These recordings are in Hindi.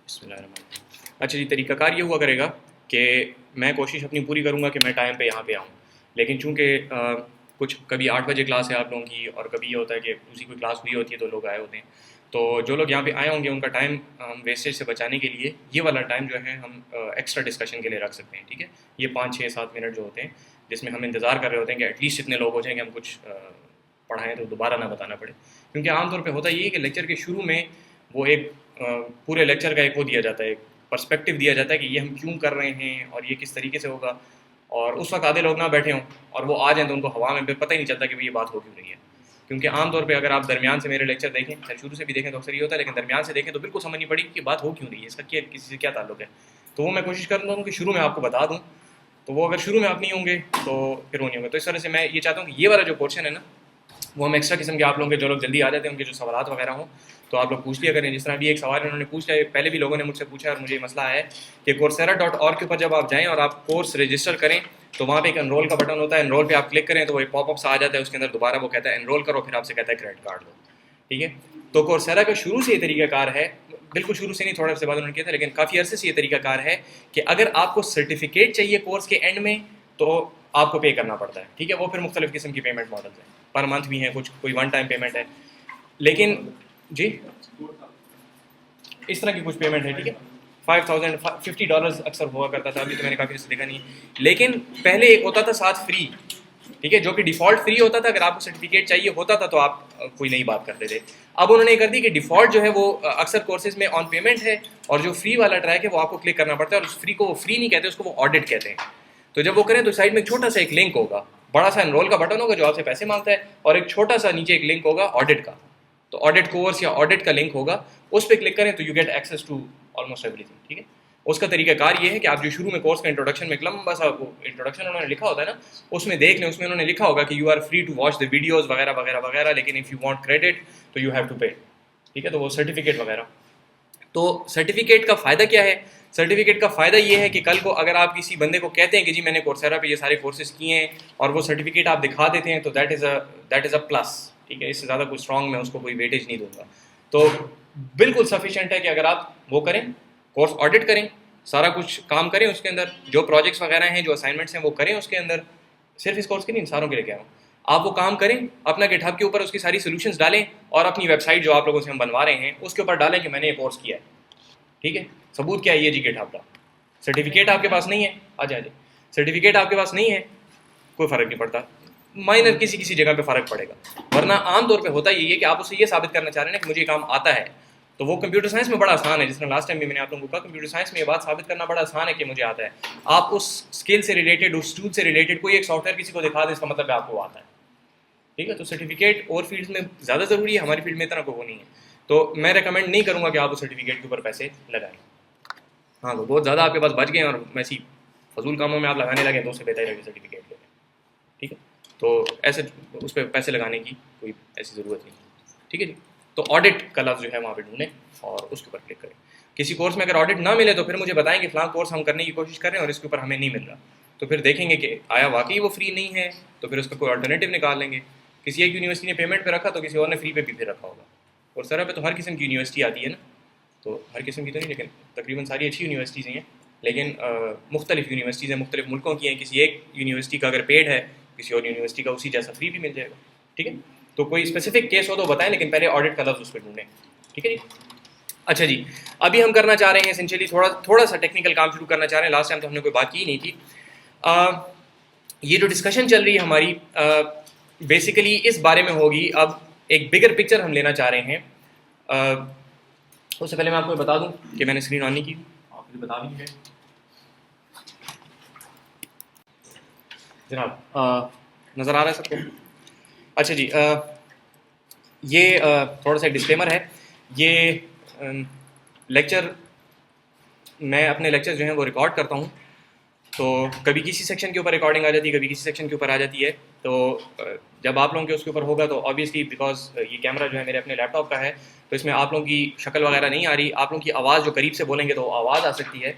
बिस्मिल्लाहिर्रहमानिर्रहीम। अच्छा जी, तरीक़ाकार ये हुआ करेगा कि मैं कोशिश अपनी पूरी करूँगा कि मैं टाइम पे यहाँ पे आऊँ, लेकिन चूँकि कुछ कभी 8 बजे क्लास है आप लोगों की और कभी ये होता है कि दूसरी कोई क्लास हुई होती है तो लोग आए होते हैं, तो जो लोग यहाँ पे आए होंगे उनका टाइम हम वेस्टेज से बचाने के लिए ये वाला टाइम जो है हम एक्स्ट्रा डिस्कशन के लिए रख सकते हैं। ठीक है, ये 5 6 7 मिनट जो होते हैं जिसमें हम इंतज़ार कर रहे होते हैं कि एटलीस्ट इतने लोग हो जाएँ कि हम कुछ पढ़ाएँ तो दोबारा ना बताना पड़े, क्योंकि आमतौर पे होता ये है कि लेक्चर के शुरू में वो एक पूरे लेक्चर का एक वो दिया जाता है, एक पर्सपेक्टिव दिया जाता है कि ये हम क्यों कर रहे हैं और ये किस तरीके से होगा, और उस वक्त आधे लोग ना बैठे हों और वो आ जाएँ तो उनको हवा में फिर पता ही नहीं चलता कि भाई ये बात हो क्यों रही है। क्योंकि आमतौर पे अगर आप दरमियान से मेरे लेक्चर देखें, चाहे शुरू से भी देखें तो अक्सर ये होता है, लेकिन दरमियान से देखें तो बिल्कुल समझ नहीं पड़ी कि बात हो क्यों रही है, इसका क्या किसी से क्या ताल्लुक है। तो वो मैं कोशिश करता हूँ कि शुरू में आपको बता दूँ, तो वो अगर शुरू में आप नहीं होंगे तो फिर वो नहीं होंगे। तो इस तरह से मैं ये चाहता हूँ कि ये वाला जो पोर्शन है ना, वो हम एक्स्ट्रा किस्म के आप लोगों के जो लोग जल्दी आ जाते हैं उनके जो सवालात वगैरह हों तो आप लोग पूछ लिया करें। जिस तरह भी एक सवाल उन्होंने पूछ लिया, पहले भी लोगों ने मुझसे पूछा और मुझे मसला है कि coursera.org के ऊपर जब आप जाएं और आप कोर्स रजिस्टर करें तो वहाँ पे एक एनरोल का बटन होता है, एनरोल पे आप क्लिक करें तो वो एक पॉपअप सा आ जाता है, उसके अंदर दोबारा वो कहता है एनरोल करो, फिर आपसे कहता है क्रेडिट कार्ड लो। ठीक है, तो coursera का शुरू से ये तरीकाकार है, बिल्कुल शुरू से नहीं, थोड़ा से बाद उन्होंने किया था, लेकिन काफ़ी अरसे से ये तरीकाकार है कि अगर आपको सर्टिफिकेट चाहिए कोर्स के एंड में तो आपको पे करना पड़ता है। ठीक है, वो फिर मुख्तलिफ किस्म की पेमेंट मॉडल है, पर मंथ भी हैं कुछ, कोई वन टाइम पेमेंट है, लेकिन जी इस तरह की कुछ पेमेंट है। ठीक है, $5000 अक्सर हुआ करता था, अभी तो मैंने काफ़ी देखा नहीं, लेकिन पहले एक होता था साथ फ्री। ठीक है, जो कि डिफ़ॉल्ट फ्री होता था, अगर आपको सर्टिफिकेट चाहिए होता था तो आप कोई नई बात करते थे। अब उन्होंने कर दी कि डिफ़ॉल्ट जो है वो अक्सर कोर्सेज में ऑन पेमेंट है, और जो फ्री वाला ट्रैक है वो आपको क्लिक करना पड़ता है, और उस फ्री को वो फ्री नहीं कहते, उसको वो ऑडिट कहते हैं। तो जब वो करें तो साइड में एक छोटा सा एक लिंक होगा, बड़ा सा एनरोल का बटन होगा जो आपसे पैसे मांगता है, और एक छोटा सा नीचे एक लिंक होगा ऑडिट का, तो ऑडिट कोर्स या ऑडिट का लिंक होगा, उस पर क्लिक करें तो you get access to almost everything. ठीक है, उसका तरीकाकार ये है कि आप जो शुरू में कोर्स का इंट्रोडक्शन में एक लंबा सा इंट्रोडक्शन उन्होंने लिखा होता है ना, उसमें देख लें, उसमें उन्होंने लिखा होगा कि you are free to watch the videos वगैरह वगैरह वगैरह, लेकिन इफ़ यू वांट क्रेडिट तो यू हैव टू पे। ठीक है, तो वो सर्टिफिकेट वगैरह, तो सर्टिफिकेट का फ़ायदा क्या है? सर्टिफिकेट का फ़ायदा ये है कि कल को अगर आप किसी बंदे को कहते हैं कि जी मैंने कोर्सेरा पे ये सारे कोर्सेज किए हैं, और वो सर्टिफिकेट आप दिखा देते हैं, तो दैट इज़ अ प्लस। ठीक है, इससे ज़्यादा कोई स्ट्रॉन्ग मैं उसको कोई वेटेज नहीं दूंगा। तो बिल्कुल सफिशेंट है कि अगर आप वो करें, कोर्स ऑडिट करें, सारा कुछ काम करें उसके अंदर, जो प्रोजेक्ट्स वगैरह हैं, जो असाइनमेंट्स हैं वो करें उसके अंदर, सिर्फ इस कोर्स के नहीं, सारों के लिए कह रहा हूँ। आप वो काम करें, अपना गिटहब के ऊपर उसकी सारी सोल्यूशंस डालें, और अपनी वेबसाइट जो आप लोगों से हम बनवा रहे हैं उसके ऊपर डालें कि मैंने ये कोर्स किया है। ठीक है, सबूत क्या है? ये जी गिटहब का सर्टिफिकेट आपके पास नहीं है, आ जाए, सर्टिफिकेट आपके पास नहीं है, कोई फ़र्क नहीं पड़ता, माइनर किसी किसी जगह पे फ़र्क पड़ेगा, वरना आमतौर पे होता यही है कि आप उससे ये साबित करना चाह रहे हैं कि मुझे ये काम आता है। तो वो कंप्यूटर साइंस में बड़ा आसान है, जिस तरह लास्ट टाइम भी मैंने आप लोगों को कहा, कंप्यूटर साइंस में ये बात साबित करना बड़ा आसान है कि मुझे आता है। आप उस स्किल से रिलेटेड, उस टूल से रिलेटेड कोई एक सॉफ्टवेयर किसी को दिखा दें, इसका मतलब है आपको आता है। ठीक है, तो सर्टिफिकेट और फील्ड्स में ज़्यादा ज़रूरी है, हमारी फील्ड में इतना को वो नहीं है, तो मैं रिकमेंड नहीं करूँगा कि आप उस सर्टिफिकेट के ऊपर पैसे लगाएं। हाँ, तो बहुत ज़्यादा आपके पास बच गए और वैसी फजूल कामों में आप लगाने लगे तो उससे बेहतर है कि सर्टिफिकेट ले लें। ठीक है, तो ऐसे उस पर पैसे लगाने की कोई ऐसी ज़रूरत नहीं है। ठीक है जी, तो ऑडिट का लफ्ज़ जो है वहाँ पे ढूंढें और उसके ऊपर क्लिक करें। किसी कोर्स में अगर ऑडिट ना मिले तो फिर मुझे बताएं कि फ़लाँ कोर्स हम करने की कोशिश कर रहे हैं और इसके ऊपर हमें नहीं मिल रहा, तो फिर देखेंगे कि आया वाकई वो फ्री नहीं है, तो फिर उसका कोई अल्टरनेटिव निकाल लेंगे। किसी एक यूनिवर्सिटी ने पेमेंट पे रखा तो किसी और ने फ्री पे भी फिर रखा होगा, और सर पे तो हर किस्म की यूनिवर्सिटी आती है ना, तो हर किस्म की तो नहीं, लेकिन तकरीबन सारी अच्छी यूनिवर्सिटीज़ हैं, लेकिन मुख्तलिफ यूनिवर्सिटीज़ हैं, मुख्तलिफ मुल्कों की हैं। किसी एक यूनिवर्सिटी का अगर पेड है, किसी और यूनिवर्सिटी का उसी जैसा फ्री भी मिल जाएगा। ठीक है, तो कोई स्पेसिफिक केस हो तो बताएं, लेकिन पहले ऑडिट का लफ्ज़ उस पर ढूंढें। ठीक है जी, अच्छा जी, अभी हम करना चाह रहे हैं एसेंशियली थोड़ा सा टेक्निकल काम शुरू करना चाह रहे हैं। लास्ट टाइम तो हमने कोई बात की नहीं थी। ये जो डिस्कशन चल रही है हमारी बेसिकली इस बारे में होगी, अब एक बिगर पिक्चर हम लेना चाह रहे हैं। उससे पहले मैं आपको बता दूं कि मैंने स्क्रीन ऑन नहीं की, आपको बता भी है जनाब, नज़र आ रहा है सबको? अच्छा जी, ये थोड़ा सा डिस्क्लेमर है, ये लेक्चर, मैं अपने लेक्चर जो हैं वो रिकॉर्ड करता हूँ, तो कभी किसी सेक्शन के ऊपर रिकॉर्डिंग आ जाती है, कभी किसी सेक्शन के ऊपर आ जाती है। तो जब आप लोगों के उसके ऊपर होगा तो ऑब्वियसली बिकॉज ये कैमरा जो है मेरे अपने लैपटॉप का है, तो इसमें आप लोगों की शक्ल वगैरह नहीं आ रही, आप लोगों की आवाज़ जो करीब से बोलेंगे तो आवाज़ आ सकती है।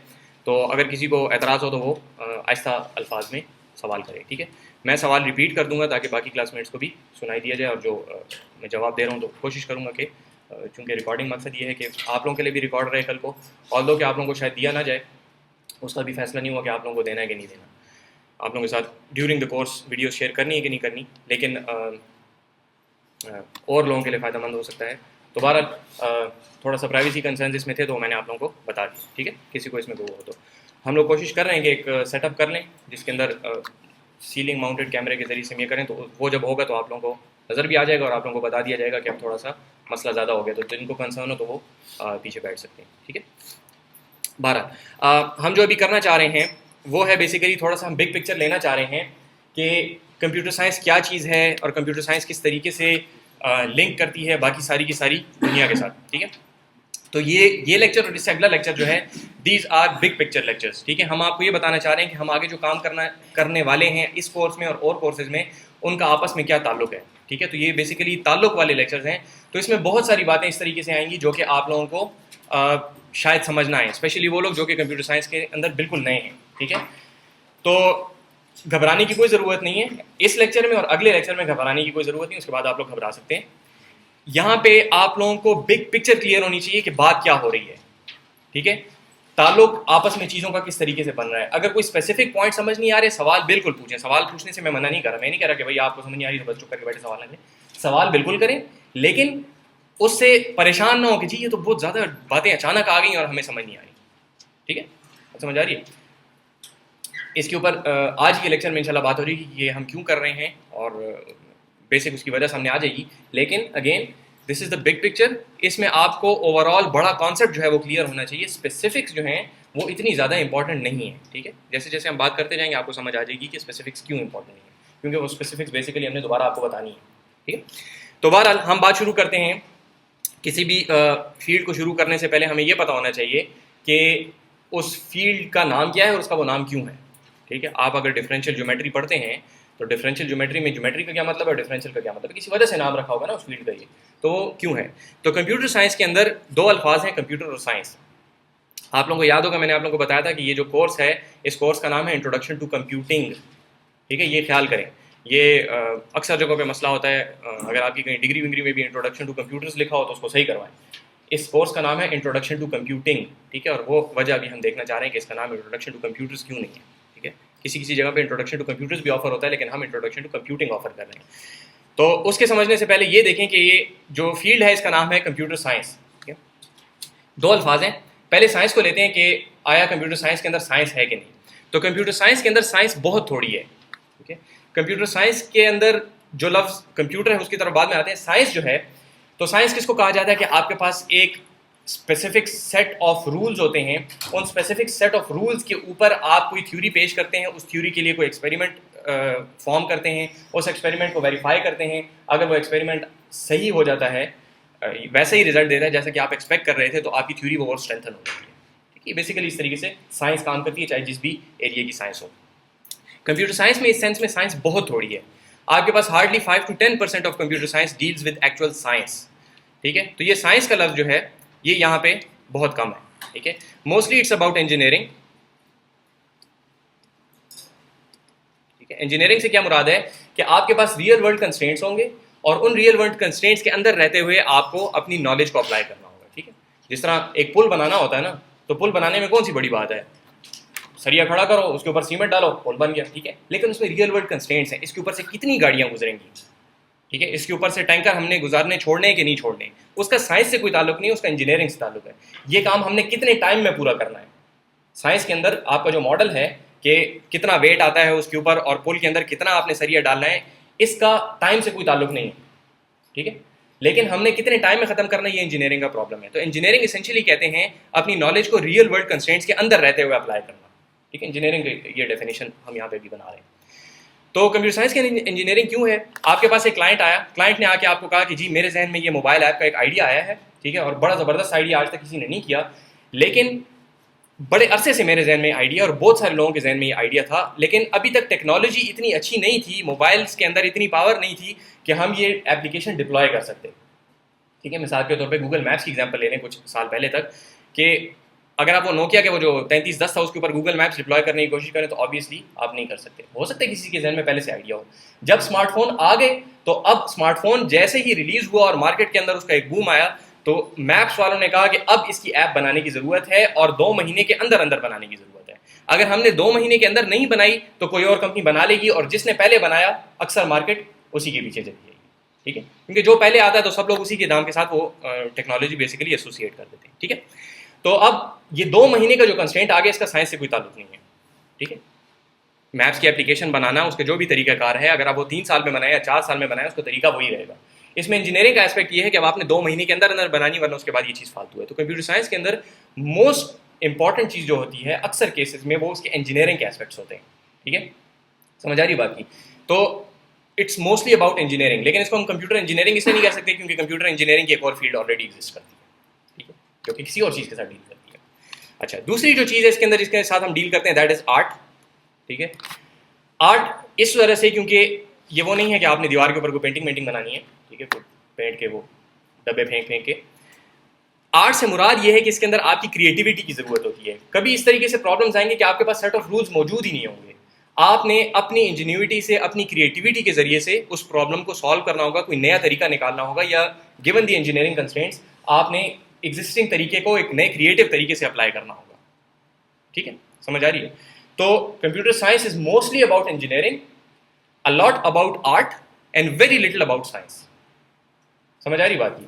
तो अगर किसी को एतराज़ हो तो वो आहिस्ता अल्फाज में सवाल करें। ठीक है, मैं सवाल रिपीट कर दूंगा ताकि बाकी क्लासमेट्स को भी सुनाई दिया जाए, और जो मैं जवाब दे रहा हूँ तो कोशिश करूँगा कि चूँकि रिकॉर्डिंग मकसद ये है कि आप लोगों के लिए भी रिकॉर्ड रहे कल को, ऑल्दो कि आप लोगों को शायद दिया ना जाए, उसका भी फैसला नहीं हुआ कि आप लोगों को देना है कि नहीं देना। आप लोगों के साथ during the course video share करनी है कि नहीं करनी, लेकिन और लोगों के लिए फ़ायदेमंद हो सकता है। तो बहरहाल थोड़ा सा प्राइवेसी कंसर्न इसमें थे तो मैंने आप लोगों को बता दिया, ठीक है। किसी को इसमें वो हो तो हम लोग कोशिश कर रहे हैं कि एक सेटअप कर लें जिसके अंदर सीलिंग माउंटेड कैमरे के ज़रिए से ये करें, तो वो जब होगा तो आप लोगों को नज़र भी आ जाएगा और आप लोगों को बता दिया जाएगा कि अब थोड़ा सा मसला ज़्यादा हो गया, तो जिनको कंसर्न हो तो वो पीछे बैठ सकते हैं, ठीक है। बहरहाल हम जो अभी करना चाह रहे हैं वो है बेसिकली थोड़ा सा हम बिग पिक्चर लेना चाह रहे हैं कि कंप्यूटर साइंस क्या चीज़ है और कंप्यूटर साइंस किस तरीके से लिंक करती है बाकी सारी की सारी दुनिया के साथ, ठीक है। तो ये लेक्चर और इससे अगला लेक्चर जो है, these are big picture lectures, ठीक है। हम आपको ये बताना चाह रहे हैं कि हम आगे जो काम करने वाले हैं इस कोर्स में और कोर्सेज में, उनका आपस में क्या ताल्लुक है, ठीक है। तो ये बेसिकली ताल्लुक वाले लेक्चर्स हैं। तो इसमें बहुत सारी बातें इस तरीके से आएंगी जो कि आप लोगों को शायद समझना है, स्पेशली वो लोग जो कि कंप्यूटर साइंस के अंदर बिल्कुल नए हैं, ठीक है। तो घबराने की कोई ज़रूरत नहीं है इस लेक्चर में, और अगले लेक्चर में घबराने की कोई ज़रूरत नहीं, उसके बाद आप लोग घबरा सकते हैं। यहाँ पे आप लोगों को बिग पिक्चर क्लियर होनी चाहिए कि बात क्या हो रही है, ठीक है। ताल्लुक आपस में चीज़ों का किस तरीके से बन रहा है। अगर कोई स्पेसिफिक पॉइंट समझ नहीं आ रहे, सवाल बिल्कुल पूछें। सवाल पूछने से मैं मना नहीं कर रहा, मैं नहीं कह रहा कि भाई आपको समझ नहीं आ रही तो बस चुप करके बैठे सवाल ना करें। सवाल बिल्कुल करें, लेकिन उससे परेशान ना हो कि जी ये तो बहुत ज़्यादा बातें अचानक आ गई और हमें समझ नहीं आ रही, ठीक है। समझ आ रही है। इसके ऊपर आज के लेक्चर में इंशाल्लाह बात हो रही है कि ये हम क्यों कर रहे हैं और बेसिक उसकी वजह सामने आ जाएगी। लेकिन again this is the big picture. इसमें आपको ओवरऑल बड़ा कॉन्सेप्ट जो है वो क्लियर होना चाहिए। स्पेसिफिक्स जो हैं वो इतनी ज़्यादा इंपॉर्टेंट नहीं है, ठीक है। जैसे जैसे हम बात करते जाएंगे आपको समझ आ जाएगी कि स्पेसिफिक्स क्यों इंपॉर्टेंट नहीं है, क्योंकि वो स्पेसिफिक्स बेसिकली हमने दोबारा आपको बतानी है, ठीक है। तो बहरहाल हम बात शुरू करते हैं। किसी भी फील्ड को शुरू करने से पहले हमें ये पता होना चाहिए कि उस फील्ड का नाम क्या है और उसका वो नाम क्यों है, ठीक है। आप अगर डिफरेंशियल ज्योमेट्री पढ़ते हैं तो डिफरेंशियल ज्योमेट्री में ज्योमेट्री का क्या मतलब है, डिफरेंशियल का क्या मतलब है, किसी वजह से नाम रखा होगा ना उस फील्ड का, ये तो क्यों है। तो कंप्यूटर साइंस के अंदर दो अल्फाज हैं, कंप्यूटर और साइंस। आप लोगों को याद होगा मैंने आप लोगों को बताया था कि ये जो कोर्स है इस कोर्स का नाम है इंट्रोडक्शन टू कंप्यूटिंग, ठीक है। ये ख्याल करें, ये अक्सर जगहों पे मसला होता है। अगर आपकी कहीं डिग्री विग्री में भी इंट्रोडक्शन टू कंप्यूटर्स लिखा हो तो उसको सही करवाएं। इस कोर्स का नाम है इंट्रोडक्शन टू कंप्यूटिंग, ठीक है। और वो वजह अभी हम देखना चाह रहे हैं कि इसका नाम इंट्रोडक्शन टू कंप्यूटर्स क्यों नहीं है, ठीक है। किसी किसी जगह पे इंट्रोडक्शन टू कंप्यूटर्स भी ऑफर होता है, लेकिन हम इंट्रोडक्शन टू कंप्यूटिंग ऑफर कर रहे हैं। तो उसके समझने से पहले ये देखें कि ये जो फील्ड है इसका नाम है कंप्यूटर साइंस, ठीक है। दो अल्फाज हैं। पहले साइंस को लेते हैं कि आया कंप्यूटर साइंस के अंदर साइंस है कि नहीं। तो कंप्यूटर साइंस के अंदर साइंस बहुत थोड़ी है, ठीक है। कंप्यूटर साइंस के अंदर जो लफ्ज़ कंप्यूटर है उसकी तरफ बाद में आते हैं। साइंस जो है, तो साइंस किसको कहा जाता है कि आपके पास एक स्पेसिफिक सेट ऑफ रूल्स होते हैं। उन स्पेसिफिक सेट ऑफ रूल्स के ऊपर आप कोई थ्योरी पेश करते हैं, उस थ्योरी के लिए कोई एक्सपेरिमेंट फॉर्म करते हैं, उस एक्सपेरिमेंट को वेरीफाई करते हैं। अगर वो एक्सपेरिमेंट सही हो जाता है, वैसे ही रिजल्ट देता है जैसा कि आप एक्सपेक्ट कर रहे थे, तो आपकी थ्योरी वो और स्ट्रेंथन हो जाती है, ठीक है। बेसिकली इस तरीके से साइंस काम करती है, चाहे जिस भी एरिया की साइंस हो। कंप्यूटर साइंस में इस सेंस में साइंस बहुत थोड़ी है। आपके पास hardly 5 to 10% of computer science deals with actual science, ठीक है। तो ये साइंस का लफ्ज़ जो है ये यहाँ पे बहुत कम है, ठीक है। मोस्टली इट्स अबाउट इंजीनियरिंग, ठीक है। इंजीनियरिंग से क्या मुराद है कि आपके पास रियल वर्ल्ड कंस्ट्रेंट्स होंगे और उन रियल वर्ल्ड कंस्ट्रेंट्स के अंदर रहते हुए आपको अपनी नॉलेज को अप्लाई करना होगा, ठीक है। जिस तरह एक पुल बनाना होता है ना, तो पुल बनाने में कौन सी बड़ी बात है, सरिया खड़ा करो, उसके ऊपर सीमेंट डालो, पुल बन गया, ठीक है। लेकिन उसमें रियल वर्ल्ड कंस्ट्रेंट्स हैं। इसके ऊपर से कितनी गाड़ियाँ गुजरेंगी, ठीक है। इसके ऊपर से टैंकर हमने गुजारने छोड़ने कि नहीं छोड़ने, उसका साइंस से कोई ताल्लुक नहीं, उसका इंजीनियरिंग से ताल्लुक है। ये काम हमने कितने टाइम में पूरा करना है। साइंस के अंदर आपका जो मॉडल है कि कितना वेट आता है उसके ऊपर और पुल के अंदर कितना आपने सरिया डालना है, इसका टाइम से कोई ताल्लुक नहीं है, ठीक है। लेकिन हमने कितने टाइम में ख़त्म करना, ये इंजीनियरिंग का प्रॉब्लम है। तो इंजीनियरिंग एसेंशियली कहते हैं अपनी नॉलेज को रियल वर्ल्ड कंस्ट्रेंट्स के अंदर रहते हुए अप्लाई करना, ठीक है। इंजीनियरिंग ये डेफिनेशन हम यहाँ पे भी बना रहे हैं। तो कंप्यूटर साइंस की इंजीनियरिंग क्यों है। आपके पास एक क्लाइंट आया, क्लाइंट ने आके आपको कहा कि जी मेरे जहन में ये मोबाइल ऐप का एक आइडिया आया है, ठीक है, और बड़ा ज़बरदस्त आइडिया, आज तक किसी ने नहीं किया, लेकिन बड़े अरसे से मेरे जहन में आइडिया और बहुत सारे लोगों के जहन में ये आइडिया था, लेकिन अभी तक टेक्नोलॉजी इतनी अच्छी नहीं थी, मोबाइल्स के अंदर इतनी पावर नहीं थी कि हम ये एप्लीकेशन डिप्लॉय कर सकते, ठीक है। मिसाल के तौर पे गूगल मैप्स की एग्जांपल ले लें, कुछ साल पहले तक कि अगर आप वो नोकिया के वो जो 3310 था उसके ऊपर गूगल मैप्स डिप्लॉय करने की कोशिश करें तो ऑब्वियसली आप नहीं कर सकते। हो सकता है किसी के जहन में पहले से आइडिया हो। जब स्मार्टफोन आ गए तो अब स्मार्टफोन जैसे ही रिलीज हुआ और मार्केट के अंदर उसका एक बूम आया, तो मैप्स वालों ने कहा कि अब इसकी ऐप बनाने की ज़रूरत है और 2 महीने के अंदर अंदर बनाने की ज़रूरत है। अगर हमने 2 महीने के अंदर नहीं बनाई तो कोई और कंपनी बना लेगी और जिसने पहले बनाया अक्सर मार्केट उसी के पीछे चली जाएगी। ठीक है, क्योंकि जो पहले आता है तो सब लोग उसी के नाम के साथ वो टेक्नोलॉजी बेसिकली एसोसिएट कर देते हैं। ठीक है, तो अब ये 2 महीने का जो कंस्ट्रेंट आ गया इसका साइंस से कोई ताल्लुक नहीं है। ठीक है, मैप्स की एप्लीकेशन बनाना उसका जो भी तरीकाकार है, अगर आप वो 3 साल में बनाए या 4 साल में बनाए उसका तरीका वही रहेगा। इसमें इंजीनियरिंग का एस्पेक्ट ये है कि अब आपने 2 महीने के अंदर अंदर बनानी, वरना उसके बाद ये चीज़ फालतू है। तो कंप्यूटर साइंस के अंदर मोस्ट इंपॉर्टेंट चीज़ जो होती है अक्सर केसेस में वो उसके इंजीनियरिंग के एस्पेक्ट्स होते हैं। ठीक है, समझ आ रही बात की? तो इट्स मोस्टली अबाउट इंजीनियरिंग, लेकिन इसको हम कंप्यूटर इंजीनियरिंग इसलिए नहीं कह सकते क्योंकि कंप्यूटर इंजीनियरिंग की एक और फील्ड ऑलरेडी एग्जिस्ट करती है। ठीक है, जो कि किसी और चीज़ के साथ डील करती है। अच्छा, दूसरी जो चीज़ है इसके अंदर जिसके साथ हम डील करते हैं दैट इज आर्ट। ठीक है, आर्ट इस वजह से क्योंकि ये वो नहीं है कि आपने दीवार के ऊपर कोई पेंटिंग बनानी है। ठीक है, पेंट के वो डब्बे फेंक के। आर्ट से मुराद ये है कि इसके अंदर आपकी क्रिएटिविटी की ज़रूरत होती है। कभी इस तरीके से प्रॉब्लम्स आएंगे कि आपके पास सेट ऑफ रूल्स मौजूद ही नहीं होंगे, आपने अपनी इंजीन्यूटी से, अपनी क्रिएटिविटी के जरिए से उस प्रॉब्लम को सॉल्व करना होगा, कोई नया तरीका निकालना होगा, या गिवन द इंजीनियरिंग कंस्ट्रेंट्स आपने एग्जिस्टिंग तरीके को एक नए क्रिएटिव तरीके से अप्लाई करना होगा। ठीक है, समझ आ रही है? तो computer science is mostly about engineering, a lot about art and very little about science. समझ आ रही बात की?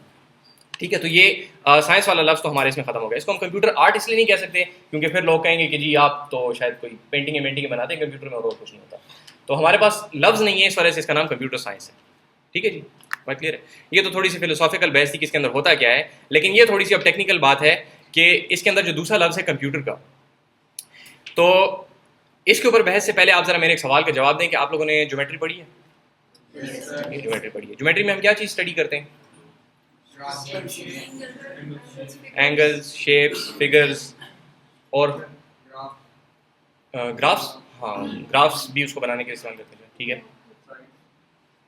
ठीक है, तो ये साइंस वाला लफ्ज़ तो हमारे इसमें खत्म हो गया। इसको हम कंप्यूटर आर्ट इसलिए नहीं कह सकते क्योंकि फिर लोग कहेंगे कि जी आप तो शायद कोई पेंटिंग बनाते हैं कंप्यूटर में और कुछ नहीं होता। तो हमारे पास लफ्ज़ नहीं है, इस वजह से इसका नाम कंप्यूटर साइंस है। ठीक है जी, बात क्लियर है? ये तो थोड़ी सी फिलोसॉफिकल बहस थी कि इसके अंदर होता क्या है, लेकिन ये थोड़ी सी अब टेक्निकल बात है कि इसके अंदर जो दूसरा लफ्ज़ है कंप्यूटर का, तो इसके ऊपर बहस से पहले आप ज़रा मेरे एक सवाल का जवाब दें कि आप लोगों ने ज्योमेट्री पढ़ी है? ज्योमेट्री पढ़ी है। ज्योमेट्री में हम क्या चीज़ स्टडी करते हैं? एंगल्स, शेप्स, फिगर्स और ग्राफ्स। हाँ, ग्राफ्स भी उसको बनाने के लिए इस्तेमाल करते हैं। ठीक है,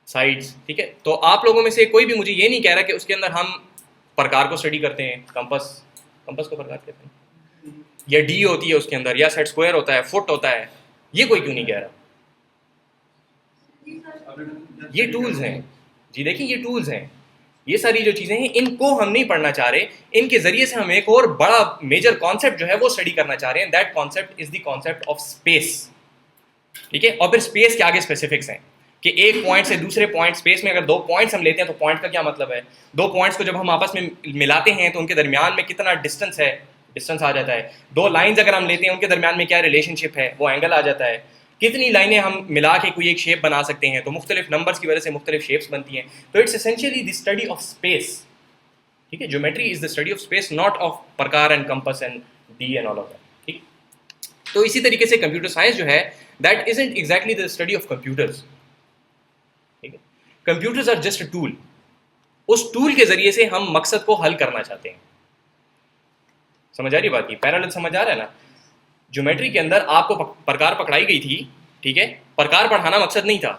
साइड्स। ठीक है, तो आप लोगों में से कोई भी मुझे ये नहीं कह रहा कि उसके अंदर हम प्रकार को स्टडी करते हैं। कंपस को प्रकार कहते हैं, या डी होती है उसके अंदर, या सेट स्क्वायर होता है, फुट होता है। ये कोई क्यों नहीं कह रहा? ये टूल्स हैं जी, देखिए ये टूल्स हैं। ये सारी जो चीज़ें हैं इनको हम नहीं पढ़ना चाह रहे, इनके जरिए से हम एक और बड़ा मेजर कॉन्सेप्ट जो है वो स्टडी करना चाह रहे हैं। That concept is the concept of space. ठीक है, और फिर स्पेस के आगे स्पेसिफिक्स हैं कि एक पॉइंट से दूसरे पॉइंट, स्पेस में अगर 2 पॉइंट्स हम लेते हैं तो पॉइंट का क्या मतलब है? 2 पॉइंट्स को जब हम आपस में मिलाते हैं तो उनके दरमियान में कितना डिस्टेंस है, डिस्टेंस आ जाता है। 2 लाइन्स अगर हम लेते हैं उनके दरमियान में क्या रिलेशनशिप है, वो एंगल आ जाता है। कितनी लाइनें हम मिला के कोई एक शेप बना सकते हैं, तो मुख्तलिफ नंबर्स की वजह से मुख्तलिफ शेप्स बनती हैं। तो it's essentially the study of space. ठीक है, geometry is the study of space, not of प्रकार and compass and D and all of that. ठीक, तो इसी तरीके से कंप्यूटर साइंस जो है that isn't exactly the study of computers. ठीक है, computers are just a tool. उस टूल के जरिए से हम मकसद को हल करना चाहते हैं। समझ आ रही बात की? पैरेलल समझ आ रहा है ना? ज्योमेट्री के अंदर आपको प्रकार पकड़ाई गई थी। ठीक है, प्रकार पढ़ाना मकसद नहीं था,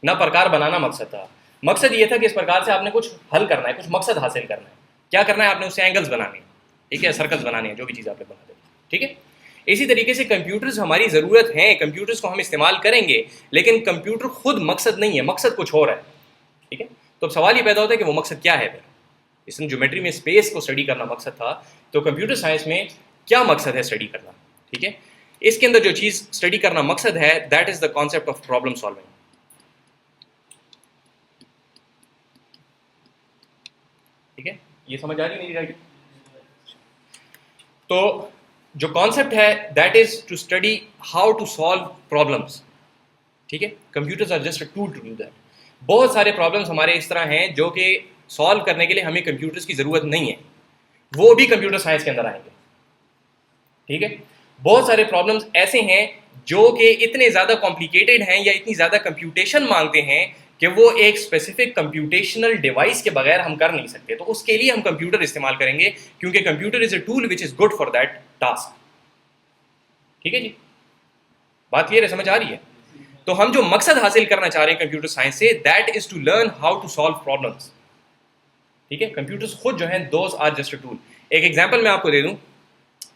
ना प्रकार बनाना मकसद था। मकसद ये था कि इस प्रकार से आपने कुछ हल करना है, कुछ मकसद हासिल करना है। क्या करना है आपने? उससे एंगल्स बनाने हैं। ठीक है, सर्कल्स बनाने हैं, जो भी चीज़ आपने बना दें। ठीक है, इसी तरीके से कंप्यूटर्स हमारी ज़रूरत है, कंप्यूटर्स को हम इस्तेमाल करेंगे, लेकिन कंप्यूटर खुद मकसद नहीं है, मकसद कुछ और है। ठीक है, तो अब सवाल ये पैदा होता है कि वो मकसद क्या है? फिर इसमें ज्योमेट्री में स्पेस को स्टडी करना मकसद था, तो कंप्यूटर साइंस में क्या मकसद है स्टडी करना? ठीक है, इसके अंदर जो चीज़ स्टडी करना मकसद है that is the concept of problem solving. ठीक है, ये समझ आ रही मेरी राइट? तो जो कॉन्सेप्ट है that is to study how to solve problems. ठीक है, computers are just a tool to do that. बहुत सारे प्रॉब्लम्स हमारे इस तरह हैं जो कि सॉल्व करने के लिए हमें कंप्यूटर्स की ज़रूरत नहीं है, वो भी कंप्यूटर साइंस के अंदर आएंगे। ठीक है, बहुत सारे प्रॉब्लम्स ऐसे हैं जो कि इतने ज़्यादा कॉम्प्लिकेटेड हैं या इतनी ज़्यादा कंप्यूटेशन मांगते हैं कि वो एक स्पेसिफिक कंप्यूटेशनल डिवाइस के बगैर हम कर नहीं सकते। तो उसके लिए हम कंप्यूटर इस्तेमाल करेंगे क्योंकि computer is a tool which is good for that task. ठीक है जी, बात क्लियर है? समझ आ रही है? तो हम जो मकसद हासिल करना चाह रहे हैं कंप्यूटर साइंस से that is to learn how to solve problems. ठीक है, कंप्यूटर्स खुद जो हैं those are just a tool. एक एग्जांपल मैं आपको दे दूं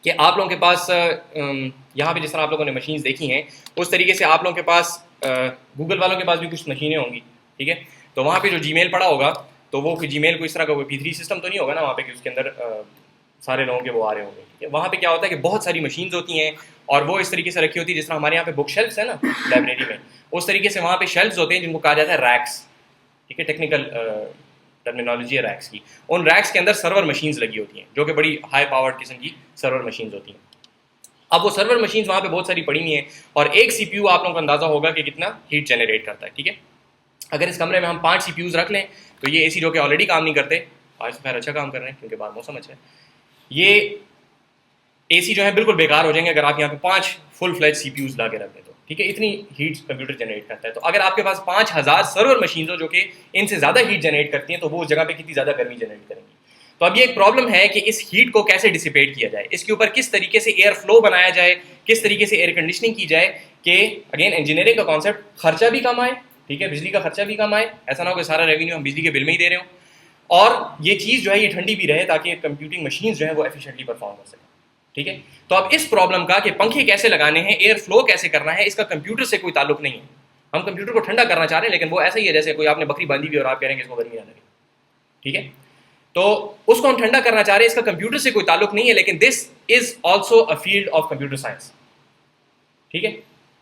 कि आप लोगों के पास यहाँ पे जिस तरह आप लोगों ने मशीन्स देखी हैं उस तरीके से आप लोगों के पास गूगल वालों के पास भी कुछ मशीनें होंगी। ठीक है, तो वहाँ पे जो जीमेल पड़ा होगा तो वो Gmail को इस तरह का कोई P3 सिस्टम तो नहीं होगा ना वहाँ पे कि उसके अंदर सारे लोगों के वो आ रहे होंगे, ठीक है। वहाँ पे क्या होता है कि बहुत सारी मशीन्स होती हैं और वो इस तरीके से रखी होती है, जिस तरह हमारे यहाँ पे बुक शेल्फ्स है ना लाइब्रेरी में, उस तरीके से वहाँ पे शेल्फ्स होते हैं जिनको कहा जाता है रैक्स, ठीक है, टेक्निकल टर्मिनोलॉजी है रैक्स की। उन रैक्स के अंदर सर्वर मशीन्स लगी होती हैं जो कि बड़ी हाई पावर्ड किस्म की सर्वर मशीन्स होती हैं। अब वो सर्वर मशीन्स वहाँ पे बहुत सारी पड़ी हुई हैं और एक CPU आप लोगों को अंदाजा होगा कि कितना हीट जनरेट करता है, ठीक है। अगर इस कमरे में हम 5 CPUs रख लें तो ये AC जो कि ऑलरेडी काम नहीं करते, आज तो खैर अच्छा काम कर रहे हैं क्योंकि बाहर मौसम अच्छा है, ये AC जो है बिल्कुल बेकार हो जाएंगे अगर आप यहाँ पे 5 फुल फ्लैज CPUs ला के रख दें तो, ठीक है। इतनी हीट कंप्यूटर जनरेट करता है। तो अगर आपके पास 5000 सर्वर मशीन हो जो कि इनसे ज़्यादा हीट जनरेट करती हैं तो वो उस जगह पे कितनी ज़्यादा गर्मी जनरेट करेंगी। तो अब ये एक प्रॉब्लम है कि इस हीट को कैसे डिसिपेट किया जाए, इसके ऊपर किस तरीके से एयर फ्लो बनाया जाए, किस तरीके से एयर कंडीशनिंग की जाए कि अगेन इंजीनियरिंग का कॉन्सेप्ट, खर्चा भी कम आए, ठीक है, बिजली का खर्चा भी कम आए, ऐसा ना हो कि सारा रेवेन्यू हम बिजली के बिल में ही दे रहे हो, और ये चीज़ जो है ये ठंडी भी रहे ताकि कंप्यूटिंग मशीन जो है वो एफिशिएंटली परफॉर्म कर सकें, ठीक है। तो अब इस प्रॉब्लम का कि पंखे कैसे लगाने हैं, एयर फ्लो कैसे करना है, इसका कंप्यूटर से कोई ताल्लुक नहीं है। हम कंप्यूटर को ठंडा करना चाह रहे हैं लेकिन वो ऐसा ही है जैसे कोई आपने बकरी बांधी हुई और आप कह रहे हैं कि इसको गर्मी ना लगे, ठीक है। तो उसको हम ठंडा करना चाह रहे हैं, इसका कंप्यूटर से कोई ताल्लुक नहीं है, लेकिन this is also a field of computer science, ठीक है।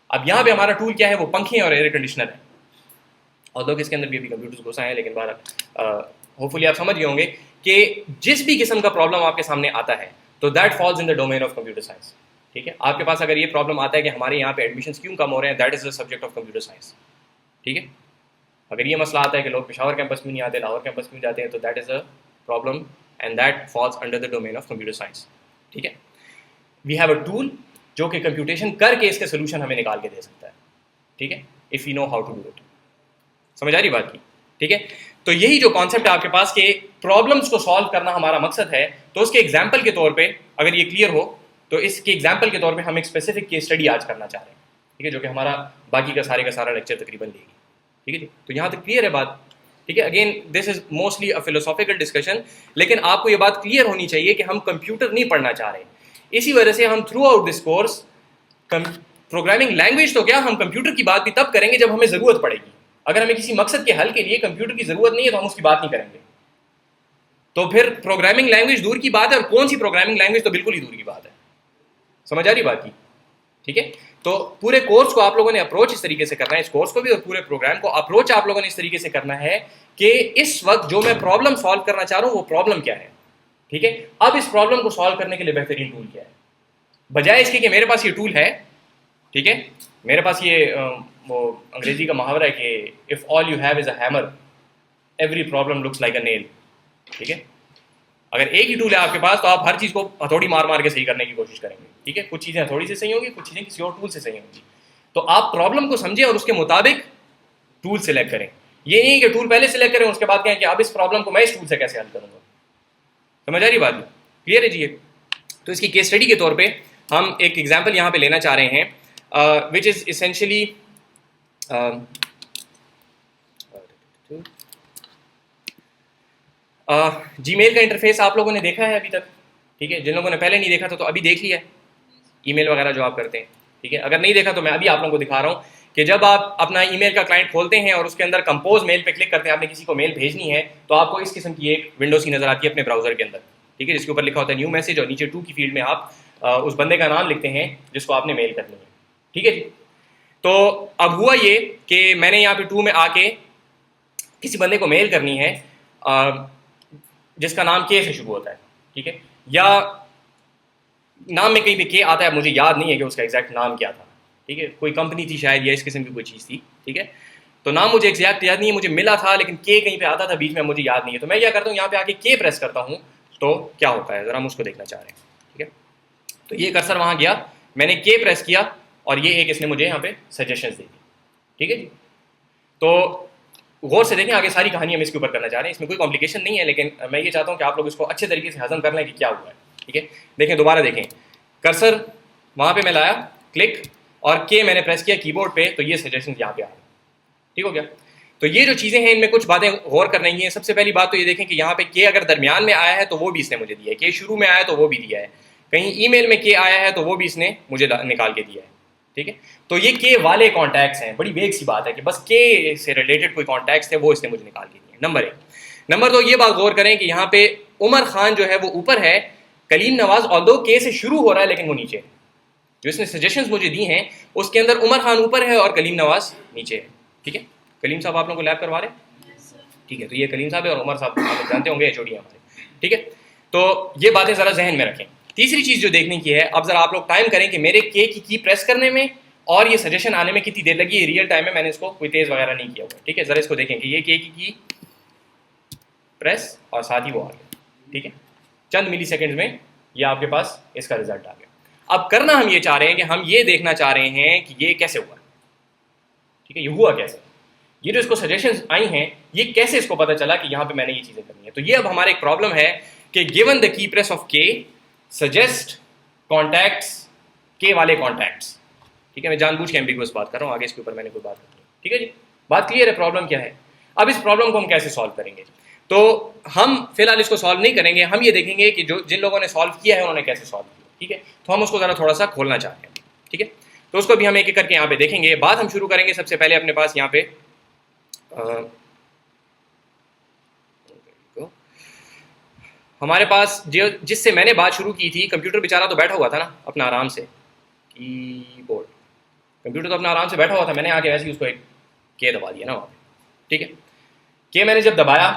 अब यहाँ पे हमारा टूल क्या है, वो पंखे और एयर कंडीशनर है, और लोग इसके अंदर भी कंप्यूटर्स घुसा है, लेकिन बाहर होपफुली आप समझ गए होंगे कि जिस भी किस्म का प्रॉब्लम आपके सामने आता है तो that falls in the domain of computer science, ठीक है। आपके पास अगर ये प्रॉब्लम आता है कि हमारे यहाँ पे एडमिशंस क्यों कम हो रहे हैं, that is the subject of computer science, ठीक है। अगर ये मसला आता है कि लोग पेशावर कैंपस में नहीं आते, लाहौर कैंपस में जाते हैं, तो that is a problem and that falls under the domain of computer science, ठीक है। वी हैव अ टूल जो कि कंप्यूटेशन करके इसके सोल्यूशन हमें निकाल के दे सकता है, ठीक है, if you know how to do it. समझ आ रही बात की, ठीक है। तो यही जो कॉन्सेप्ट है आपके पास के प्रॉब्लम्स को सॉल्व करना हमारा मकसद है, तो उसके एग्जाम्पल के तौर पे अगर ये क्लियर हो तो इसके एग्जाम्पल के तौर पे हम एक स्पेसिफिक केस स्टडी आज करना चाह रहे हैं, ठीक है, जो कि हमारा बाकी का सारा लेक्चर तकरीबन लेगी, ठीक है जी। तो यहाँ तक क्लियर है बात, ठीक है। Again this is mostly a philosophical discussion, लेकिन आपको ये बात क्लियर होनी चाहिए कि हम कंप्यूटर नहीं पढ़ना चाह रहे। इसी वजह से हम through out this course programming language तो क्या, हम कंप्यूटर की बात भी तब करेंगे जब हमें ज़रूरत पड़ेगी। अगर हमें किसी मकसद के हल के लिए कंप्यूटर की ज़रूरत नहीं है तो हम उसकी बात नहीं करेंगे। तो फिर प्रोग्रामिंग लैंग्वेज दूर की बात है, और कौन सी प्रोग्रामिंग लैंग्वेज तो बिल्कुल ही दूर की बात है। समझ आ रही बात की, ठीक है। तो पूरे कोर्स को आप लोगों ने अप्रोच इस तरीके से करना है, इस कोर्स को भी और पूरे प्रोग्राम को अप्रोच आप लोगों ने इस तरीके से करना है कि इस वक्त जो मैं प्रॉब्लम सॉल्व करना चाह रहा हूँ वो प्रॉब्लम क्या है, ठीक है। अब इस प्रॉब्लम को सॉल्व करने के लिए बेहतरीन टूल क्या है, बजाय इसके कि मेरे पास ये टूल है, ठीक है, मेरे पास ये वो अंग्रेजी का मुहावरा है कि if all you have is a hammer every problem looks like a nail, ठीक है। अगर एक ही टूल है आपके पास तो आप हर चीज़ को हथौड़ी मार मार के सही करने की कोशिश करेंगे, ठीक है। कुछ चीज़ें हथौड़ी से सही होंगी, कुछ चीज़ें किसी और टूल से सही होंगी। तो आप प्रॉब्लम को समझें और उसके मुताबिक टूल सिलेक्ट करें। ये नहीं कि टूल पहले सिलेक्ट करें उसके बाद कहें कि अब इस प्रॉब्लम को मैं इस टूल से कैसे हल करूँगा। समझ आ रही बात, क्लियर है जी ये। तो इसकी केस स्टडी के तौर पर हम एक एग्जाम्पल यहाँ पर लेना चाह रहे हैं विच इज़ इसेंशली जीमेल का इंटरफेस आप लोगों ने देखा है अभी तक, ठीक है। जिन लोगों ने पहले नहीं देखा था तो अभी देख लिया है, ईमेल वगैरह जो आप करते हैं, ठीक है। अगर नहीं देखा तो मैं अभी आप लोगों को दिखा रहा हूँ कि जब आप अपना ईमेल का क्लाइंट खोलते हैं और उसके अंदर कंपोज मेल पे क्लिक करते हैं, आपने किसी को मेल भेजनी है, तो आपको इस किस्म की एक विंडो सी नजर आती है अपने ब्राउजर के अंदर, ठीक है, जिसके ऊपर लिखा होता है न्यू मैसेज, और नीचे टू की फील्ड में आप उस बंदे का नाम लिखते हैं जिसको आपने मेल करनी है, ठीक है जी। तो अब हुआ ये कि मैंने यहाँ पे टू में आके किसी बंदे को मेल करनी है जिसका नाम के से शुरू होता है, ठीक है, या नाम में कहीं पे के आता है, मुझे याद नहीं है कि उसका एग्जैक्ट नाम क्या था, ठीक है, कोई कंपनी थी शायद या इस किस्म की कोई चीज़ थी, ठीक है। तो नाम मुझे एग्जैक्ट याद नहीं है, मुझे मिला था लेकिन के कहीं पे आता था बीच में, मुझे याद नहीं है। तो मैं क्या करता हूँ, यहाँ पे आके के प्रेस करता हूँ तो क्या होता है ज़रा हम उसको देखना चाह रहे हैं, ठीक है। तो ये कर्सर वहाँ गया, मैंने के प्रेस किया और ये एक इसने मुझे यहाँ पे सजेशंस दे दी, ठीक है जी। तो गौर से देखें, आगे सारी कहानी हम इसके ऊपर करना चाह रहे हैं, इसमें कोई कॉम्प्लिकेशन नहीं है, लेकिन मैं ये चाहता हूँ कि आप लोग इसको अच्छे तरीके से हजम कर लें कि क्या हुआ है, ठीक है। देखें, दोबारा देखें, कर्सर वहाँ पे मैं लाया, क्लिक, और के मैंने प्रेस किया कीबोर्ड पे, तो ये सजेशन यहाँ पे आ गए, ठीक हो गया। तो ये जो चीज़ें हैं इनमें कुछ बातें गौर करनी है। सबसे पहली बात तो ये देखें कि यहाँ पे के अगर दरमियान में आया है तो वो भी इसने मुझे दिया है, के शुरू में आया तो वो भी दिया है, कहीं ईमेल में के आया है तो वो भी इसने मुझे निकाल के दिया है, ठीक है। तो ये के वाले कॉन्टैक्ट्स हैं, बड़ी वेग सी बात है कि बस के से रिलेटेड कोई कॉन्टैक्ट्स थे वो इसने मुझे निकाल के दिए, नंबर एक। नंबर 2, ये बात गौर करें कि यहाँ पे उमर खान जो है वो ऊपर है, कलीम नवाज ऑल्दो के से शुरू हो रहा है लेकिन वो नीचे है। जो इसने सजेशंस मुझे दी हैं उसके अंदर उमर खान ऊपर है और कलीम नवाज नीचे है। ठीक है, कलीम साहब आप लोगों को लैब करवा रहे हैं? ठीक है, तो ये कलीम साहब है और उमर साहब आप लोग जानते होंगे एचओडी हमारे। ठीक है, तो ये बातें ज़रा जहन में रखें। तीसरी चीज़ जो देखने की है, अब ज़रा आप लोग टाइम करें कि मेरे के की प्रेस करने में और ये सजेशन आने में कितनी देर लगी। रियल टाइम में मैंने इसको कोई तेज़ वगैरह नहीं किया हुआ। ठीक है, ज़रा इसको देखें कि ये के की प्रेस और साथ ही वो आ गया। ठीक है, चंद मिली सेकेंड्स में ये आपके पास इसका रिजल्ट आ गया। अब करना हम ये चाह रहे हैं कि हम ये देखना चाह रहे हैं कि ये कैसे हुआ। ठीक है, ये हुआ कैसे, ये जो इसको सजेशंस आई हैं ये कैसे इसको पता चला कि यहाँ पे मैंने ये चीज़ें करनी है। तो ये अब हमारे एक प्रॉब्लम है कि given the key press of के सजेस्ट कॉन्टैक्ट्स के वाले कॉन्टैक्ट्स। ठीक है, मैं जानबूझ के एम्बिगुअस बात कर रहा हूँ, आगे इसके ऊपर मैंने कोई बात नहीं। ठीक है जी, बात क्लियर है? प्रॉब्लम क्या है? अब इस प्रॉब्लम को हम कैसे सॉल्व करेंगे? तो हम फिलहाल इसको सॉल्व नहीं करेंगे, हम ये देखेंगे कि जो जिन लोगों ने सॉल्व किया है उन्होंने कैसे सॉल्व किया। ठीक है, तो हम उसको ज़रा थोड़ा सा खोलना चाहते हैं। ठीक है, तो उसको भी हम एक एक करके यहाँ पे देखेंगे। बात हम शुरू करेंगे सबसे पहले अपने पास यहाँ पे हमारे पास जो जिससे मैंने बात शुरू की थी, कंप्यूटर बेचारा तो बैठा हुआ था ना अपना आराम से, कीबोर्ड, कंप्यूटर तो अपना आराम से बैठा हुआ था, मैंने आके वैसे ही उसको एक के दबा दिया ना वहाँ पे। ठीक है, के मैंने जब दबाया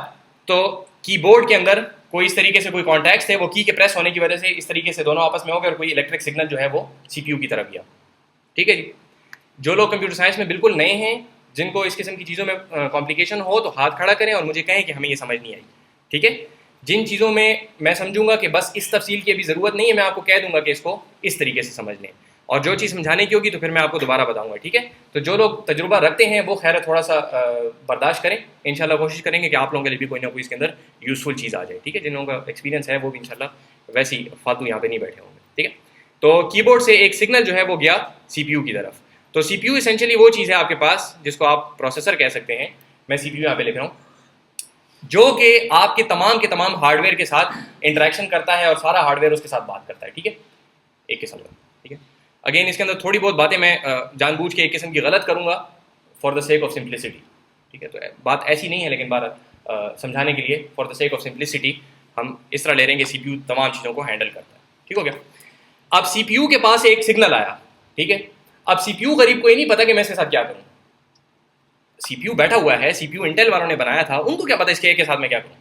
तो कीबोर्ड के अंदर कोई इस तरीके से कोई कॉन्टैक्ट्स थे, वो की के प्रेस होने की वजह से इस तरीके से दोनों आपस में हो गए और कोई इलेक्ट्रिक सिग्नल जो है वो सीपीयू की तरफ गया। ठीक है जी, जो लोग कंप्यूटर साइंस में बिल्कुल नए हैं, जिनको इस किस्म की चीज़ों में कॉम्प्लिकेशन हो तो हाथ खड़ा करें और मुझे कहें कि हमें ये समझ नहीं आई। ठीक है, जिन चीज़ों में मैं समझूंगा कि बस इस तफसील की अभी ज़रूरत नहीं है, मैं आपको कह दूंगा कि इसको इस तरीके से समझ लें, और जो चीज़ समझाने की होगी तो फिर मैं आपको दोबारा बताऊंगा। ठीक है, तो जो लोग तजुर्बा रखते हैं वो खैर थोड़ा सा बर्दाश्त करें, इंशाल्लाह कोशिश करेंगे कि आप लोगों के लिए भी कोई ना कोई इसके अंदर यूज़फुल चीज़ आ जाए। ठीक है, जिन लोगों का एक्सपीरियंस है वो भी इंशाल्लाह वैसे ही फालतू यहाँ पे नहीं बैठे होंगे। ठीक है, तो कीबोर्ड से एक सिग्नल जो है वो गया सीपीयू की तरफ। तो सीपीयू इसेंशियली वो चीज़ है आपके पास जिसको आप प्रोसेसर कह सकते हैं, मैं सीपीयू यहाँ पे लिख रहा हूँ, जो कि आपके के तमाम हार्डवेयर के साथ इंटरेक्शन करता है और सारा हार्डवेयर उसके साथ बात करता है। ठीक है, एक किस्म का। ठीक है, अगेन इसके अंदर थोड़ी बहुत बातें मैं जानबूझ के एक किस्म की गलत करूँगा for the sake of simplicity. ठीक है, तो बात ऐसी नहीं है, लेकिन बात समझाने के लिए for the sake of simplicity हम इस तरह ले रहे हैं कि सीपीयू तमाम चीज़ों को हैंडल करता है। ठीक हो गया? अब सीपीयू के पास एक सिग्नल आया। ठीक है, अब सीपीयू गरीब को ये नहीं पता कि मैं इसके साथ क्या करूँ। सीपीयू बैठा हुआ है, सीपीयू इंटेल वालों ने बनाया था, उनको क्या पता इसके साथ मैं क्या करूँ।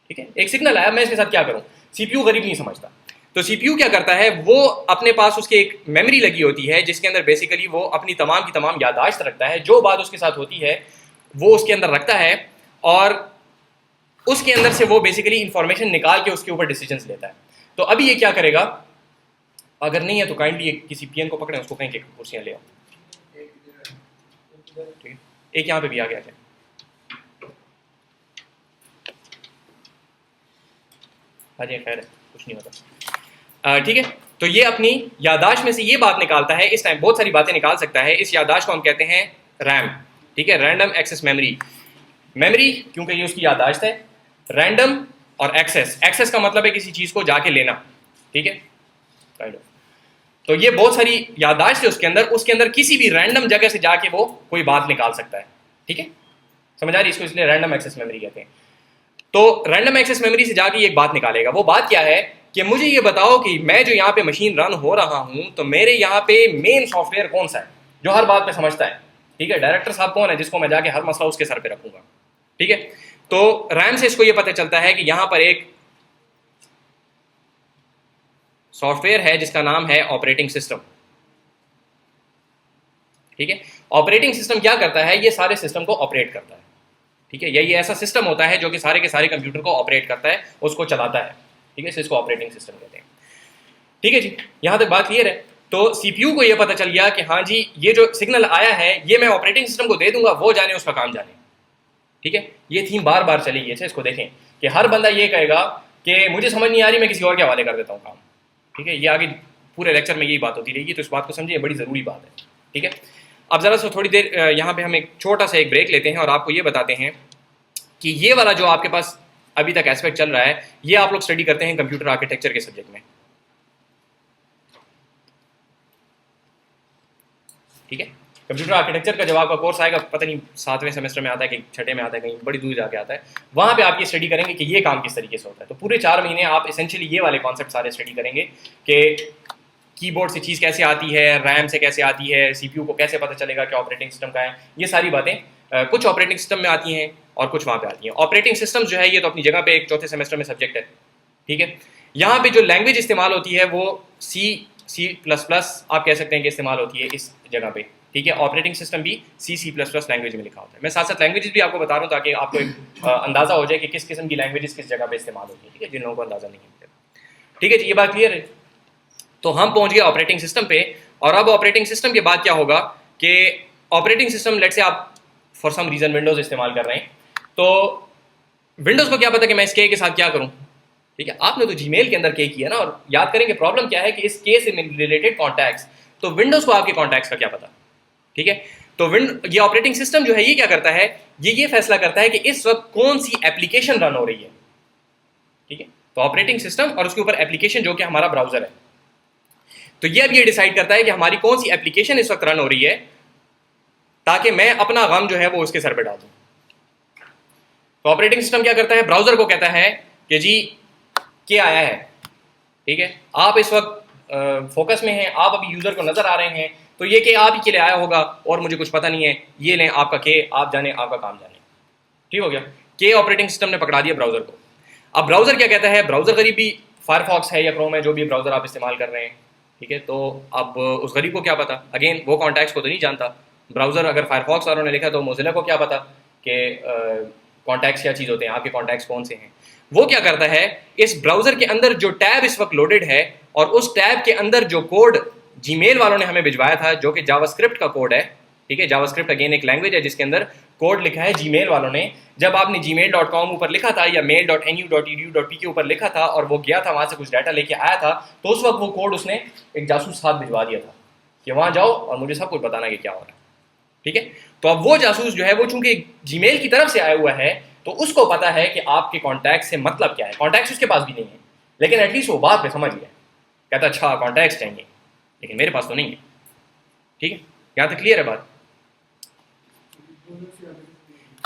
ठीक है, एक सिग्नल आया, मैं इसके साथ क्या करूँ, सीपीयू गरीब नहीं समझता। तो सीपीयू क्या करता है, वो अपने पास उसके एक मेमोरी लगी होती है जिसके अंदर बेसिकली वो अपनी तमाम की तमाम यादाश्त रखता है, जो बात उसके साथ होती है वो उसके अंदर रखता है और उसके अंदर से वो बेसिकली इंफॉर्मेशन निकाल के उसके ऊपर डिसीजंस लेता है। तो अभी ये क्या करेगा, अगर नहीं है तो काइंडली किसी पीएन को पकड़ें, उसको कहें कि कुर्सियाँ ले आओ। ठीक है, एक यहाँ पे भी आ गया है। हाँ जी, खैर है, कुछ नहीं होता। ठीक है, तो ये अपनी यादाश्त में से ये बात निकालता है। इस टाइम बहुत सारी बातें निकाल सकता है। इस यादाश्त को हम कहते हैं रैम। ठीक है, रैंडम एक्सेस मेमोरी। मेमोरी क्योंकि ये उसकी यादाश्त है, रैंडम और एक्सेस, एक्सेस का मतलब है किसी चीज़ को जाके लेना। ठीक है, तो ये बहुत सारी यादाश्त है उसके अंदर किसी भी रैंडम जगह से जाके वो कोई बात निकाल सकता है। ठीक है, समझ आ रही, इसको इसलिए रैंडम एक्सेस मेमोरी कहते हैं। तो रैंडम एक्सेस मेमोरी से जाके एक बात निकालेगा। वो बात क्या है कि मुझे ये बताओ कि मैं जो यहाँ पे मशीन रन हो रहा हूँ तो मेरे यहाँ पे मेन सॉफ्टवेयर कौन सा है जो हर बात में समझता है। ठीक है, डायरेक्टर साहब कौन है जिसको मैं जाके हर मसला उसके सर पे रखूंगा। ठीक है, तो रैम से इसको ये पता चलता है कि यहाँ पर एक सॉफ्टवेयर है जिसका नाम है ऑपरेटिंग सिस्टम। ठीक है, ऑपरेटिंग सिस्टम क्या करता है, ये सारे सिस्टम को ऑपरेट करता है। ठीक है, यही ऐसा सिस्टम होता है जो कि सारे के सारे कंप्यूटर को ऑपरेट करता है, उसको चलाता है। ठीक है, इसको ऑपरेटिंग सिस्टम कहते हैं। ठीक है जी, यहां तक बात क्लियर है। तो सीपीयू को यह पता चल गया कि हाँ जी, ये जो सिग्नल आया है ये मैं ऑपरेटिंग सिस्टम को दे दूंगा, वो जाने उसका काम जाने। ठीक है, ये थीम बार बार चलेगी। अच्छा, इसको देखें कि हर बंदा ये कहेगा कि मुझे समझ नहीं आ रही, मैं किसी और के हवाले कर देता हूँ काम। ठीक है, ये आगे पूरे लेक्चर में यही बात होती रहेगी, तो इस बात को समझिए, बड़ी ज़रूरी बात है। ठीक है, अब ज़रा सा थोड़ी देर यहाँ पे हम एक छोटा सा एक ब्रेक लेते हैं और आपको ये बताते हैं कि ये वाला जो आपके पास अभी तक एस्पेक्ट चल रहा है, ये आप लोग स्टडी करते हैं कंप्यूटर आर्किटेक्चर के सब्जेक्ट में। ठीक है, कंप्यूटर आर्किटेक्चर का जब आपका कोर्स आएगा, पता नहीं 7वें सेमेस्टर में आता है कि 6ठे में आता है, कहीं बड़ी दूर जाके आता है, वहाँ पे आप ये स्टडी करेंगे कि ये काम किस तरीके से होता है। तो पूरे 4 महीने आप इसेंशियली ये वाले कॉन्सेप्ट सारे स्टडी करेंगे कि कीबोर्ड से चीज़ कैसे आती है, रैम से कैसे आती है, सीपीयू को कैसे पता चलेगा कि ऑपरेटिंग सिस्टम का है। ये सारी बातें कुछ ऑपरेटिंग सिस्टम में आती हैं और कुछ वहाँ पे आती हैं। ऑपरेटिंग सिस्टम जो है ये तो अपनी जगह पे एक 4थे सेमेस्टर में सब्जेक्ट है, ठीक है। यहाँ पे जो लैंग्वेज इस्तेमाल होती है वो C++ आप कह सकते हैं कि इस्तेमाल होती है इस जगह पे, ठीक है। ऑपरेटिंग सिस्टम भी C++ लैंग्वेज में लिखा होता है। मैं साथ साथ लैंग्वेजेस भी आपको बता रहा हूँ ताकि आपको एक अंदाज़ा हो जाए कि किस किस्म की लैंग्वेजेस किस जगह पे इस्तेमाल होती है, ठीक है, जिन लोगों को अंदाज़ा नहीं है। ठीक है जी, ये बात क्लियर है। तो हम पहुंच गए ऑपरेटिंग सिस्टम पे, और अब ऑपरेटिंग सिस्टम के बाद क्या होगा कि ऑपरेटिंग सिस्टम, लेट से आप फॉर सम रीज़न विंडोज़ इस्तेमाल कर रहे हैं, तो विंडोज़ को क्या पता कि मैं इस के साथ क्या करूं, ठीक है। आपने तो जीमेल के अंदर के किया ना, और याद करेंगे प्रॉब्लम क्या है कि इस के से रिलेटेड कॉन्टैक्ट्स, तो विंडोज़ को आपके कॉन्टैक्ट्स का क्या पता, ठीक है। तो ये ऑपरेटिंग सिस्टम जो है ये क्या करता है, ये फैसला करता है कि इस वक्त कौन सी एप्लीकेशन रन हो रही है, ठीक है। तो ऑपरेटिंग सिस्टम और उसके ऊपर एप्लीकेशन जो कि हमारा ब्राउज़र है, तो ये अब ये डिसाइड करता है कि हमारी कौन सी एप्लीकेशन इस वक्त रन हो रही है, ताकि मैं अपना गम जो है वो उसके सर पे डाल दूं। तो ऑपरेटिंग सिस्टम क्या करता है, ब्राउज़र को कहता है कि जी क्या आया है, ठीक है। आप इस वक्त फोकस में हैं, आप अभी यूज़र को नज़र आ रहे हैं, तो ये कि आप ही के लिए आया होगा और मुझे कुछ पता नहीं है, ये लें आपका के, आप जाने आपका काम जाने, ठीक हो गया। के ऑपरेटिंग सिस्टम ने पकड़ा दिया ब्राउज़र को। अब ब्राउज़र क्या कहता है, ब्राउज़र गरीब भी फायरफॉक्स है या क्रोम है, जो भी ब्राउज़र आप इस्तेमाल कर रहे हैं, ठीक है। तो अब उस गरीब को क्या पता, अगेन वो कॉन्टैक्ट्स को तो नहीं जानता। ब्राउज़र अगर फायरफॉक्स वालों ने लिखा तो मोज़िला को क्या पता कि कॉन्टैक्ट्स क्या चीज़ होते हैं, आपके कॉन्टैक्ट्स कौन से हैं। वो क्या करता है, इस ब्राउज़र के अंदर जो टैब इस वक्त लोडेड है और उस टैब के अंदर जो कोड जीमेल वालों ने हमें भिजवाया था, जो कि जावास्क्रिप्ट का कोड है, ठीक है। जावास्क्रिप्ट अगेन एक लैंग्वेज है जिसके अंदर कोड लिखा है जीमेल वालों ने। जब आपने gmail.com ऊपर लिखा था या mail.nu.edu.p के ऊपर लिखा था और वो गया था वहाँ से कुछ डाटा लेके आया था, तो उस वक्त वो कोड उसने एक जासूस साथ भिजवा दिया था कि वहाँ जाओ और मुझे सब कुछ बताना कि क्या हो रहा है, ठीक है। तो अब वो जासूस जो है वो चूंकि जीमेल की तरफ से आया हुआ है, तो उसको पता है कि आपके कॉन्टैक्ट से मतलब क्या है। कॉन्टैक्ट उसके पास भी नहीं है, लेकिन एटलीस्ट वो बात पे समझ गया, कहता अच्छा कॉन्टैक्ट चाहिए, लेकिन मेरे पास तो नहीं है, ठीक है। यहाँ तक क्लियर है बात।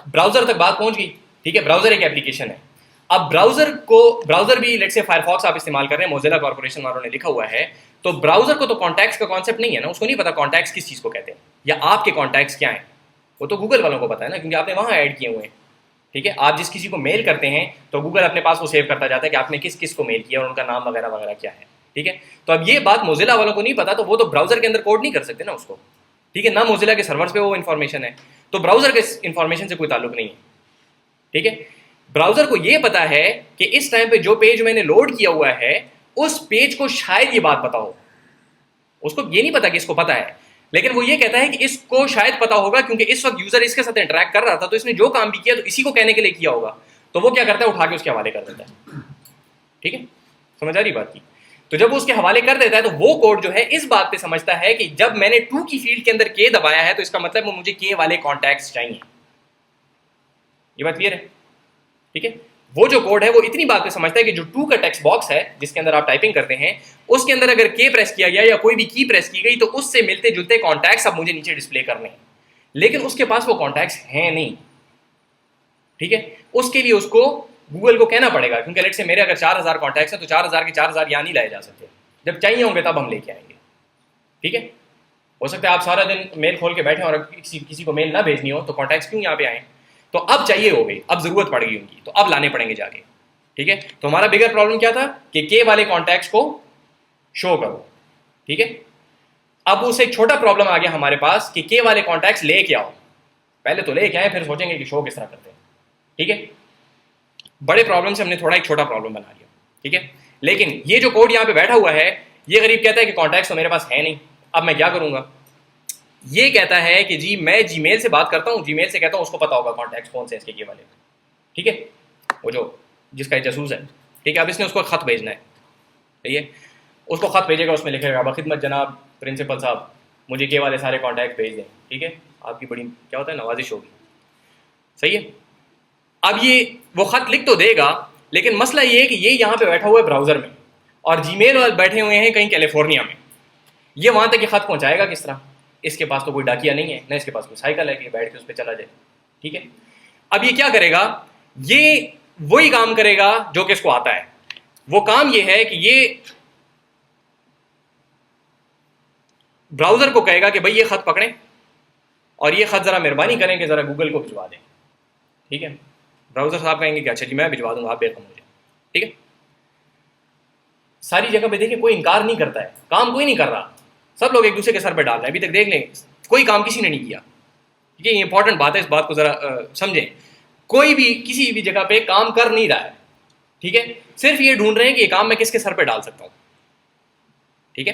ब्राउज़र तक बात पहुंच गई, ठीक है। ब्राउज़र एक एप्लीकेशन है। अब ब्राउज़र भी लेट्स से फायरफॉक्स आप इस्तेमाल कर रहे हैं, मोज़िला कॉर्पोरेशन वालों ने लिखा हुआ है, तो ब्राउज़र को तो कॉन्टैक्ट्स का कॉन्सेप्ट नहीं है ना, उसको नहीं पता कॉन्टैक्ट्स किस चीज़ को कहते हैं या आपके कॉन्टैक्ट्स क्या हैं। वो तो गूगल वालों को पता है ना, क्योंकि आपने वहाँ ऐड किए हुए हैं, ठीक है। आप जिस किसी को मेल करते हैं तो गूगल अपने पास वो सेव करता जाता है कि आपने किस किस को मेल किया और उनका नाम वगैरह वगैरह क्या है, ठीक है। तो अब ये बात मोज़िला वालों को नहीं पता, तो वो तो ब्राउज़र के अंदर कोड नहीं कर सकते ना उसको, ठीक है। ना मोज़िला के सर्वर्स पे वो इन्फॉर्मेशन है, तो ब्राउज़र के इन्फॉर्मेशन से कोई ताल्लुक नहीं है, ठीक है। ब्राउज़र को ये पता है कि इस टाइम पे जो पेज मैंने लोड किया हुआ है उस पेज को शायद ये बात पता हो। उसको ये नहीं पता कि इसको पता है, लेकिन वो ये कहता है कि इसको शायद पता होगा क्योंकि इस वक्त यूज़र इसके साथ इंटरैक्ट कर रहा था, तो इसने जो काम भी किया तो इसी को कहने के लिए किया होगा। तो वो क्या करता है, उठा के उसके हवाले कर देता है, ठीक है। समझ आ रही बात की। तो जब वो उसके हवाले कर देता है तो वो कोड जो है इस बात पे समझता है कि जब मैंने टू की फील्ड के अंदर के दबाया है तो इसका मतलब मुझे के वाले कॉन्टैक्ट्स चाहिए। ये बात क्लियर है, ठीक है। वो जो कोड है वो इतनी बात पे समझता है कि जो टू का टेक्स्ट बॉक्स है जिसके अंदर आप टाइपिंग करते हैं, उसके अंदर अगर के प्रेस किया गया या कोई भी की प्रेस की गई तो उससे मिलते जुलते कॉन्टैक्ट्स अब मुझे नीचे डिस्प्ले करने हैं, लेकिन उसके पास वो कॉन्टैक्ट्स हैं नहीं, ठीक है। उसके लिए उसको गूगल को कहना पड़ेगा, क्योंकि लेट से मेरे अगर 4000 कॉन्टैक्ट्स हैं तो 4000 के 4000 यहाँ नहीं लाए जा सकते, जब चाहिए होंगे तब हम लेके आएंगे, ठीक है। हो सकता है आप सारा दिन मेल खोल के बैठे और किसी को मेल ना भेजनी हो तो कॉन्टैक्ट्स क्यों यहाँ पे आए, तो अब चाहिए हो गई, अब जरूरत पड़ गई उनकी, तो अब लाने पड़ेंगे जाके, ठीक है। तो हमारा बिगर प्रॉब्लम क्या था कि के वाले कॉन्टैक्ट्स को शो करो, ठीक है। अब उससे एक छोटा प्रॉब्लम आ गया हमारे पास कि के वाले कॉन्टैक्ट्स लेके आओ। पहले तो लेके आए, फिर सोचेंगे कि शो किस तरह करते हैं, ठीक है। बड़े प्रॉब्लम से हमने थोड़ा एक छोटा प्रॉब्लम बना लिया, ठीक है। लेकिन ये जो कोड यहाँ पे बैठा हुआ है, ये गरीब कहता है कि कॉन्टैक्ट्स तो मेरे पास है नहीं, अब मैं क्या करूंगा। ये कहता है कि जी मैं जीमेल से बात करता हूँ, जीमेल से कहता हूँ उसको पता होगा कॉन्टैक्ट्स कौन से इसके के वाले, ठीक है, वो जो जिसका जासूस है, ठीक है। अब इसने उसको खत भेजना है, ठीक है। उसको खत भेजेगा, उसमें लिखेगा बखिदमत जनाब प्रिंसिपल साहब मुझे के वाले सारे कॉन्टैक्ट भेज दें, ठीक है, आपकी बड़ी क्या होता है नवाजिश होगी, सही है। अब ये वो खत लिख तो देगा, लेकिन मसला ये है कि ये यहाँ पे बैठा हुआ है ब्राउज़र में और जीमेल वाले बैठे हुए हैं कहीं कैलिफोर्निया में, ये वहाँ तक ये खत पहुँचाएगा किस तरह, इसके पास तो कोई डाकिया नहीं है, ना इसके पास कोई साइकिल है कि बैठ के उस पर चला जाए। ठीक है, अब ये क्या करेगा, ये वही काम करेगा जो कि इसको आता है। वो काम ये है कि ये ब्राउजर को कहेगा कि भाई ये खत पकड़ें और ये खत जरा मेहरबानी करें कि जरा गूगल को भिजवा दें। ठीक है, ब्राउजर साहब कहेंगे कि अच्छा जी मैं भिजवा दूंगा, आप बेखम हो जाए। ठीक है, सारी जगह पे देखिए कोई इनकार नहीं करता है, काम कोई नहीं कर रहा, सब लोग एक दूसरे के सर पे डाल रहे हैं। अभी तक देख लें कोई काम किसी ने नहीं किया। ठीक है, ये इंपॉर्टेंट बात है, इस बात को जरा समझें। कोई भी किसी भी जगह पे काम कर नहीं रहा है। ठीक है, सिर्फ ये ढूंढ रहे हैं कि ये काम मैं किसके सर पे डाल सकता हूं। ठीक है,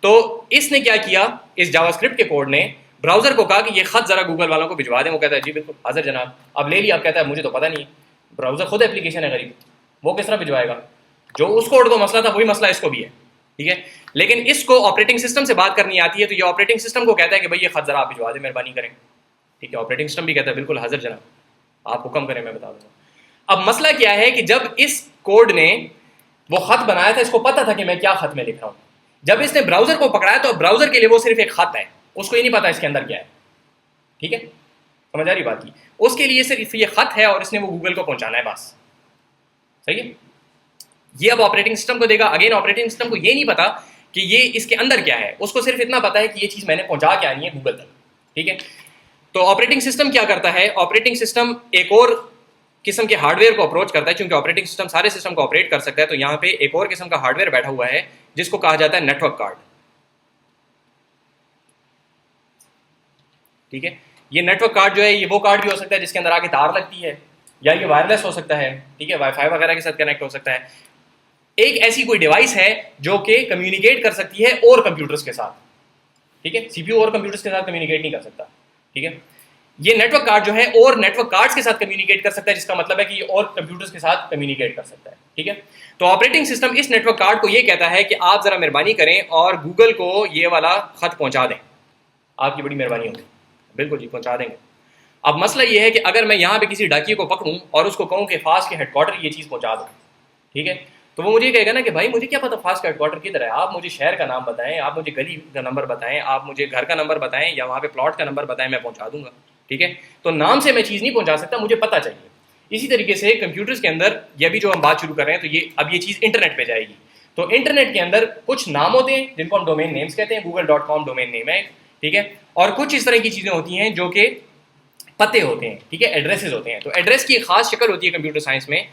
तो इसने क्या किया, इस जावास्क्रिप्ट के कोड ने ब्राउजर को कहा कि ये खत जरा गूगल वालों को भिजवा दें। वो कहता है जी बिल्कुल हाजिर जनाब। अब ले लिया, अब कहता है मुझे तो पता नहीं है, ब्राउजर खुद एप्लीकेशन है गरीब, वो किस तरह भिजवाएगा। जो उस कोड को मसला था वही मसला इसको भी है। ठीक है, लेकिन इसको ऑपरेटिंग सिस्टम से बात करनी आती है, तो ये ऑपरेटिंग सिस्टम को कहता है कि भाई ये खत जरा आप भिजवा दें, मेहरबानी करें। ठीक है, ऑपरेटिंग सिस्टम भी कहता है बिल्कुल हाजिर जनाब, आप हुक्म करें मैं बता दूंगा। अब मसला क्या है कि जब इस कोड ने वो खत बनाया था, इसको पता था कि मैं क्या खत में लिख रहा हूं। जब इसने ब्राउजर को पकड़ाया तो ब्राउजर के लिए वो सिर्फ एक खत है, उसको ये नहीं पता इसके अंदर क्या है। ठीक है, समझ आ रही बात की, उसके लिए सिर्फ ये खत है और इसने वो गूगल को पहुंचाना है बस। सही है, ये अब ऑपरेटिंग सिस्टम को देगा। अगेन ऑपरेटिंग सिस्टम को ये नहीं पता कि ये इसके अंदर क्या है, उसको सिर्फ इतना पता है कि ये चीज मैंने पहुंचा के आनी है गूगल तक। ठीक है, तो ऑपरेटिंग सिस्टम क्या करता है, ऑपरेटिंग सिस्टम एक और किस्म के हार्डवेयर को अप्रोच करता है। चूंकि ऑपरेटिंग सिस्टम सारे सिस्टम को ऑपरेट कर सकता है, तो यहाँ पे एक और किस्म का हार्डवेयर बैठा हुआ है जिसको कहा जाता है नेटवर्क कार्ड। ठीक है, ये नेटवर्क कार्ड जो है, ये वो कार्ड भी हो सकता है जिसके अंदर आगे तार लगती है, या ये वायरलेस हो सकता है। ठीक है, वाईफाई वगैरह के साथ कनेक्ट हो सकता है। एक ऐसी कोई डिवाइस है जो कि कम्युनिकेट कर सकती है और कंप्यूटर्स के साथ। ठीक है, सीपीयू और कंप्यूटर्स के साथ कम्युनिकेट नहीं कर सकता। ठीक है, ये नेटवर्क कार्ड जो है और नेटवर्क कार्ड्स के साथ कम्युनिकेट कर सकता है, जिसका मतलब है कि और कंप्यूटर्स के साथ कम्युनिकेट कर सकता है। ठीक है, तो ऑपरेटिंग सिस्टम इस नेटवर्क कार्ड को ये कहता है कि आप जरा मेहरबानी करें और गूगल को ये वाला खत पहुंचा दें, आपकी बड़ी मेहरबानी होगी। बिल्कुल जी, पहुंचा देंगे। अब मसला ये है कि अगर मैं यहाँ पे किसी डाकिये को पकड़ूं और उसको कहूँ कि फास्ट के हेडक्वार्टर ये चीज़ पहुंचा दो, ठीक है, तो वो मुझे कहेगा ना कि भाई मुझे क्या पता फास्ट का हेडक्वार्टर किधर है, आप मुझे शहर का नाम बताएं, आप मुझे गली का नंबर बताएं, आप मुझे घर का नंबर बताएं, या वहाँ पे प्लॉट का नंबर बताएं, मैं पहुंचा दूंगा। ठीक है, तो नाम से मैं चीज़ नहीं पहुंचा सकता, मुझे पता चाहिए। इसी तरीके से कंप्यूटर्स के अंदर ये भी जो हम बात शुरू कर रहे हैं, तो ये अब ये चीज़ इंटरनेट पे जाएगी। तो इंटरनेट के अंदर कुछ नाम होते हैं जिनको हम डोमेन नेम्स कहते हैं, google.com डोमेन नेम है। ठीक है, और कुछ इस तरह की चीज़ें होती हैं जो कि पते होते हैं। ठीक है, एड्रेसेस होते हैं। तो एड्रेस की एक खास शक्ल होती है कंप्यूटर साइंस में,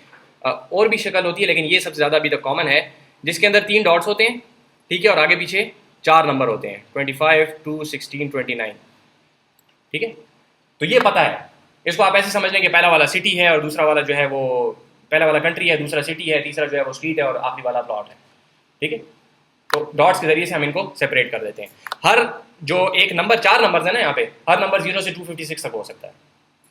और भी शक्ल होती है, लेकिन ये सबसे ज़्यादा अभी तक कॉमन है, जिसके अंदर 3 डॉट्स होते हैं। ठीक है, और आगे पीछे 4 नंबर होते हैं, 25, 2, 16, 29। ठीक है, तो ये पता है। इसको आप ऐसे समझ लें कि पहला वाला सिटी है और दूसरा वाला जो है वो, पहला वाला कंट्री है, दूसरा सिटी है, तीसरा जो है वो स्ट्रीट है और आखिरी वाला प्लॉट है। ठीक है, तो डॉट्स के जरिए से हम इनको सेपरेट कर देते हैं। हर जो एक नंबर, 4 नंबर है ना यहाँ पे, हर नंबर 0 से 256 तक हो सकता है।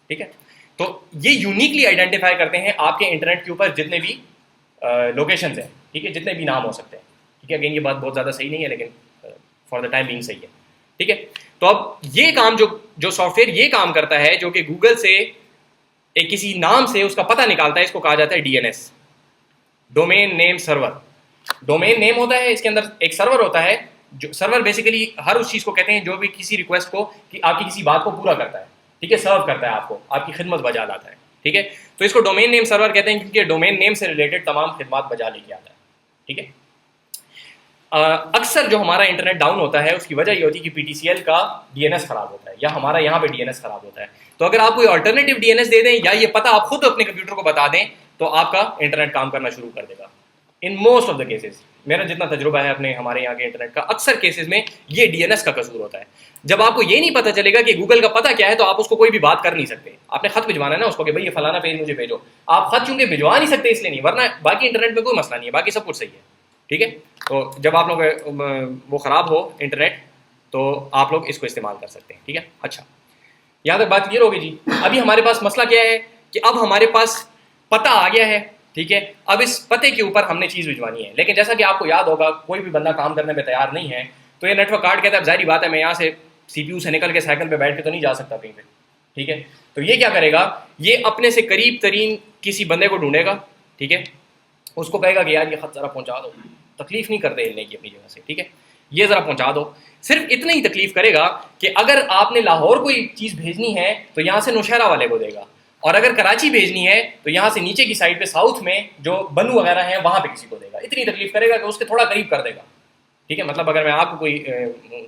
ठीक है, तो ये यूनिकली आइडेंटिफाई करते हैं आपके इंटरनेट के ऊपर जितने भी लोकेशंस हैं। ठीक है, जितने भी नाम हो सकते हैं। ठीक है, अगेन ये बात बहुत ज़्यादा सही नहीं है, लेकिन फॉर द टाइम बीइंग सही है। ठीक है, तो अब ये काम जो सॉफ्टवेयर ये काम करता है, जो कि गूगल से एक किसी नाम से उसका पता निकालता है, इसको कहा जाता है DNS, domain name server. Domain name होता है, इसके अंदर एक सर्वर होता है। जो सर्वर बेसिकली हर उस चीज़ को कहते हैं जो भी किसी रिक्वेस्ट को, कि आपकी किसी बात को पूरा करता है। ठीक है, सर्व करता है आपको, आपकी खिदमत बजा लाता है। ठीक है, तो इसको डोमेन नेम सर्वर कहते हैं, क्योंकि डोमेन नेम से रिलेटेड तमाम खिदमत बजा लेके आता है। ठीक है, अक्सर जो हमारा इंटरनेट डाउन होता है उसकी वजह ये होती है कि पीटीसीएल का डीएनएस खराब होता है, या हमारा यहाँ पे डीएनएस खराब होता है। तो अगर आप कोई अल्टरनेटिव डीएनएस दे दें, या ये पता आप खुद अपने कंप्यूटर को बता दें, तो आपका इंटरनेट काम करना शुरू कर देगा। In most of the cases, मेरा जितना तजुर्बा है अपने हमारे यहाँ के इंटरनेट का, अक्सर केसेस में ये डीएनएस का कसूर होता है। जब आपको ये नहीं पता चलेगा कि गूगल का पता क्या है, तो आप उसको कोई भी बात कर नहीं सकते। आपने खत भिजवाना है ना उसको कि भाई ये फलाना पेज मुझे भेजो, आप खत चूंकि भिजवा नहीं सकते इसलिए नहीं, वरना बाकी इंटरनेट में कोई मसला नहीं है, बाकी सब कुछ सही है। ठीक है, तो जब आप लोग वो ख़राब हो इंटरनेट, तो आप लोग इसको इस्तेमाल कर सकते हैं। ठीक है, अच्छा, यहाँ तक बात क्लियर होगी जी। अभी हमारे पास मसला क्या है कि अब हमारे पास पता आ गया है। ठीक है, अब इस पते के ऊपर हमने चीज़ भिजवानी है, लेकिन जैसा कि आपको याद होगा, कोई भी बंदा काम करने में तैयार नहीं है, तो ये नेटवर्क कार्ड कहता है जाहिर बात है मैं यहाँ से सीपीयू से निकल के साइकिल पे बैठ के तो नहीं जा सकता कहीं पे। ठीक है, तो ये क्या करेगा, ये अपने से करीब तरीन किसी बंदे को ढूंढेगा। ठीक है, उसको कहेगा कि यार ये खत ज़रा पहुँचा दो, तकलीफ नहीं करते हिलने की अपनी जगह से। ठीक है, ये ज़रा पहुँचा दो। सिर्फ इतना ही तकलीफ करेगा कि अगर आपने लाहौर कोई चीज़ भेजनी है तो यहाँ से नौशहरा वाले को देगा, और अगर कराची भेजनी है तो यहाँ से नीचे की साइड पे साउथ में जो बनू वगैरह हैं वहाँ पे किसी को देगा। इतनी तकलीफ करेगा कि उसके थोड़ा करीब कर देगा। ठीक है, मतलब अगर मैं आपको कोई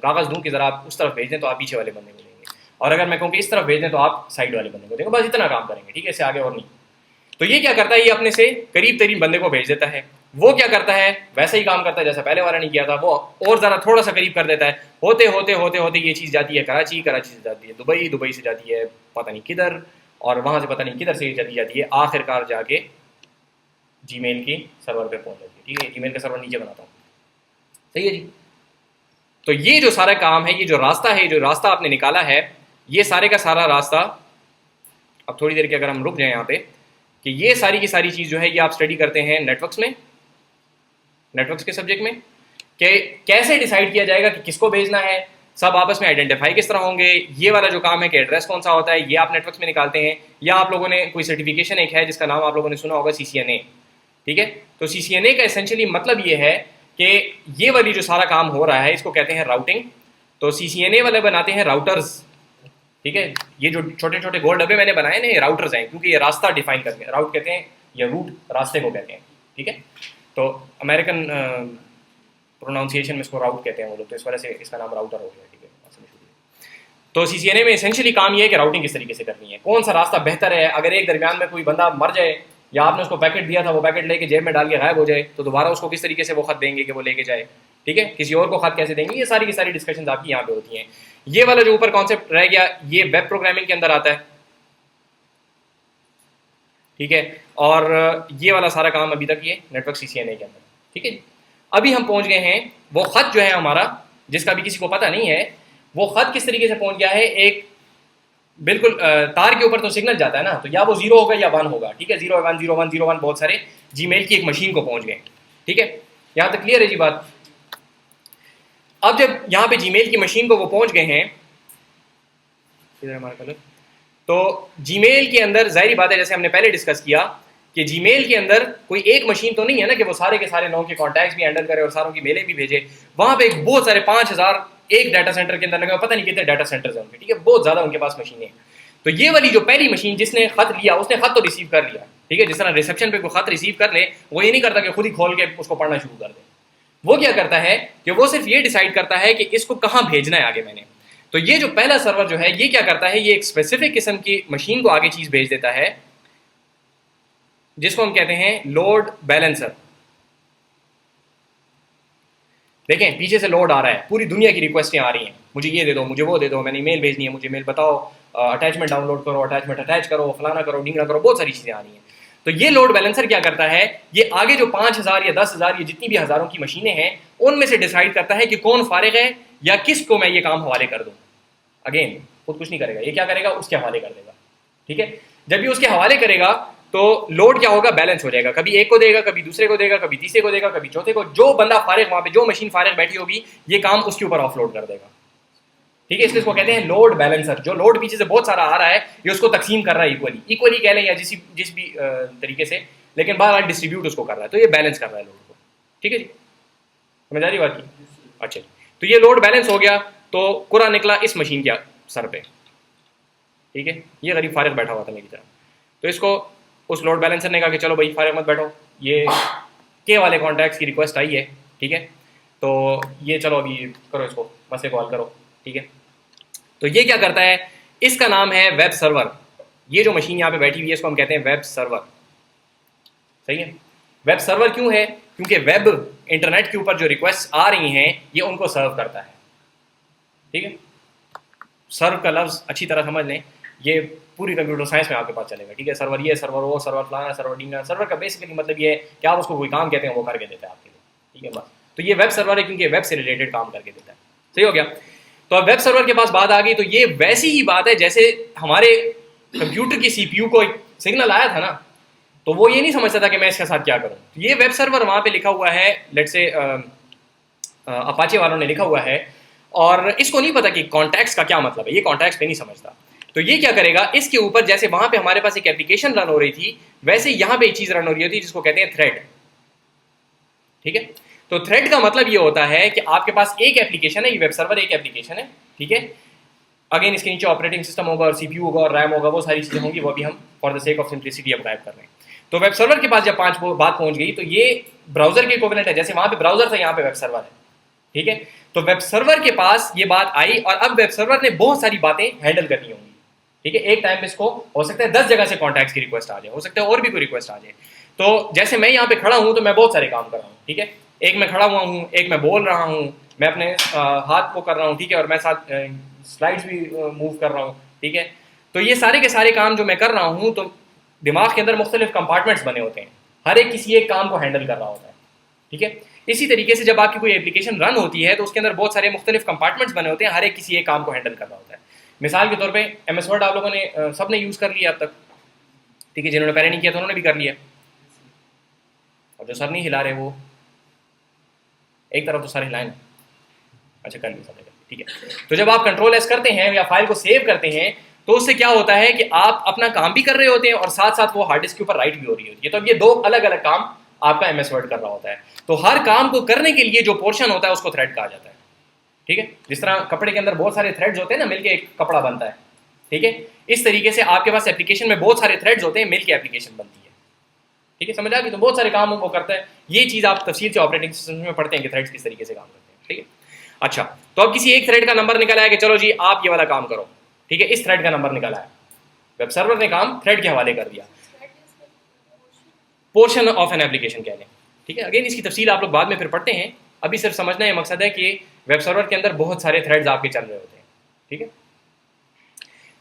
कागज़ दूँ कि ज़रा आप उस तरफ भेज दें तो आप पीछे वाले बंदे को देंगे, और अगर मैं कहूँ कि इस तरफ भेज दें तो आप साइड वाले बंदे को देंगे। बस इतना काम करेंगे, ठीक है, इससे आगे और नहीं। तो ये क्या करता है, ये अपने से करीब तरीब बंदे को भेज देता है। वो क्या करता है, वैसा ही काम करता है जैसा पहले वाला नहीं किया था, वो और ज़रा थोड़ा सा करीब कर देता है। होते होते होते होते ये चीज़ जाती है कराची, कराची से जाती है दुबई, दुबई से जाती है पता नहीं किधर, और वहाँ से पता नहीं किधर से चली जाती है, आखिरकार जाके जीमेल की सर्वर पे पहुँच जाती है। ठीक है, जीमेल का सर्वर नीचे बनाता हूँ, सही है जी। तो ये जो सारा काम है, ये जो रास्ता है, जो रास्ता आपने निकाला है, ये सारे का सारा रास्ता, अब थोड़ी देर के अगर हम रुक जाएं यहाँ पे, कि ये सारी की सारी चीज़ जो है ये आप स्टडी करते हैं नेटवर्क्स में, नेटवर्क्स के सब्जेक्ट में, कि कैसे डिसाइड किया जाएगा कि किसको भेजना है, सब आपस में आइडेंटिफाई किस तरह होंगे। ये वाला जो काम है कि एड्रेस कौन सा होता है, ये आप नेटवर्क्स में निकालते हैं। या आप लोगों ने कोई सर्टिफिकेशन एक है जिसका नाम आप लोगों ने सुना होगा, CCNA। ठीक है, तो CCNA का एसेंशियली मतलब ये है कि ये वाली जो सारा काम हो रहा है इसको कहते हैं राउटिंग। तो CCNA वाले बनाते हैं राउटर्स। ठीक है, ये जो छोटे छोटे गोल डब्बे मैंने बनाए ना, ये राउटर्स हैं, क्योंकि ये रास्ता डिफाइन करते हैं, राउट कहते हैं, या रूट रास्ते को कहते हैं। ठीक है, तो अमेरिकन प्रोनाउंसिएशन में इसको राउट कहते हैं वो लोग, तो इस वजह से इसका नाम राउटर हो गया। ठीक है, तो CCNA में एसेंशियली काम ये है कि राउटिंग किस तरीके से करनी है, कौन सा रास्ता बेहतर है। अगर एक दरमियान में कोई बंदा मर जाए, या आपने उसको पैकेट दिया था, वो पैकेट लेके जेब में डाल के गायब हो जाए, तो दोबारा उसको किस तरीके से वो खत देंगे कि वो लेके जाए। ठीक है, किसी और को खत कैसे देंगे, ये सारी की सारी डिस्कशन आपकी यहाँ पे होती हैं। ये वाला जो ऊपर कॉन्सेप्ट रह गया, ये वेब प्रोग्रामिंग के अंदर आता है। ठीक है, और ये वाला सारा काम अभी तक ये नेटवर्क CCNA के अंदर। ठीक है, अभी हम पहुंच गए हैं वो खत जो है हमारा, जिसका भी किसी को पता नहीं है, वो खत किस तरीके से पहुंच गया है। एक बिल्कुल तार के ऊपर तो सिग्नल जाता है ना, तो या वो 0 होगा या 1 होगा। ठीक है, 0 1 0 1 0 1 बहुत सारे जीमेल की एक मशीन को पहुंच गए। ठीक है, यहाँ तक क्लियर है जी बात। अब जब यहाँ पे जीमेल की मशीन को वो पहुंच गए हैं, इधर हमारा कलर, तो जीमेल के अंदर जाहिर बात है, जैसे हमने पहले डिस्कस किया कि जीमेल के अंदर कोई एक मशीन तो नहीं है ना कि वो सारे के सारे लोगों के कॉन्टैक्ट्स भी हैंडल करे और सारों की मेलें भी भेजे। वहाँ पे बहुत सारे 5000 एक डाटा सेंटर के अंदर लगे, पता नहीं कितने डाटा सेंटर्स हैं उनके। ठीक है, बहुत ज़्यादा उनके पास मशीनें हैं। तो ये वाली जो पहली मशीन जिसने खत लिया, उसने खत तो रिसीव कर लिया। ठीक है, जिस तरह रिसेप्शन पे कोई खत रिसीव कर ले, वो ये नहीं करता कि खुद ही खोल के उसको पढ़ना शुरू कर दे। वो क्या करता है कि वो सिर्फ ये डिसाइड करता है कि इसको कहाँ भेजना है आगे मैंने। तो ये जो पहला सर्वर जो है ये क्या करता है, ये एक स्पेसिफिक किस्म की मशीन को आगे चीज़ भेज देता है, जिसको हम कहते हैं लोड बैलेंसर। देखें, पीछे से लोड आ रहा है, पूरी दुनिया की रिक्वेस्टें आ रही हैं, मुझे ये दे दो, मुझे वो दे दो, मैंने ईमेल भेजनी है, मुझे मेल बताओ, अटैचमेंट डाउनलोड करो, अटैचमेंट अटैच करो, फलाना करो, ढींगना करो, बहुत सारी चीज़ें आ रही हैं। तो ये लोड बैलेंसर क्या करता है, ये आगे जो 5000 या 10,000 या जितनी भी हज़ारों की मशीनें हैं, उनमें से डिसाइड करता है कि कौन फारिग है या किसको मैं ये काम हवाले कर दूँ। अगेन खुद कुछ नहीं करेगा, ये क्या करेगा, उसके हवाले कर देगा। ठीक है, जब भी उसके हवाले करेगा तो लोड क्या होगा, बैलेंस हो जाएगा। कभी एक को देगा, कभी दूसरे को देगा, कभी तीसरे को देगा, कभी चौथे को। जो बंदा फारिग, वहां पे जो मशीन फारिग बैठी होगी, ये काम उसके ऊपर ऑफलोड कर देगा। ठीक है, इसलिए इसको कहते हैं लोड बैलेंसर। जो लोड पीछे से बहुत सारा आ रहा है, ये उसको तकसीम कर रहा है इक्वली, इक्वली कह लें या जिस भी तरीके से, लेकिन बार बार डिस्ट्रीब्यूट उसको कर रहा है, तो ये बैलेंस कर रहा है लोड को। ठीक है जी, समझ आ रही बात की? अच्छा, तो ये लोड बैलेंस हो गया, तो कुरा निकला इस मशीन के सर पे। ठीक है, ये गरीब फारिग बैठा हुआ था मेरी तरह, तो इसको उस लोड बैलेंसर ने कहा कि चलो भाई फारिग मत बैठो, ये के वाले कॉन्टैक्ट्स की रिक्वेस्ट आई है। ठीक है, तो ये चलो अभी करो, इसको मसले कॉल करो। ठीक है, तो ये क्या करता है, इसका नाम है वेब सर्वर। ये जो मशीन यहाँ पे बैठी हुई है इसको हम कहते हैं वेब सर्वर। सही है, वेब सर्वर क्यों है, क्योंकि वेब इंटरनेट के ऊपर जो रिक्वेस्ट आ रही हैं ये उनको सर्व करता है। ठीक है, सर्व का लफ्ज़ अच्छी तरह समझ लें, ये पूरी कंप्यूटर साइंस में आपके पास चलेगा। ठीक है, सर्वर ये, सर्वर वो, सर्वर फलाना, सर्वर डीना। सर्वर का बेसिकली मतलब ये है कि आप उसको कोई काम कहते हैं वो करके देता है आपके लिए। ठीक है, बस। तो ये वेब सर्वर है क्योंकि वेब से रिलेटेड काम करके देता है। सही हो गया। तो अब वेब सर्वर के पास बात आ गई, तो ये वैसी ही बात है जैसे हमारे कंप्यूटर की CPU को एक सिग्नल आया था ना, तो वो ये नहीं समझता था कि मैं इसके साथ क्या करूँ। तो ये वेब सर्वर वहाँ पे लिखा हुआ है, लेट्स से अपाचे वालों ने लिखा हुआ है, और इसको नहीं पता कि कॉन्टैक्ट्स का क्या मतलब है, ये कॉन्टैक्ट्स पे नहीं समझता। तो ये क्या करेगा, इसके ऊपर जैसे वहाँ पे हमारे पास एक एप्लीकेशन रन हो रही थी, वैसे यहाँ पे एक चीज़ रन हो रही होती है जिसको कहते हैं थ्रेड। ठीक है, तो थ्रेड का मतलब ये होता है कि आपके पास एक एप्लीकेशन है, ये वेब सर्वर एक एप्लीकेशन है, ठीक है। अगेन इसके नीचे ऑपरेटिंग सिस्टम होगा और सीपीयू होगा और रैम होगा, वो सारी चीज़ें होंगी, वो भी हम for the sake of simplicity अब गायब कर रहे हैं। तो वेब सर्वर के पास जब बात पहुंच गई तो ये ब्राउजर के इक्विवेलेंट है, जैसे वहां पे ब्राउजर था यहाँ पे वेब सर्वर है, ठीक है। तो वेब सर्वर के पास ये बात आई और अब वेब सर्वर ने बहुत सारी बातें हैंडल करनी होंगी, ठीक है। एक टाइम पे इसको हो सकता है 10 जगह से कॉन्टैक्ट्स की रिक्वेस्ट आ जाए, हो सकता है और भी कोई रिक्वेस्ट आ जाए। तो जैसे मैं यहाँ पे खड़ा हूँ तो मैं बहुत सारे काम कर रहा हूँ, ठीक है। एक मैं खड़ा हुआ हूँ, एक मैं बोल रहा हूँ, मैं अपने हाथ को कर रहा हूँ, ठीक है, और मैं साथ स्लाइड्स भी मूव कर रहा हूँ, ठीक है। तो ये सारे के सारे काम जो मैं कर रहा हूँ, तो दिमाग के अंदर मुख्तलिफ कंपार्टमेंट्स बने होते हैं, हर एक किसी एक काम को हैंडल कर रहा होता है, ठीक है। इसी तरीके से जब आपकी कोई एप्लीकेशन रन होती है तो उसके अंदर बहुत सारे मुख्तलिफ कंपार्टमेंट्स बने होते हैं, हर एक किसी एक काम को हैंडल कर रहा होता है। मिसाल के तौर पे MS वर्ड आप लोगों ने सब ने यूज़ कर लिया अब तक, ठीक है। जिन्होंने पहले नहीं किया तो उन्होंने भी कर लिया, और जो सर नहीं हिला रहे वो एक तरफ तो सर हिलाए ना, अच्छा कर लिया सब, ठीक है। तो जब आप Ctrl+S करते हैं या फाइल को सेव करते हैं तो उससे क्या होता है कि आप अपना काम भी कर रहे होते हैं और साथ साथ वो हार्ड डिस्क के ऊपर राइट भी हो रही होती है। तो अब ये दो अलग अलग काम आपका MS वर्ड कर रहा होता है। तो हर काम को करने के लिए जो पोर्शन होता है उसको थ्रेड कहा जाता है, ठीक है। जिस तरह कपड़े के अंदर बहुत सारे थ्रेड्स होते हैं ना, मिलके एक कपड़ा बनता है, ठीक है। इस तरीके से आपके पास एप्लीकेशन में बहुत सारे थ्रेड्स होते हैं, मिलके एप्लीकेशन बनती है, ठीक है। समझ आ गई? तो बहुत सारे काम वो करता है, ये चीज़ आप तफसील से ऑपरेटिंग सिस्टम में पढ़ते हैं कि थ्रेड्स किस तरीके से काम करते हैं, ठीक है। अच्छा, तो अब किसी एक थ्रेड का नंबर निकल आया कि चलो जी आप ये वाला काम करो, ठीक है। इस थ्रेड का नंबर निकल आया, वेब सर्वर ने काम थ्रेड के हवाले कर दिया, पोर्शन ऑफ एन एप्लीकेशन कह लें, ठीक है। अगेन इसकी तफसील आप लोग बाद में फिर पढ़ते हैं, अभी सिर्फ समझना है मकसद है कि वेब सर्वर के अंदर बहुत सारे थ्रेड्स आपके चल रहे होते हैं, ठीक है।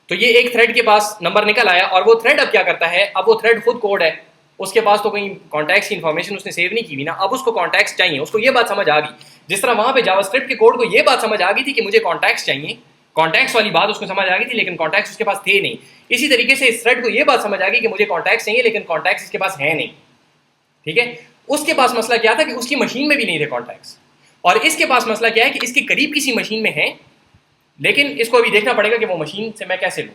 तो ये एक थ्रेड के पास नंबर निकल आया और वो थ्रेड अब क्या करता है, अब वो थ्रेड खुद कोड है, उसके पास तो कोई कॉन्टैक्ट्स की इन्फॉर्मेशन उसने सेव नहीं की हुई ना, अब उसको कॉन्टैक्ट्स चाहिए, उसको ये बात समझ आ गई, जिस तरह वहां पे जावास्क्रिप्ट के कोड को ये बात समझ आ गई थी कि मुझे कॉन्टैक्ट्स चाहिए, कॉन्टैक्ट्स वाली बात उसको समझ आ गई थी, लेकिन कॉन्टैक्ट्स उसके पास थे नहीं। इसी तरीके से इस थ्रेड को ये बात समझ आ गई कि मुझे कॉन्टैक्ट्स चाहिए लेकिन कॉन्टैक्ट्स इसके पास है नहीं, ठीक है। उसके पास मसला क्या था कि उसकी मशीन में भी नहीं थे कॉन्टैक्ट्स, और इसके पास मसला क्या है कि इसके करीब किसी मशीन में है, लेकिन इसको अभी देखना पड़ेगा कि वो मशीन से मैं कैसे लूँ,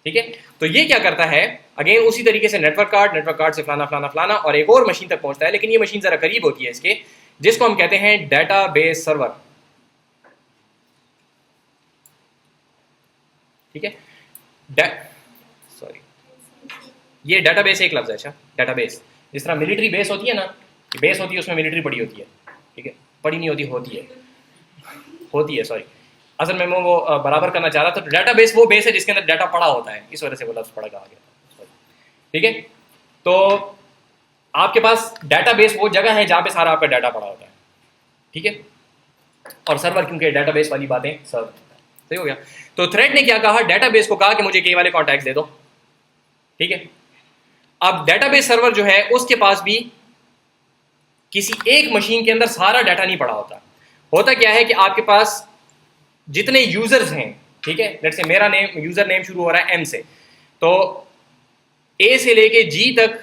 ठीक है। तो ये क्या करता है, अगेन उसी तरीके से नेटवर्क कार्ड से फलाना फलाना फलाना और एक और मशीन तक पहुंचता है, लेकिन ये मशीन जरा करीब होती है इसके, जिसको हम कहते हैं डेटाबेस सर्वर, ठीक है। सॉरी, ये डेटाबेस एक लफ्ज है। अच्छा, डेटाबेस जिस तरह मिलिट्री बेस होती है ना, बेस होती है उसमें मिलिट्री पड़ी होती है, ठीक है, पड़ी नहीं होती, होती है सॉरी, असल में मैं वो बराबर करना चाह रहा था। तो डेटाबेस वो बेस है जिसके अंदर डाटा पड़ा होता है, इस वजह से वो लफ्ज पड़ा कहा गया, ठीक है। तो आपके पास डेटाबेस वो जगह है जहाँ पे सारा आपका डाटा पड़ा होता है, ठीक है, और सर्वर क्योंकि डेटाबेस वाली बातें सर्व करता है, सही हो गया। तो थ्रेड ने क्या कहा, डेटाबेस को कहा कि मुझे के वाले कॉन्टैक्ट्स दे दो, ठीक है। अब डेटाबेस सर्वर जो है उसके पास भी किसी एक मशीन के अंदर सारा डाटा नहीं पड़ा होता। होता क्या है कि आपके पास जितने यूजर्स हैं, ठीक है, लेट्स से मेरा नेम, यूजर नेम शुरू हो रहा है M से, तो A से लेके G तक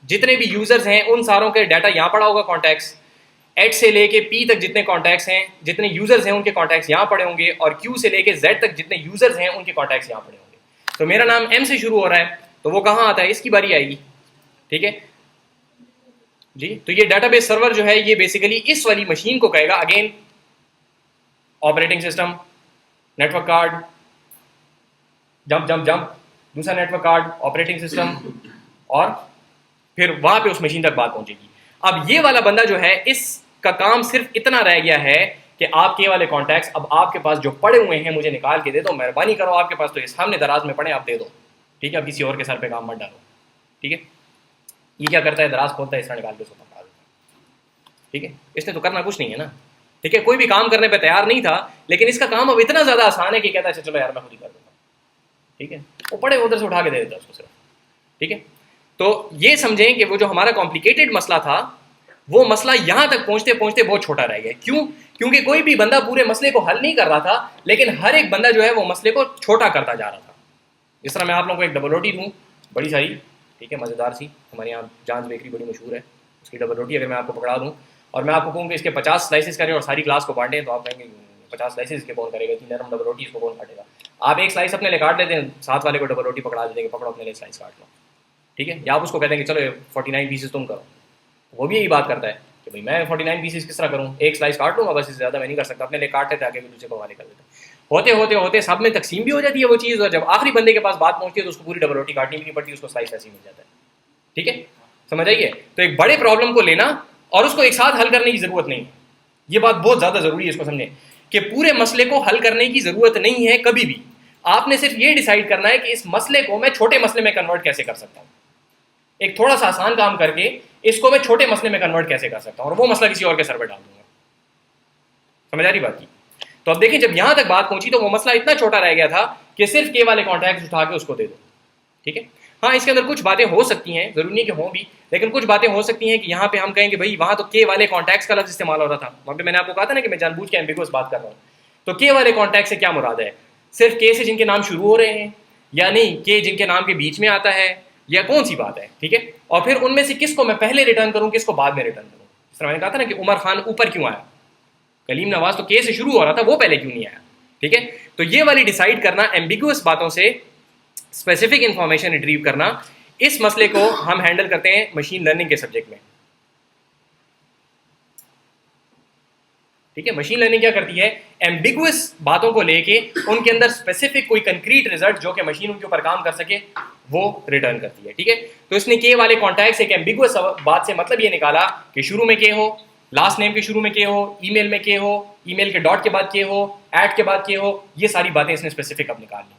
जितने भी यूजर्स हैं उन सारों के डाटा यहाँ पड़ा होगा कॉन्टैक्ट्स, H से लेके P तक जितने कॉन्टैक्ट्स हैं, जितने यूजर्स हैं उनके कॉन्टैक्ट्स यहाँ पड़े होंगे, और Q से लेके Z तक जितने यूजर्स हैं उनके कॉन्टैक्ट्स यहाँ पड़े होंगे। तो मेरा नाम M से शुरू हो रहा है, तो वो कहाँ आता है, इसकी बारी आएगी, ठीक है जी। तो ये डेटाबेस सर्वर जो है ये बेसिकली इस वाली मशीन को कहेगा, again operating system, network card, jump jump jump, दूसरा नेटवर्क कार्ड, ऑपरेटिंग सिस्टम, और फिर वहां पे उस मशीन तक बात पहुंचेगी। अब ये वाला बंदा जो है इसका काम सिर्फ इतना रह गया है कि आपके वाले कॉन्टैक्ट्स अब आपके पास जो पड़े हुए हैं मुझे निकाल के दे दो, मेहरबानी करो, आपके पास तो ये सामने दराज में पड़े, आप दे दो, ठीक है। अब किसी और के सर पे काम मत डालो, ठीक है। ये क्या करता है, दराज खोलता है, इस तरह निकाल के उसको पकड़ा देता है, ठीक है। इसने तो करना कुछ नहीं है ना, ठीक है, कोई भी काम करने पे तैयार नहीं था, लेकिन इसका काम अब इतना ज्यादा आसान है कि कहता है चलो यार मैं खुद ही कर दूंगा, ठीक है। वो पड़े उधर से उठा के दे देता है उसको सिर्फ, ठीक है। तो ये समझें कि वो जो हमारा कॉम्प्लिकेटेड मसला था वो मसला यहां तक पहुंचते पहुंचते बहुत छोटा रह गया। क्यों? क्योंकि कोई भी बंदा पूरे मसले को हल नहीं कर रहा था, लेकिन हर एक बंदा जो है वो मसले को छोटा करता जा रहा था। इस तरह मैं आप लोगों को एक डबल रोटी दूँ बड़ी सारी, ठीक है, मज़ेदार सी, हमारे यहाँ जांच बेकरी बड़ी मशहूर है, उसकी डबल रोटी अगर मैं आपको पकड़ा दूँ और मैं आपको कहूँ कि इसके 50 स्लाइसेस करें और सारी क्लास को बांटें, तो आप कहेंगे 50 स्लाइसेस इसके कौन करेगा, इतनी नरम डबल रोटी इसको कौन काटेगा। आप एक स्लाइस अपने लिए काट लेते हैं, साथ वाले को डबल रोटी पकड़ा देते हैं, पकड़ो अपने लिए स्लाइस काट लो, ठीक है। या आप उसको कहते हैं कि चलो 49 पीसेस तुम करो, वो भी यही बात करता है, कि भाई मैं 49 पीसेस किस तरह करूँ, एक स्लाइस काट लूँगा बस, इससे ज़्यादा मैं नहीं कर सकता, अपने लिए काटते थे, आगे भी दूसरे को हवाले कर देते। होते होते होते सब में तकसीम भी हो जाती है वो चीज़, और जब आखिरी बंदे के पास बात पहुँचती है तो उसको पूरी डबल रोटी काटनी भी नहीं पड़ती, उसको स्लाइस ऐसे ही मिल जाता है। ठीक है, समझ आइए। तो एक बड़े प्रॉब्लम को लेना और उसको एक साथ हल करने की ज़रूरत नहीं है, ये बात बहुत ज़्यादा ज़रूरी है इसको समझें कि पूरे मसले को हल करने की ज़रूरत नहीं है कभी भी। आपने सिर्फ ये डिसाइड करना है कि इस मसले को मैं छोटे मसले में कन्वर्ट कैसे कर सकता हूँ, एक थोड़ा सा आसान काम करके इसको मैं छोटे मसले में कन्वर्ट कैसे कर सकता हूँ, और वो मसला किसी और के सर पर डाल दूंगा। समझ आ रही बात की? तो अब देखिए, जब यहां तक बात पहुंची तो वो मसला इतना छोटा रह गया था कि सिर्फ के वाले कॉन्टैक्ट उठा के उसको दे दो। ठीक है, हाँ इसके अंदर कुछ बातें हो सकती हैं, जरूरी नहीं कि हों भी, लेकिन कुछ बातें हो सकती हैं कि यहाँ पे हम कहें कि भाई वहां तो के वाले कॉन्टैक्ट्स का लफ्ज इस्तेमाल हो रहा था, वहां पे मैंने आपको कहा था ना कि मैं जानबूझ के एम्बिगुअस बात कर रहा हूँ। तो के वाले कॉन्टैक्ट से क्या मुराद है? सिर्फ के से जिनके नाम शुरू हो रहे हैं, या नहीं के जिनके नाम के बीच में आता है, या कौन सी बात है? ठीक है, और फिर उनमें से किसको मैं पहले रिटर्न करूँ, किसको बाद में रिटर्न करूँ। इस तरह मैंने कहा था ना कि उमर खान ऊपर क्यों आया, कलीम नवाज तो के से शुरू हो रहा था, वो पहले क्यों नहीं आया। ठीक है, तो ये वाली डिसाइड करना, एम्बिगुअस बातों से स्पेसिफिक इंफॉर्मेशन रिट्रीव करना, इस मसले को हम हैंडल करते हैं मशीन लर्निंग के सब्जेक्ट में। ठीक है, मशीन लर्निंग क्या करती है, एम्बिगुअस बातों को लेके उनके अंदर स्पेसिफिक कोई कंक्रीट रिजल्ट जो कि मशीन उनके ऊपर काम कर सके वो रिटर्न करती है। ठीक है, तो इसने के वाले कॉन्टैक्ट से एक एम्बिगुअस बात से मतलब ये निकाला कि शुरू में के हो, लास्ट नेम के शुरू में के हो, ईमेल में के हो, ईमेल के डॉट के बाद के हो, ऐट के बाद के हो, ये सारी बातें इसने स्पेसिफिक अब निकाल ली,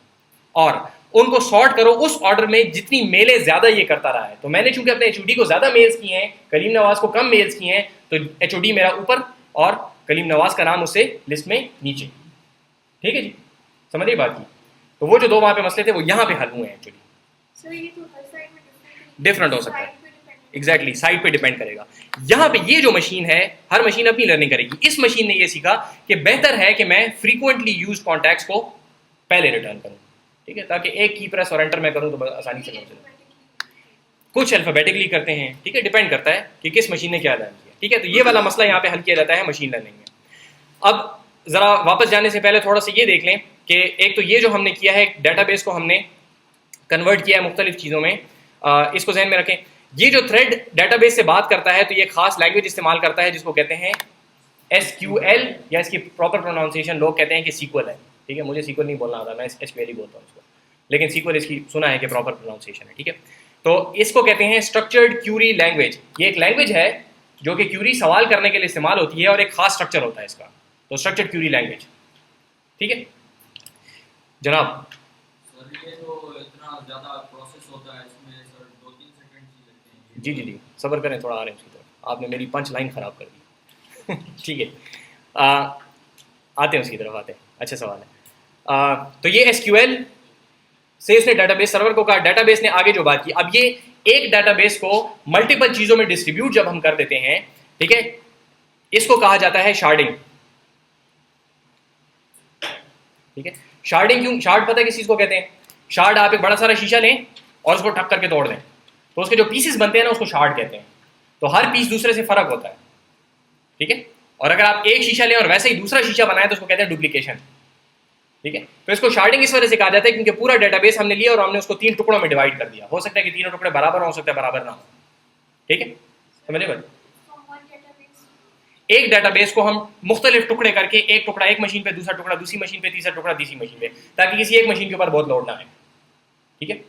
और उनको सॉर्ट करो उस ऑर्डर में जितनी मेलें ज्यादा ये करता रहा है। तो मैंने चूंकि अपने एचओडी को ज्यादा मेल्स किए हैं, कलीम नवाज को कम मेल्स किए हैं, तो एचओडी मेरा ऊपर और कलीम नवाज का नाम उससे लिस्ट में नीचे। ठीक है जी, समझिए बात की। तो वो जो दो वहां पे मसले थे वो यहाँ पे हल हुए हैं एक्चुअली। डिफरेंट हो सकता है, एग्जैक्टली साइट पे डिपेंड करेगा। यहाँ पे ये जो मशीन है, हर मशीन अपनी लर्निंग करेगी। इस मशीन ने ये सीखा कि बेहतर है कि मैं फ्रीक्वेंटली यूज कॉन्टैक्ट्स को पहले रिटर्न करूँ। ठीक है, ताकि एक की प्रेस और एंटर में करूँ तो आसानी से मिल जाए। कुछ अल्फाबेटिकली करते हैं, ठीक है, डिपेंड करता है कि किस मशीन ने क्या लर्न किया। ठीक है, तो ये वाला मसला यहाँ पे हल किया जाता है मशीन लर्निंग में। अब जरा वापस जाने से पहले थोड़ा सा ये देख लें कि एक तो ये जो हमने किया है, डेटाबेस को हमने कन्वर्ट किया है मुख्तलिफ चीज़ों में, इसको जहन में रखें। ये जो थ्रेड डेटाबेस से बात करता है तो ये खास लैंग्वेज इस्तेमाल करता है जिसको कहते हैं SQL, या इसकी प्रॉपर प्रोनाउंसिएशन लोग कहते हैं कि सीक्वल है। ठीक है, मुझे सीक्वल नहीं बोलना आता, मैं SQL ही बोलता हूँ इसको, लेकिन सीक्वल इसकी सुना है कि प्रॉपर प्रोनाउंसिएशन है। ठीक है, तो इसको कहते हैं स्ट्रक्चर्ड क्यूरी लैंग्वेज। ये एक लैंग्वेज है जो कि क्यूरी सवाल करने के लिए इस्तेमाल होती है और एक खास स्ट्रक्चर होता है इसका, तो स्ट्रक्चर्ड क्यूरी लैंग्वेज। ठीक है जनाब। सर ये तो इतना ज़्यादा प्रोसेस होता है इसमें सर, 2-3 सेकंड ही लगते हैं। जी जी जी, सब्र करें, थोड़ा आ रहे हैं उसकी तरफ, आपने मेरी पंच लाइन ख़राब कर दी। ठीक है, आते हैं उसकी तरफ, आते हैं। अच्छा सवाल है। तो ये SQL से इसने डेटाबेस सर्वर को कहा, डेटाबेस ने आगे जो बात की। अब ये एक डेटाबेस को मल्टीपल चीज़ों में डिस्ट्रीब्यूट जब हम कर देते हैं, ठीक है, इसको कहा जाता है शार्डिंग। ठीक है, शार्डिंग क्यों, शार्ड पता है किस चीज़ को कहते हैं? शार्ड, आप एक बड़ा सारा शीशा लें और उसको ठक करके तोड़ दें तो उसके जो पीसेस बनते हैं ना उसको शार्ड कहते हैं। तो हर पीस दूसरे से फर्क होता है। ठीक है, और अगर आप एक शीशा लें और वैसे ही दूसरा शीशा बनाए तो उसको कहते हैं डुप्लीकेशन। ठीक है, तो इसको शार्डिंग इस वजह से कहा जाता है क्योंकि पूरा डेटाबेस हमने लिया और हमने उसको 3 टुकड़ों में डिवाइड कर दिया। हो सकता है कि तीनों टुकड़े बराबर हो सकता है बराबर ना हो। ठीक है, समझे भाई? एक डेटाबेस को हम मुख्तलिफ टुकड़े करके, एक टुकड़ा एक मशीन पे, दूसरा टुकड़ा दूसरी मशीन पे, तीसरा टुकड़ा तीसरी मशीन पे, ताकि किसी एक मशीन के ऊपर बहुत लोड ना आए। ठीक है,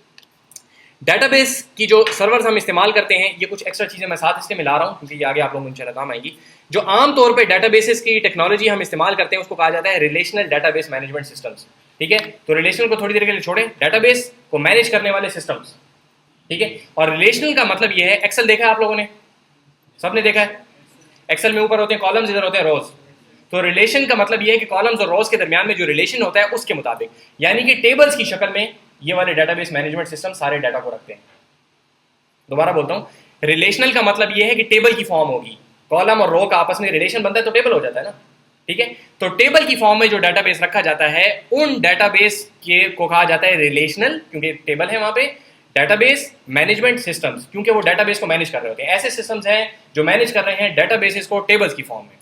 डेटाबेस की जो सर्वर्स हम इस्तेमाल करते हैं, ये कुछ एक्स्ट्रा चीज़ें मैं साथ इसलिए मिला रहा हूँ क्योंकि ये आगे आप लोगों को इंशाल्लाह काम आएंगी। जो आम तौर पे डेटाबेसेस की टेक्नोलॉजी हम इस्तेमाल करते हैं उसको कहा जाता है रिलेशनल डेटाबेस मैनेजमेंट सिस्टम्स। ठीक है, तो रिलेशनल को थोड़ी देर के लिए छोड़ें, डेटाबेस को मैनेज करने वाले सिस्टम्स। ठीक है, और रिलेशनल का मतलब ये है, एक्सेल देखा है आप लोगों ने, सबने देखा है, एक्सेल में ऊपर होते हैं कॉलम्स, इधर होते हैं रोज। तो रिलेशन का मतलब ये है कि कॉलम्स और रोज के दरमियान में जो रिलेशन होता है उसके मुताबिक, यानी कि टेबल्स की शक्ल में ये वाले डेटाबेस मैनेजमेंट सिस्टम सारे डाटा को रखते हैं। दोबारा बोलता हूँ, रिलेशनल का मतलब ये है कि टेबल की फॉर्म होगी, कॉलम और रो का आपस में रिलेशन बनता है तो टेबल हो जाता है ना। ठीक है, तो टेबल की फॉर्म में जो डाटाबेस रखा जाता है उन डाटाबेस के को कहा जाता है रिलेशनल, क्योंकि टेबल है वहां पे, डेटाबेस मैनेजमेंट सिस्टम्स, क्योंकि वो डेटाबेस को मैनेज कर रहे होते हैं। ऐसे सिस्टम्स हैं जो मैनेज कर रहे हैं डेटाबेसेस को टेबल्स की फॉर्म में।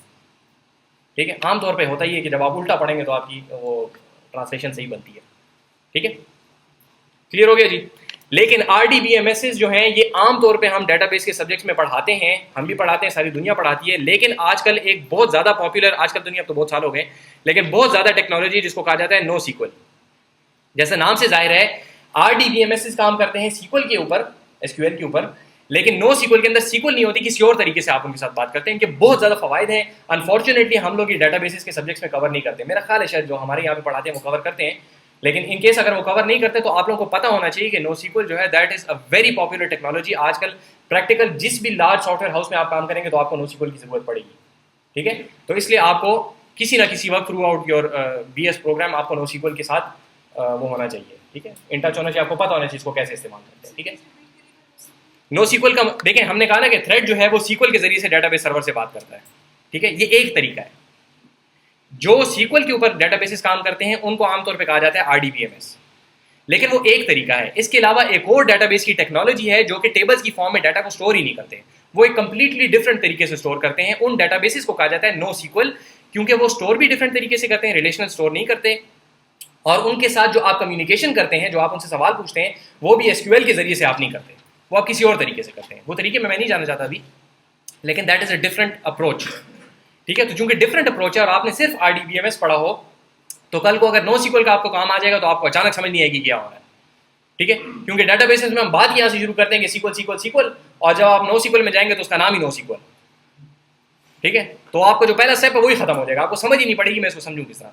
ठीक है, आमतौर पे होता ही है कि जब आप उल्टा पढ़ेंगे तो आपकी वो ट्रांसलेशन सही बनती है। ठीक है, क्लियर हो गया जी? लेकिन RDBMS जो हैं ये आमतौर पे हम डेटाबेस के सब्जेक्ट्स में पढ़ाते हैं, हम भी पढ़ाते हैं, सारी दुनिया पढ़ाती है। लेकिन आजकल एक बहुत ज़्यादा पॉपुलर, आजकल दुनिया तो बहुत साल हो गए, लेकिन बहुत ज़्यादा टेक्नोलॉजी जिसको कहा जाता है NoSQL। जैसे नाम से जाहिर है RDBMS काम करते हैं SQL के ऊपर, SQL के ऊपर, लेकिन NoSQL के अंदर SQL नहीं होती, किसी और तरीके से आप उनके साथ बात करते हैं। इनके बहुत ज़्यादा फ़वाइद हैं। अनफॉर्चुनेटली हम लोग ये डेटाबेसिस के सब्जेक्ट्स में कवर नहीं करते। मेरा ख्याल है शायद जो हमारे यहाँ पे पढ़ाते हैं वो कवर करते हैं, लेकिन इन केस अगर वो कवर नहीं करते तो आप लोगों को पता होना चाहिए कि NoSQL जो है that is a very popular technology. आजकल प्रैक्टिकल जिस भी लार्ज सॉफ्टवेयर हाउस में आप काम करेंगे तो आपको NoSQL की ज़रूरत पड़ेगी, ठीक है। तो इसलिए आपको किसी ना किसी वक्त throughout your BS program आपको NoSQL के साथ वो होना चाहिए, ठीक है। इन टच होना चाहिए, आपको पता होना चाहिए इसको कैसे इस्तेमाल करते हैं, ठीक है। NoSQL का देखें, हमने कहा ना कि थ्रेड जो है वो SQL के जरिए से डेटाबेस सर्वर से बात करता है, ठीक है। ये एक तरीका है। जो SQL के ऊपर डेटाबेसेस काम करते हैं उनको आमतौर पे कहा जाता है RDBMS, लेकिन वो एक तरीका है। इसके अलावा एक और डेटाबेस की टेक्नोलॉजी है जो कि टेबल्स की फॉर्म में डाटा को स्टोर ही नहीं करते, वो एक कंप्लीटली डिफरेंट तरीके से स्टोर करते हैं। उन डेटाबेसेस को कहा जाता है NoSQL, क्योंकि वो स्टोर भी डिफरेंट तरीके से करते हैं, रिलेशनल स्टोर नहीं करते, और उनके साथ जो आप कम्युनिकेशन करते हैं, जो आप उनसे सवाल पूछते हैं, वो भी SQL के जरिए से आप नहीं करते, वो आप किसी और तरीके से करते हैं। वो तरीके में मैं नहीं जाना चाहता अभी, लेकिन that is a different approach, ठीक है। तो चूंकि डिफरेंट अप्रोच है और आपने सिर्फ RDBMS पढ़ा हो, तो कल को अगर NoSQL का आपको काम आ जाएगा तो आपको अचानक समझ नहीं आएगी क्या हो रहा है, ठीक है। क्योंकि डेटाबेसेस में हम बात यहाँ से शुरू करते हैं कि SQL, और जब आप NoSQL में जाएंगे तो उसका नाम ही NoSQL, ठीक है। तो आपको जो पहला स्टेप है वही खत्म हो जाएगा, आपको समझ ही नहीं पड़ेगी मैं इसको समझूं किस तरह।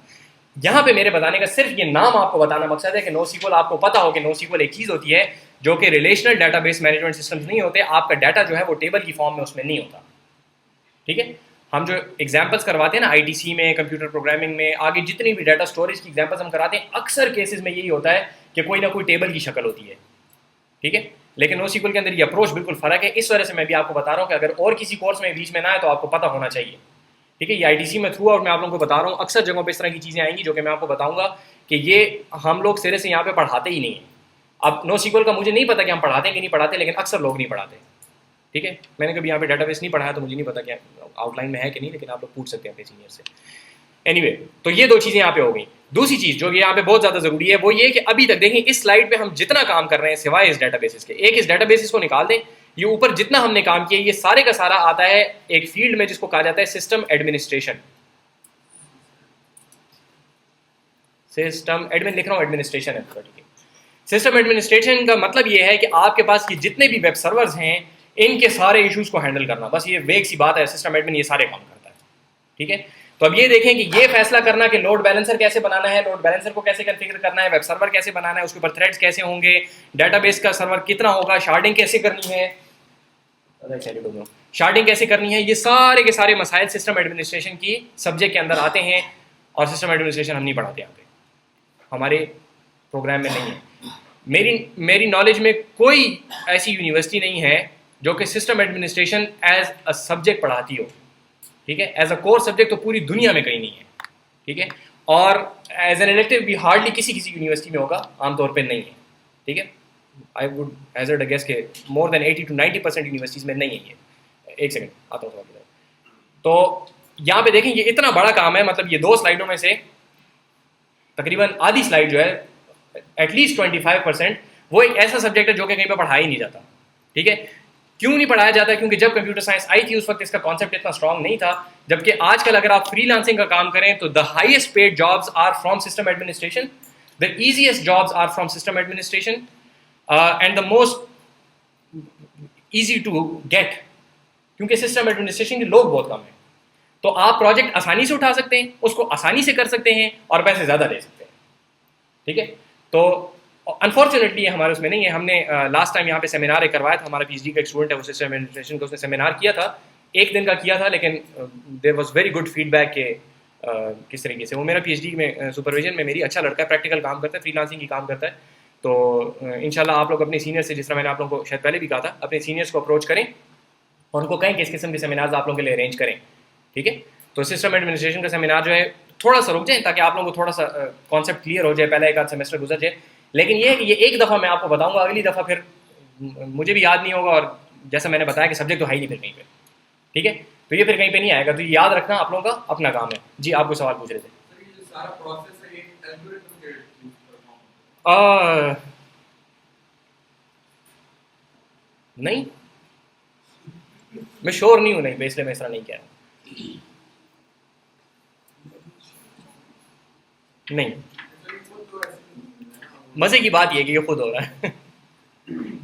यहाँ पे मेरे बताने का सिर्फ ये नाम आपको बताना मकसद है कि NoSQL, आपको पता हो कि NoSQL एक चीज़ होती है जो कि रिलेशनल डेटाबेस मैनेजमेंट सिस्टम्स नहीं होते। आपका डाटा जो है वो टेबल की फॉर्म में उसमें नहीं होता, ठीक है। हम जो एग्जाम्पल्स करवाते हैं ना ITC में, कंप्यूटर प्रोग्रामिंग में, आगे जितनी भी डाटा स्टोरेज की एग्जाम्पल्स हम कराते हैं, अक्सर केसेस में यही होता है कि कोई ना कोई टेबल की शक्ल होती है, ठीक है। लेकिन NoSQL के अंदर ये अप्रोच बिल्कुल फ़र्क है। इस वजह से मैं भी आपको बता रहा हूँ कि अगर और किसी कोर्स में बीच में ना है तो आपको पता होना चाहिए, ठीक है। ये ITC में थ्रू आउट मैं आप लोगों को बता रहा हूँ। अक्सर जगहों पे इस तरह की चीज़ें आएंगी जो कि मैं आपको बताऊंगा कि ये हम लोग सिरे से यहाँ पे पढ़ाते ही नहीं है। अब NoSQL का मुझे नहीं पता कि हम पढ़ाते हैं कि नहीं पढ़ाते, लेकिन अक्सर लोग नहीं पढ़ाते, ठीक है। मैंने कभी यहाँ पे डेटाबेस नहीं पढ़ाया तो मुझे नहीं पता क्या आउटलाइन में है कि नहीं, लेकिन आप लोग पूछ सकते हैं अपने सीनियर से। एनीवे, तो ये दो चीज़ें यहाँ पे हो गई। दूसरी चीज़ जो यहाँ पे बहुत ज़्यादा ज़रूरी है वो ये कि अभी तक देखें इस स्लाइड पे हम जितना काम कर रहे हैं सिवाय इस डेटाबेसिस के, एक इस डेटाबेसिस को निकाल दें, ये ऊपर जितना हमने काम किया ये सारे का सारा आता है एक फील्ड में जिसको कहा जाता है सिस्टम एडमिनिस्ट्रेशन। सिस्टम एडमिन लिख रहा हूँ, एडमिनिस्ट्रेशन है, ठीक है। सिस्टम एडमिनिस्ट्रेशन का मतलब ये है कि आपके पास ये जितने भी वेब सर्वर्स हैं इनके सारे इश्यूज को हैंडल करना, बस ये वेग सी बात है। सिस्टम एडमिन ये सारे काम करता है, ठीक है। तो अब ये देखें कि ये फैसला करना कि लोड बैलेंसर कैसे बनाना है, लोड बैलेंसर को कैसे कॉन्फ़िगर करना है, वेब सर्वर कैसे बनाना है, उसके ऊपर थ्रेड्स कैसे होंगे, डेटाबेस का सर्वर कितना होगा, शार्डिंग कैसे करनी है, शार्डिंग कैसे करनी है, ये सारे के सारे मसाइल सिस्टम एडमिनिस्ट्रेशन की सब्जेक्ट के अंदर आते हैं। और सिस्टम एडमिनिस्ट्रेशन हम नहीं पढ़ाते यहाँ पे, हमारे प्रोग्राम में नहीं है। मेरी नॉलेज में कोई ऐसी यूनिवर्सिटी नहीं है जो कि system administration as a subject पढ़ाती हो, ठीक है। एज अ कोर्स सब्जेक्ट तो पूरी दुनिया में कहीं नहीं है, ठीक है। और एज एन इलेक्टिव भी हार्डली किसी यूनिवर्सिटी में होगा, आमतौर पे नहीं है, ठीक है। I would hazard a guess के मोर देन 80 to 90% यूनिवर्सिटीज़ में नहीं है ये। एक सेकंड आता हूँ थोड़ा। तो यहाँ पे देखें ये इतना बड़ा काम है, मतलब ये 2 स्लाइडों में से तकरीबन आधी स्लाइड जो है एटलीस्ट 25% वो एक ऐसा सब्जेक्ट है जो कि कहीं पे पढ़ाया ही नहीं जाता, ठीक है। क्यों नहीं पढ़ाया जाता? क्योंकि जब कंप्यूटर साइंस आई थी उस वक्त इसका कॉन्सेप्ट इतना स्ट्रांग नहीं था। जबकि आजकल अगर आप फ्रीलांसिंग का काम करें तो the highest paid jobs are from system administration, the easiest jobs are from system administration and the most easy to get, क्योंकि सिस्टम एडमिनिस्ट्रेशन के लोग बहुत कम हैं। तो आप प्रोजेक्ट आसानी से उठा सकते हैं, उसको आसानी से कर सकते हैं और पैसे ज़्यादा दे सकते हैं, ठीक है। तो अनफॉर्चुनेटली हमारे उसमें नहीं है। हमने लास्ट टाइम यहाँ पे सेमिनार करवाया था, हमारा PhD का एक स्टूडेंट है वो सिस्टम एडमिनिस्ट्रेशन का, उसने सेमिनार किया था, 1 दिन का किया था, लेकिन there was very good feedback के किस तरीके से वो मेरा PhD में सुपरविजन में मेरी अच्छा लड़का है, प्रैक्टिकल काम करता है, फ्रीलांसिंग की काम करता है। तो इंशाल्लाह आप लोग अपने सीनियर से, जिस तरह मैंने आप लोगों को शायद पहले भी कहा था, अपने सीनियर्स को अप्रोच करें और उनको कहें कि इस किस्म के सेमिनार्स आप लोगों के लिए अरेंज करें, ठीक है। तो सिस्टम एडमिनिस्ट्रेशन का सेमिनार जो है थोड़ा सा रुक जाए ताकि आप लोगों को थोड़ा सा कॉन्सेप्ट क्लियर हो जाए, पहला 1 आध सेमेस्टर गुजर जाए। लेकिन ये है कि ये एक दफ़ा मैं आपको बताऊंगा, अगली दफ़ा फिर मुझे भी याद नहीं होगा, और जैसा मैंने बताया कि सब्जेक्ट तो है ही नहीं फिर कहीं पे, ठीक है। तो ये फिर कहीं पे नहीं आएगा, तो ये याद रखना आप लोगों का अपना काम है। जी आप कोई सवाल पूछ रहे थे? सर ये जो सारा प्रोसेस है ये एल्गोरिथम के यूज करना होता है। नहीं, मैं श्योर नहीं हूँ, नहीं इसलिए मैं इस तरह नहीं कह रहा हूँ। नहीं, मजे की बात यह कि ये खुद हो रहा है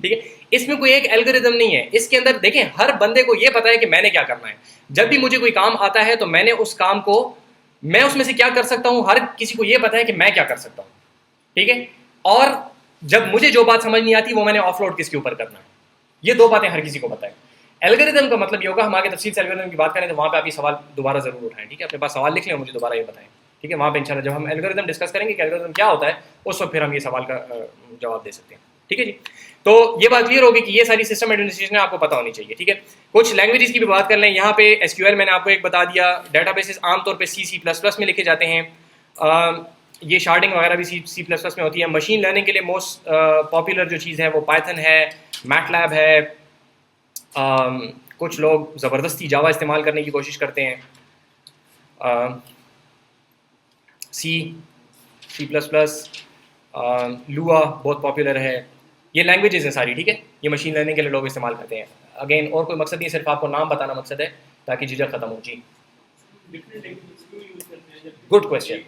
ठीक है, इसमें कोई एक एल्गोरिदम नहीं है। इसके अंदर देखें, हर बंदे को ये पता है कि मैंने क्या करना है। जब भी मुझे कोई काम आता है तो मैंने उस काम को, मैं उसमें से क्या कर सकता हूं, हर किसी को ये पता है कि मैं क्या कर सकता हूं, ठीक है। और जब मुझे जो बात समझ नहीं आती वो मैंने ऑफलोड किसके ऊपर करना है, ये दो बातें हर किसी को पता है। एल्गोरिदम का मतलब ये होगा, हम आगे तफसील से एल्गोरिदम की बात करें तो वहां पे आप ये सवाल दोबारा जरूर उठाएं, ठीक है। अपने पास सवाल लिख लें और मुझे दोबारा ये बताएं, ठीक है। वहां पे इंशाल्लाह जब हम एल्गोरिदम डिस्कस करेंगे कि एल्गोरिदम क्या होता है, उस वक्त फिर हम ये सवाल का जवाब दे सकते हैं, ठीक है जी। तो ये बात क्लियर होगी कि ये सारी सिस्टम एडमिनिस्ट्रेशन आपको पता होनी चाहिए, ठीक है। कुछ लैंग्वेजेस की भी बात कर लें। यहाँ पे एसक्यूएल मैंने आपको एक बता दिया। डेटाबेसेस आमतौर पे C++ में लिखे जाते हैं। ये शार्डिंग वगैरह भी C++ में होती है। मशीन लर्निंग के लिए मोस्ट पॉपुलर जो चीज़ है वो पाइथन है, मैटलैब है। कुछ लोग ज़बरदस्ती जावा इस्तेमाल करने की कोशिश करते हैं। C++, लुआ बहुत पॉपुलर है। ये लैंग्वेजेस हैं सारी, ठीक है। ये मशीन लर्निंग के लिए लोग इस्तेमाल करते हैं। अगेन और कोई मकसद नहीं, सिर्फ आपको नाम बताना मकसद है ताकि झिझक खत्म हो। जी, गुड क्वेश्चन,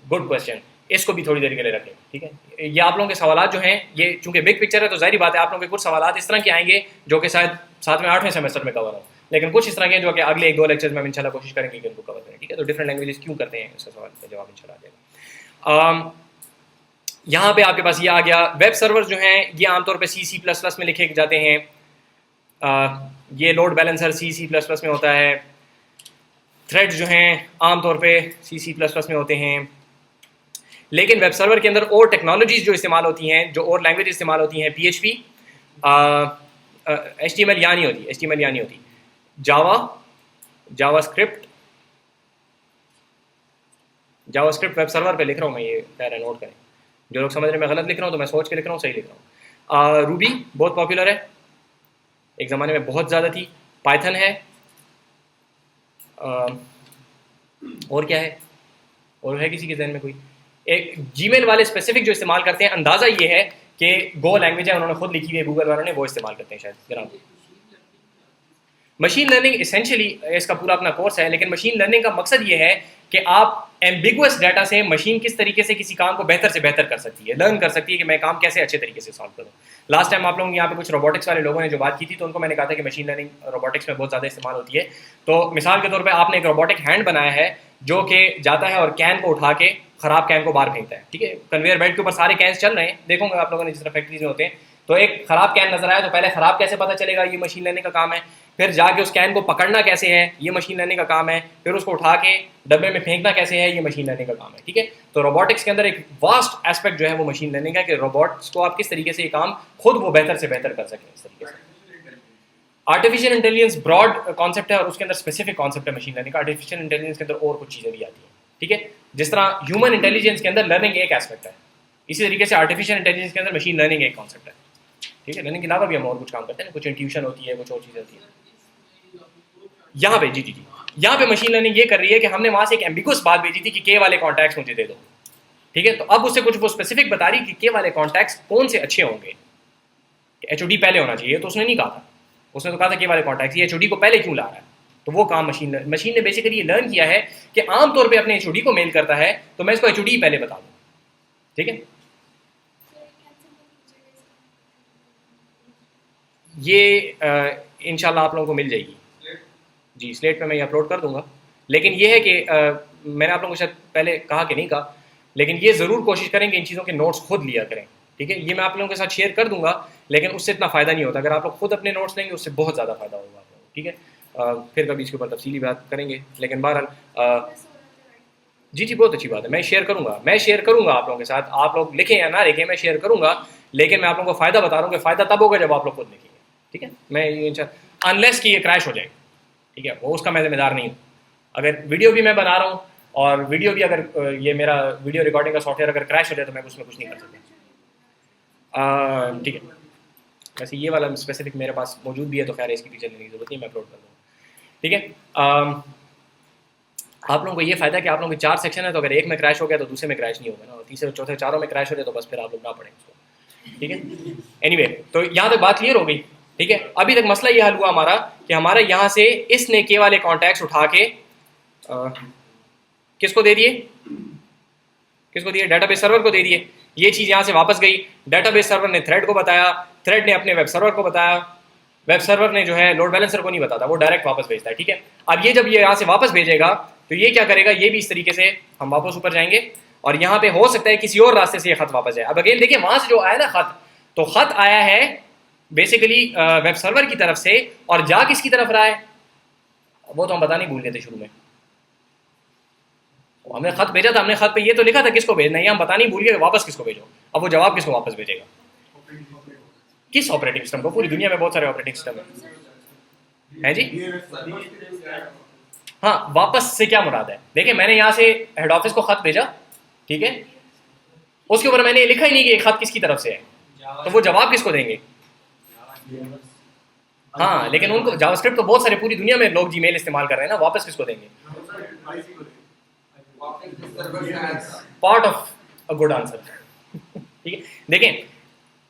गुड क्वेश्चन। इसको भी थोड़ी देर के लिए रखें, ठीक है। ये आप लोगों के सवालात जो हैं, ये चूंकि बिग पिक्चर है तो जाहिर बात है आप लोगों के कुछ सवालात इस तरह के आएंगे जो कि शायद 7वें 8वें सेमेस्टर में कवर हो, लेकिन कुछ इस तरह के जो कि अगले 1-2 लेक्चर्स में हम इंशाल्लाह कोशिश करेंगे कि उनको कवर करें, ठीक है। तो डिफरेंट लैंग्वेजेस क्यों करते हैं, इसका सवाल का जवाब इंशाल्लाह आ जाएगा। यहाँ पे आपके पास ये आ गया। वेब सर्वर जो हैं ये आमतौर पे C++ में लिखे जाते हैं। ये लोड बैलेंसर C++ में होता है। थ्रेड्स जो हैं आमतौर पे C++ में होते हैं। लेकिन वेब सर्वर के अंदर और टेक्नोलॉजीज जो इस्तेमाल होती हैं, जो और लैंग्वेज इस्तेमाल होती हैं, PHP, HTML यहाँ नहीं होती, HTML यहाँ नहीं होती, जावास्क्रिप्ट वेब सर्वर पे लिख रहा हूँ मैं, ये खैर नोट करें। जो लोग समझ रहे हैं मैं गलत लिख रहा हूँ तो मैं सोच के लिख रहा हूँ, सही लिख रहा हूँ। रूबी बहुत पॉपुलर है, एक ज़माने में बहुत ज़्यादा थी। पाइथन है। और क्या है, और है किसी के जहन में कोई? एक जीमेल वाले स्पेसिफिक जो इस्तेमाल करते हैं, अंदाज़ा ये है कि गो लैंग्वेज है, उन्होंने खुद लिखी हुई है, गूगल वालों ने, वो इस्तेमाल करते हैं शायद। जनाब, मशीन लर्निंग एसेंशियली इसका पूरा अपना कोर्स है, लेकिन मशीन लर्निंग का मकसद ये है कि आप एम्बिगुअस डाटा से मशीन किस तरीके से किसी काम को बेहतर से बेहतर कर सकती है, लर्न कर सकती है कि मैं काम कैसे अच्छे तरीके से सॉल्व करूँ। लास्ट टाइम आप लोगों यहाँ पे कुछ रोबोटिक्स वाले लोगों ने जो बात की थी, तो उनको मैंने कहा था कि मशीन लर्निंग रोबोटिक्स में बहुत ज़्यादा इस्तेमाल होती है। तो मिसाल के तौर पर आपने एक रोबोटिक हैंड बनाया है जो कि जाता है और कैन को उठा के ख़राब कैन को बाहर फेंकता है, ठीक है। कन्वेयर बेल्ट के ऊपर सारे कैन चल रहे हैं, देखोगे आप लोगों ने जिस तरह फैक्ट्रीज में होते हैं। तो एक ख़राब कैन नजर आया तो पहले ख़राब कैसे पता चलेगा, ये मशीन लर्निंग का काम है। फिर जाके उस कैन को पकड़ना कैसे है, ये मशीन लर्निंग का काम है। फिर उसको उठा के डब्बे में फेंकना कैसे है, ये मशीन लर्निंग का काम है, ठीक है। तो रोबोटिक्स के अंदर एक वास्ट एस्पेक्ट जो है वो मशीन लर्निंग है कि रोबोट्स को आप किस तरीके से ये काम खुद वो बेहतर से बेहतर कर सकें इस तरीके से। आर्टिफिशियल इंटेलिजेंस ब्रॉड कॉन्सेप्ट है और उसके अंदर स्पेसिफिक कॉन्सेप्ट है मशीन लर्निंग का। आर्टिफिशियल इंटेलिजेंस के अंदर और कुछ चीज़ें भी आती हैं, ठीक है। जिस तरह ह्यूमन इंटेलिजेंस के अंदर लर्निंग एक एस्पेक्ट है, इसी तरीके से आर्टिफिशियल इंटेलिजेंस के अंदर मशीन लर्निंग एक कॉन्सेप्ट है, ठीक है। लर्निंग के अलावा भी हम और कुछ काम करते हैं, कुछ इंट्यूशन होती है, कुछ और चीज़ें होती है। यहाँ पे जी, यहाँ पे मशीन लर्निंग ये कर रही है कि हमने वहाँ से एक एम्बिगुअस बात भेजी थी कि के वाले कॉन्टैक्ट्स मुझे दे दो, ठीक है। तो अब उससे कुछ वो स्पेसिफिक बता रही कि के वाले कॉन्टैक्ट्स कौन से अच्छे होंगे। HOD पहले होना चाहिए तो उसने नहीं कहा था, उसने तो कहा था के वाले कॉन्टैक्ट्स, ये HOD को पहले क्यों ला रहा है। तो वो काम मशीन ने बेसिकली ये लर्न किया है कि आमतौर पर अपने HOD को मेल करता है तो मैं इसको HOD पहले बता दूँ, ठीक है। ये इंशाल्लाह आप लोगों को मिल जाएगी जी, स्लेट पे मैं ये अपलोड कर दूंगा। लेकिन ये है कि मैंने आप लोगों को शायद पहले कहा कि नहीं कहा, लेकिन ये ज़रूर कोशिश करेंगे इन चीज़ों के नोट्स खुद लिया करें, ठीक है। ये मैं आप लोगों के साथ शेयर कर दूंगा, लेकिन उससे इतना फ़ायदा नहीं होता। अगर आप लोग खुद अपने नोट्स लेंगे उससे बहुत ज़्यादा फ़ायदा होगा आप लोगों को, ठीक है। फिर कभी इसके ऊपर तफसीली बात करेंगे, लेकिन बहरहाल जी बहुत अच्छी बात है। मैं शेयर करूँगा आप लोगों के साथ, आप लोग लिखें या ना लिखें मैं शेयर करूँगा, लेकिन मैं आप लोगों को फ़ायदा बता रहा हूँ कि फ़ायदा तब होगा जब आप लोग खुद लिखेंगे, ठीक है। मैं ये अनलेस कि ये क्रैश हो जाए, ठीक है, वो उसका मैं जिम्मेदार नहीं हूँ। अगर वीडियो भी मैं बना रहा हूँ और वीडियो भी अगर ये मेरा वीडियो रिकॉर्डिंग का सॉफ्टवेयर अगर क्रैश हो जाए तो मैं उसमें कुछ नहीं कर सकता, ठीक है। वैसे ये वाला स्पेसिफिक मेरे पास मौजूद भी है तो खैर इसकी भी चलने की जरूरत नहीं, मैं अपलोड कर दूँगा, ठीक है। आप लोगों को ये फ़ायदा कि आप लोगों के 4 सेक्शन है, तो अगर एक में क्रैश हो गया तो दूसरे में क्रैश नहीं होगा ना, और तीसरे चौथे चारों में क्रैश हो जाए तो बस फिर आप लोग ना पढ़ें उसको, ठीक है। एनीवे, तो यहाँ तक बात क्लियर हो गई। ठीक है, अभी तक मसला ये हल हुआ हमारा कि हमारा यहाँ से इसने के वाले कॉन्टैक्ट्स उठा के किसको दे दिए, किसको दिए, डेटाबेस सर्वर को दे दिए। ये चीज़ यहाँ से वापस गई, डेटाबेस सर्वर ने थ्रेड को बताया, थ्रेड ने अपने वेब सर्वर को बताया, वेब सर्वर ने जो है लोड बैलेंसर को नहीं बताता, वो डायरेक्ट वापस भेजता है। ठीक है, अब ये जब ये यहाँ से वापस भेजेगा तो ये क्या करेगा, ये भी इस तरीके से हम वापस ऊपर जाएंगे और यहाँ पे हो सकता है किसी और रास्ते से ये खत वापस जाए। अब अगेन देखिए वहां से जो आया ना खत, तो खत आया है बेसिकली वेब सर्वर की तरफ से, और जा किसकी तरफ रहा है वो तो हम बता नहीं भूल गए थे शुरू में। हमने खत भेजा था, हमने खत पे ये तो लिखा था किसको भेजना है, हम बता नहीं भूल गए वापस किसको भेजो। अब वो जवाब किसको वापस भेजेगा, किस ऑपरेटिंग सिस्टम को? पूरी दुनिया में बहुत सारे ऑपरेटिंग सिस्टम है जी। हाँ, वापस से क्या मुराद है, देखिए मैंने यहाँ से हेड ऑफिस को खत भेजा, ठीक है, उसके ऊपर मैंने लिखा ही नहीं कि खत किसकी तरफ से है, तो वो जवाब किसको देंगे? हाँ, लेकिन उनको जावास्क्रिप्ट तो बहुत सारे पूरी दुनिया में लोग जीमेल इस्तेमाल कर रहे हैं ना, वापस किसको देंगे? Part of a good answer. ठीक है, देखें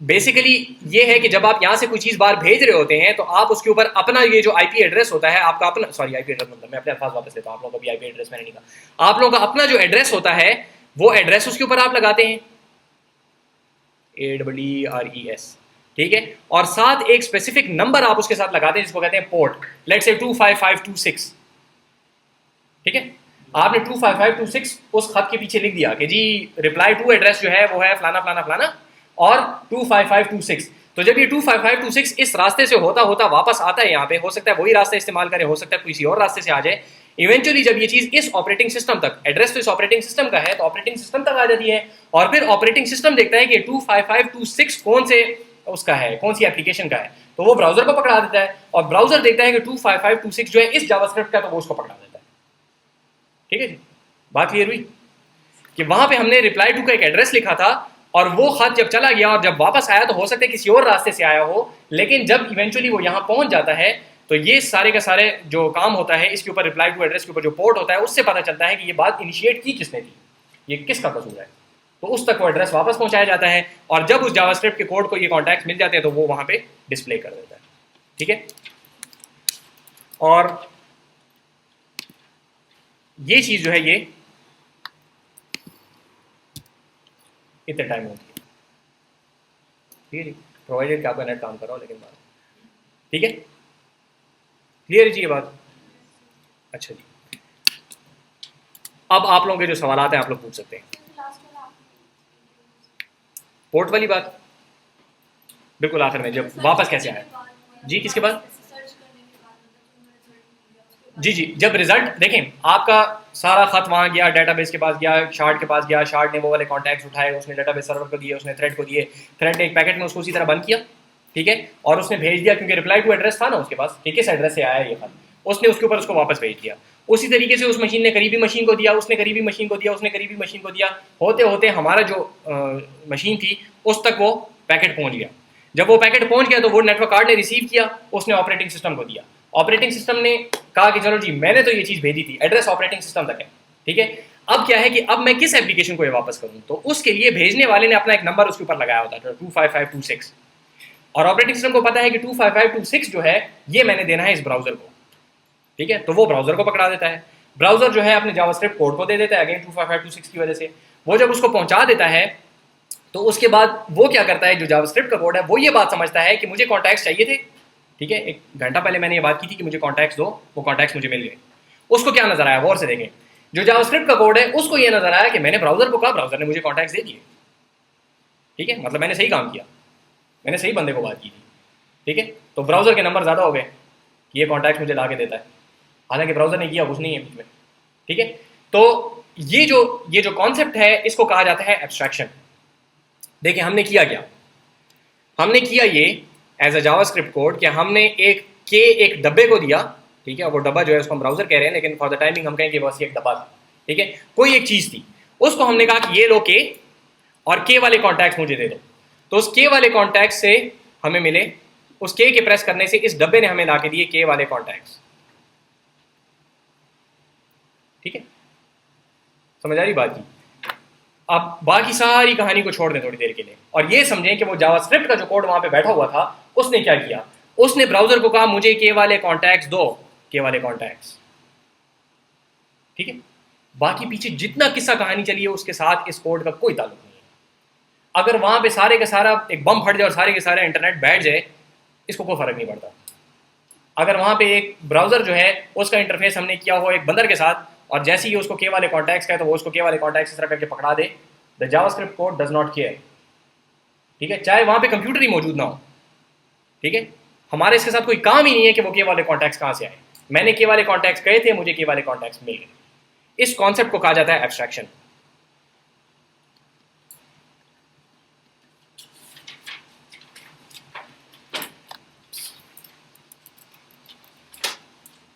बेसिकली ये है कि जब आप यहाँ से कोई चीज़ बाहर भेज रहे होते हैं तो आप उसके ऊपर अपना ये जो आईपी एड्रेस होता है आपका अपना, सॉरी आईपी एड्रेस मतलब मैं अपने अल्फाज वापस लेता हूँ, आप लोगों का भी आईपी एड्रेस मैंने नहीं कहा, आप लोगों का अपना जो एड्रेस होता है वो एड्रेस उसके ऊपर आप लगाते हैं ARRES, ठीक है, और साथ एक स्पेसिफिक नंबर आप उसके साथ लगाते हैं जिसको कहते हैं पोर्ट, लेट्स से 25526। ठीक है, आपने 25526 उस खत के पीछे लिख दिया कि जी रिप्लाई टू एड्रेस जो है वो है फलाना फलाना फलाना और 25526। तो जब ये 25526 इस रास्ते से होता होता वापस आता है यहाँ पे, हो सकता है वही रास्ता इस्तेमाल करे, हो सकता है किसी और रास्ते से आ जाए, इवेंचुअली जब ये चीज इस ऑपरेटिंग सिस्टम तक, एड्रेस तो इस ऑपरेटिंग सिस्टम का है तो ऑपरेटिंग सिस्टम तक आ जाती है, और फिर ऑपरेटिंग सिस्टम देखता है कि 25526 कौन से उसका है, कौन सी एप्लीकेशन का है, तो वो ब्राउजर को पकड़ा देता है, और ब्राउजर देखता है कि 25526 जो है इस जावास्क्रिप्ट का, तो वो उसको पकड़ा देता है। ठीक है जी, बात क्लियर हुई कि वहां पे हमने रिप्लाई टू का एक एड्रेस लिखा था और वो खत जब चला गया और जब वापस आया तो हो सकता है किसी और रास्ते से आया हो, लेकिन जब इवेंचुअली वो यहाँ पहुंच जाता है तो ये सारे का सारे जो काम होता है इसके ऊपर, रिप्लाई टू एड्रेस के ऊपर जो पोर्ट होता है उससे पता चलता है कि ये बात इनिशिएट की किसने थी, ये किसका कसूर है, तो उस तक वो एड्रेस वापस पहुंचाया जाता है, और जब उस जावास्क्रिप्ट के कोड को ये कॉन्टैक्ट मिल जाते हैं तो वो वहां पे डिस्प्ले कर देता है। ठीक है, और ये चीज जो है ये इतने टाइम होती है, ठीक है, प्रोवाइडेड कि आपका नेट काम कर रहा हो, लेकिन बात ठीक है, क्लियर है जी ये बात? अच्छा जी, अब आप लोगों के जो सवाल हैं आप लोग पूछ सकते हैं। पोर्ट वाली बात बिल्कुल आखिर में, जब वापस कैसे आया जी, किसके बाद? जी जी, जब रिजल्ट देखें आपका सारा खत वहाँ गया, डेटाबेस के पास गया, शार्ड के पास गया, शार्ड ने वो वाले कॉन्टैक्ट्स उठाए, उसने डेटाबेस सर्वर को दिए, उसने थ्रेड को दिए, थ्रेड ने एक पैकेट में उसको उसी तरह बंद किया, ठीक है, और उसने भेज दिया क्योंकि रिप्लाई टू एड्रेस था ना उसके पास कि किस एड्रेस से आया ये खत, उसने उसके ऊपर उसको वापस भेज दिया। उसी तरीके से उस मशीन ने करीबी मशीन को दिया, उसने करीबी मशीन को दिया, उसने करीबी मशीन को दिया, होते होते हमारा जो मशीन थी उस तक वो पैकेट पहुँच गया। जब वो पैकेट पहुँच गया तो वो नेटवर्क कार्ड ने रिसीव किया, उसने ऑपरेटिंग सिस्टम को दिया, ऑपरेटिंग सिस्टम ने कहा कि चलो जी मैंने तो ये चीज़ भेजी थी, एड्रेस ऑपरेटिंग सिस्टम तक है, ठीक है, अब क्या है कि अब मैं किस एप्लीकेशन को ये वापस करूं, तो उसके लिए भेजने वाले ने अपना एक नंबर उसके ऊपर लगाया होता है 25526, और ऑपरेटिंग सिस्टम को पता है कि 25526 जो है ये मैंने देना है इस ब्राउजर को, ठीक है, तो वो ब्राउजर को पकड़ा देता है, ब्राउजर जो है अपने जावास्क्रिप्ट कोड को दे देता है अगेन 25526 की वजह से, वो जब उसको पहुंचा देता है तो उसके बाद वो क्या करता है, जो जावास्क्रिप्ट का कोड है वो ये बात समझता है कि मुझे कॉन्टैक्ट्स चाहिए थे, ठीक है, एक घंटा पहले मैंने ये बात की थी कि मुझे कॉन्टैक्ट्स दो, वो कॉन्टैक्ट्स मुझे मिल गए, उसको क्या नजर आया गौर से देखें, जो जावास्क्रिप्ट का कोड है उसको ये नजर आया कि मैंने ब्राउजर को कहा, ब्राउजर ने मुझे कॉन्टैक्ट्स दे दिए, ठीक है, मतलब मैंने सही काम किया, मैंने सही बंदे को बात की थी, ठीक है, तो ब्राउजर के नंबर ज़्यादा हो गए, ये कॉन्टैक्ट्स मुझे ला के देता है, हालांकि ब्राउजर ने किया कुछ नहीं है बीच में, ठीक है, तो ये जो कॉन्सेप्ट है इसको कहा जाता है एब्स्ट्रैक्शन। देखिए हमने किया क्या, हमने किया ये एज अ जावास्क्रिप्ट कोड कि हमने एक डब्बे को दिया, ठीक है, वो डब्बा जो है उसको हम ब्राउजर कह रहे हैं लेकिन फॉर द टाइमिंग हम कहेंगे बस ये एक डब्बा था, ठीक है, कोई एक चीज़ थी, उसको हमने कहा कि ये लो के और के वाले कॉन्टैक्ट्स मुझे दे दो, तो उस के वाले कॉन्टैक्ट से हमें मिले, उस के प्रेस करने से इस डब्बे ने हमें ला के दिए के वाले कॉन्टैक्ट्स, ठीक है, समझ आ रही बात की? आप बाकी सारी कहानी को छोड़ दें थोड़ी देर के लिए और ये समझें कि वो जावास्क्रिप्ट का जो कोड वहां पे बैठा हुआ था उसने क्या किया, उसने ब्राउजर को कहा मुझे के वाले कॉन्टैक्ट्स दो, के वाले कॉन्टैक्ट्स, ठीक है। बाकी पीछे जितना किस्सा कहानी चली है उसके साथ इस कोड का कोई ताल्लुक नहीं है। अगर वहां पे सारे का सारा एक बम फट जाए और सारे के सारे इंटरनेट बैठ जाए, इसको कोई फर्क नहीं पड़ता। अगर वहां पे एक ब्राउजर जो है उसका इंटरफेस हमने किया हो एक बंदर के साथ, और जैसे ही उसको के वाले कॉन्टैक्ट्स का है तो वो उसको के वाले कॉन्टैक्ट्स इस तरह करके पकड़ा दे, the JavaScript code does not care, ठीक है, चाहे वहां पे कंप्यूटर ही मौजूद ना हो, ठीक है। हमारे इसके साथ कोई काम ही नहीं है कि वो के वाले कॉन्टैक्ट्स कहां से आए। मैंने के वाले कॉन्टैक्ट्स कहे थे, मुझे के वाले कॉन्टैक्ट्स मिल गए। इस कॉन्सेप्ट को कहा जाता है एब्स्ट्रैक्शन।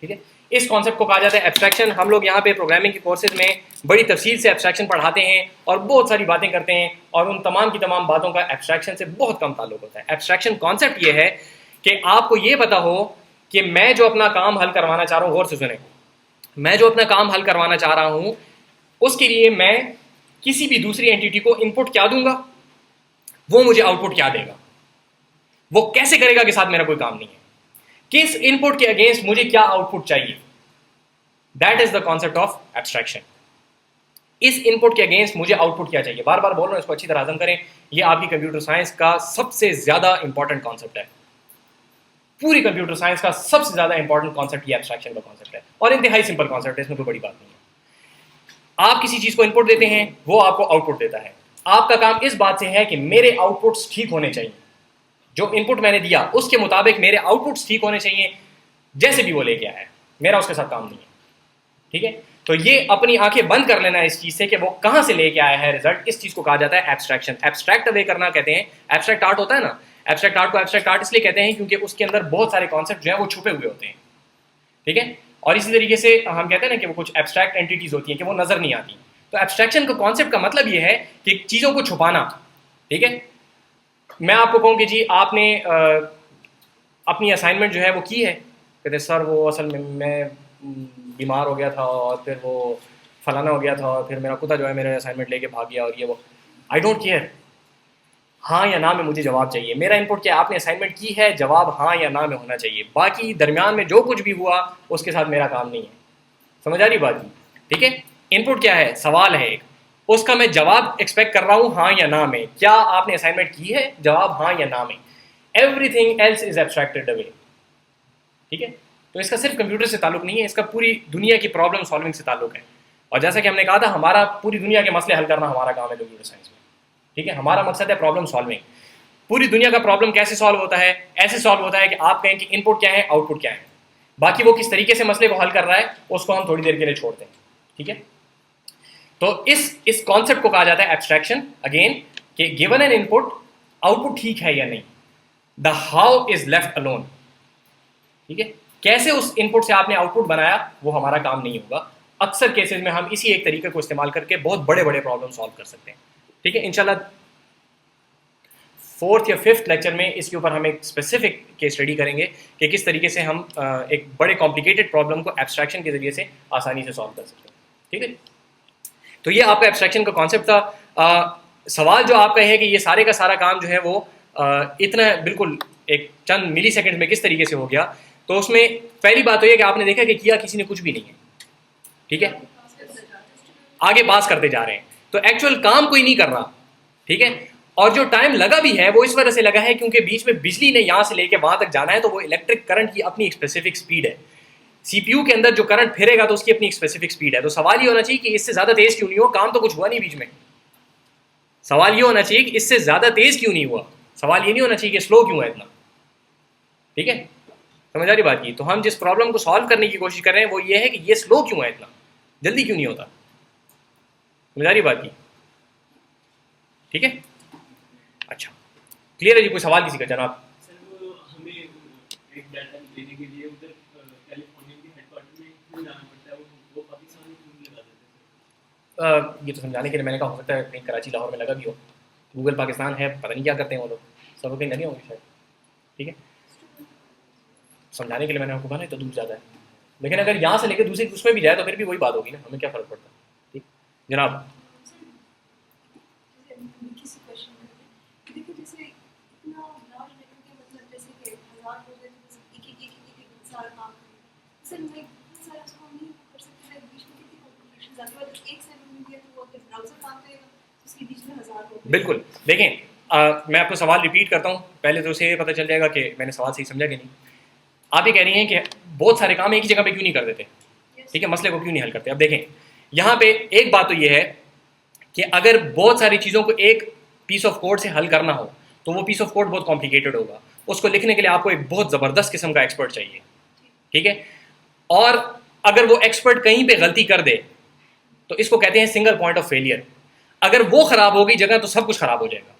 ठीक है, इस कॉन्सेप्ट को कहा जाता है एब्स्ट्रैक्शन। हम लोग यहाँ पे प्रोग्रामिंग के कोर्सेज में बड़ी तफसील से एब्स्ट्रैक्शन पढ़ाते हैं और बहुत सारी बातें करते हैं, और उन तमाम की तमाम बातों का एब्स्ट्रैक्शन से बहुत कम ताल्लुक होता है। एब्स्ट्रैक्शन कॉन्सेप्ट ये है कि आपको ये पता हो कि मैं जो अपना काम हल करवाना चाह रहा हूँ, गौर से सुने, मैं जो अपना काम हल करवाना चाह रहा हूँ उसके लिए मैं किसी भी दूसरी एंटिटी को इनपुट क्या दूंगा, वो मुझे आउटपुट क्या देगा, वो कैसे करेगा कि साथ मेरा कोई काम नहीं है, किस इनपुट के अगेंस्ट मुझे क्या आउटपुट चाहिए। That is the concept of abstraction. इस इनपुट के अगेंस्ट मुझे आउटपुट क्या चाहिए, बार बार बोल रहा हूं, इसको अच्छी तरह हजम करें। ये आपकी कंप्यूटर साइंस का सबसे ज्यादा इंपॉर्टेंट कॉन्सेप्ट है। पूरी कंप्यूटर साइंस का सबसे ज्यादा इंपॉर्टेंट कॉन्सेप्ट ये एब्स्ट्रैक्शन का कॉन्सेप्ट है, और इंतहाई सिंपल कॉन्सेप्ट है, इसमें कोई बड़ी बात नहीं है। आप किसी चीज को इनपुट देते हैं, वो आपको आउटपुट देता है। आपका काम इस बात से है कि मेरे आउटपुट्स ठीक होने चाहिए, जो इनपुट मैंने दिया उसके मुताबिक मेरे आउटपुट्स ठीक होने चाहिए, जैसे भी वो लेके आया है, मेरा उसके साथ काम नहीं है, ठीक है। तो ये अपनी आंखें बंद कर लेना इस चीज से कि वो कहां से लेके आया है रिजल्ट, इस चीज को कहा जाता है एब्स्ट्रैक्शन। एब्स्ट्रैक्ट अवे करना कहते हैं। एब्स्ट्रैक्ट आर्ट होता है ना, एब्स्ट्रैक्ट आर्ट को एब्स्ट्रैक्ट आर्ट इसलिए कहते हैं क्योंकि उसके अंदर बहुत सारे कॉन्सेप्ट जो है वो छुपे हुए होते हैं, ठीक है। और इसी तरीके से हम कहते हैं ना कि वो कुछ एब्स्ट्रैक्ट एंटिटीज होती हैं कि वो नजर नहीं आती। तो एब्स्ट्रैक्शन का कॉन्सेप्ट का मतलब ये है कि चीजों को छुपाना, ठीक है। मैं आपको कहूँ कि जी आपने अपनी असाइनमेंट जो है वो की है, कहते सर वो असल में मैं बीमार हो गया था और फिर वो फलाना हो गया था और फिर मेरा कुत्ता जो है मेरा असाइनमेंट लेके भाग गया और ये वो। आई डोंट केयर, हाँ या ना में मुझे जवाब चाहिए। मेरा इनपुट क्या, आपने असाइनमेंट की है, जवाब हाँ या ना में होना चाहिए। बाकी दरमियान में जो कुछ भी हुआ उसके साथ मेरा काम नहीं है। समझ आ रही बात की, ठीक है। इनपुट क्या है, सवाल है एक, उसका मैं जवाब एक्सपेक्ट कर रहा हूँ हाँ या ना में। क्या आपने असाइनमेंट की है, जवाब हाँ या ना में। Everything else is abstracted away, ठीक है। तो इसका सिर्फ कंप्यूटर से ताल्लुक नहीं है, इसका पूरी दुनिया की प्रॉब्लम सॉल्विंग से ताल्लुक है। और जैसा कि हमने कहा था, हमारा पूरी दुनिया के मसले हल करना हमारा काम है कंप्यूटर साइंस में, ठीक है। हमारा मकसद है प्रॉब्लम सॉल्विंग। पूरी दुनिया का प्रॉब्लम कैसे सॉल्व होता है, ऐसे सॉल्व होता है कि आप कहें कि इनपुट क्या है, आउटपुट क्या है। बाकी वो किस तरीके से मसले को हल कर रहा है उसको हम थोड़ी देर के लिए छोड़ते हैं, ठीक है। तो इस कॉन्सेप्ट को कहा जाता है एब्स्ट्रैक्शन अगेन, कि गिवन एन इनपुट, आउटपुट ठीक है या नहीं, the how is left alone, ठीक है। कैसे उस इनपुट से आपने आउटपुट बनाया वो हमारा काम नहीं होगा। अक्सर केसेस में हम इसी एक तरीके को इस्तेमाल करके बहुत बड़े बड़े प्रॉब्लम सॉल्व कर सकते हैं, ठीक है। इंशाल्लाह 4th या 5th लेक्चर में इसके ऊपर हम एक स्पेसिफिक केस स्टडी करेंगे कि किस तरीके से हम एक बड़े कॉम्प्लिकेटेड प्रॉब्लम को एब्स्ट्रैक्शन के जरिए से आसानी से सॉल्व कर सकते हैं, ठीक है। तो ये आपका एब्स्ट्रैक्शन का कॉन्सेप्ट था। सवाल जो आपका है कि ये सारे का सारा काम जो है वो इतना बिल्कुल एक चंद मिली सेकेंड में किस तरीके से हो गया, तो उसमें पहली बात तो ये कि आपने देखा कि किया किसी ने कुछ भी नहीं है, ठीक है, आगे पास करते जा रहे हैं। तो एक्चुअल काम कोई नहीं कर रहा, ठीक है। और जो टाइम लगा भी है वो इस वजह से लगा है क्योंकि बीच में बिजली ने यहां से लेके वहां तक जाना है, तो वो इलेक्ट्रिक करंट की अपनी एक स्पेसिफिक स्पीड है। सीपीयू के अंदर जो करंट फिरेगा तो उसकी अपनी एक स्पेसिफिक स्पीड है। तो सवाल ये होना चाहिए कि इससे ज्यादा तेज क्यों नहीं हो, काम तो कुछ हुआ नहीं बीच में। सवाल ये होना चाहिए कि इससे ज्यादा तेज क्यों नहीं हुआ, सवाल ये नहीं होना चाहिए कि स्लो क्यों है इतना, ठीक है। समझ आ रही बात की। तो हम जिस प्रॉब्लम को सॉल्व करने की कोशिश कर रहे हैं वो ये है कि ये स्लो क्यों है, इतना जल्दी क्यों नहीं होता। समझ आ रही बात की, ठीक है। अच्छा, क्लियर है जी। कोई सवाल किसी का जनाब? सर वो हमें एक डाटा लेने के लिए उधर कैलिफोर्निया के हेडक्वार्टर में क्यों जाना पड़ता है, वो पाकिस्तान में क्यों लगा देते हैं? ये तो समझाने के लिए मैंने कहा, हो सकता है कहीं कराची लाहौर में लगा भी हो। गूगल पाकिस्तान है, पता नहीं क्या करते हैं वो लोग, सब कहीं नहीं होंगे शायद, ठीक है। समझाने के लिए मैंने आपको कहा ना तो दूर जाता है, लेकिन अगर यहाँ से लेकर दूसरे उसमें भी जाए तो फिर भी वही बात होगी ना, हमें क्या फ़र्क पड़ता है, ठीक जनाब। किसी क्वेश्चन में देखिए, जैसे इतना लार्ज नेटवर्क है, मतलब जैसे कि 1000 लोग हैं सारा काम करेगा। सर मैं सारा उसको नहीं कर सकते, मैं बीच में कितनी कॉम्प्लिकेशंस आती है, अगर एक सेकंड में दिया तो वो अगर ब्राउज़र काम करेगा तो उसके बीच में हज़ार हो। बिल्कुल। देखें मैं आपको सवाल रिपीट करता हूँ, पहले तो उसे ये पता चल जाएगा कि मैंने सवाल सही समझा कि नहीं। आप ये कह रही हैं कि बहुत सारे काम एक ही जगह पे क्यों नहीं कर देते, ठीक है, मसले को क्यों नहीं हल करते। अब देखें यहाँ पे एक बात तो ये है कि अगर बहुत सारी चीज़ों को एक पीस ऑफ कोड से हल करना हो तो वो पीस ऑफ कोड बहुत कॉम्प्लिकेटेड होगा, उसको लिखने के लिए आपको एक बहुत ज़बरदस्त किस्म का एक्सपर्ट चाहिए, ठीक है। और अगर वो एक्सपर्ट कहीं पे गलती कर दे तो इसको कहते हैं सिंगल पॉइंट ऑफ फेलियर। अगर वो ख़राब हो गई जगह तो सब कुछ ख़राब हो जाएगा,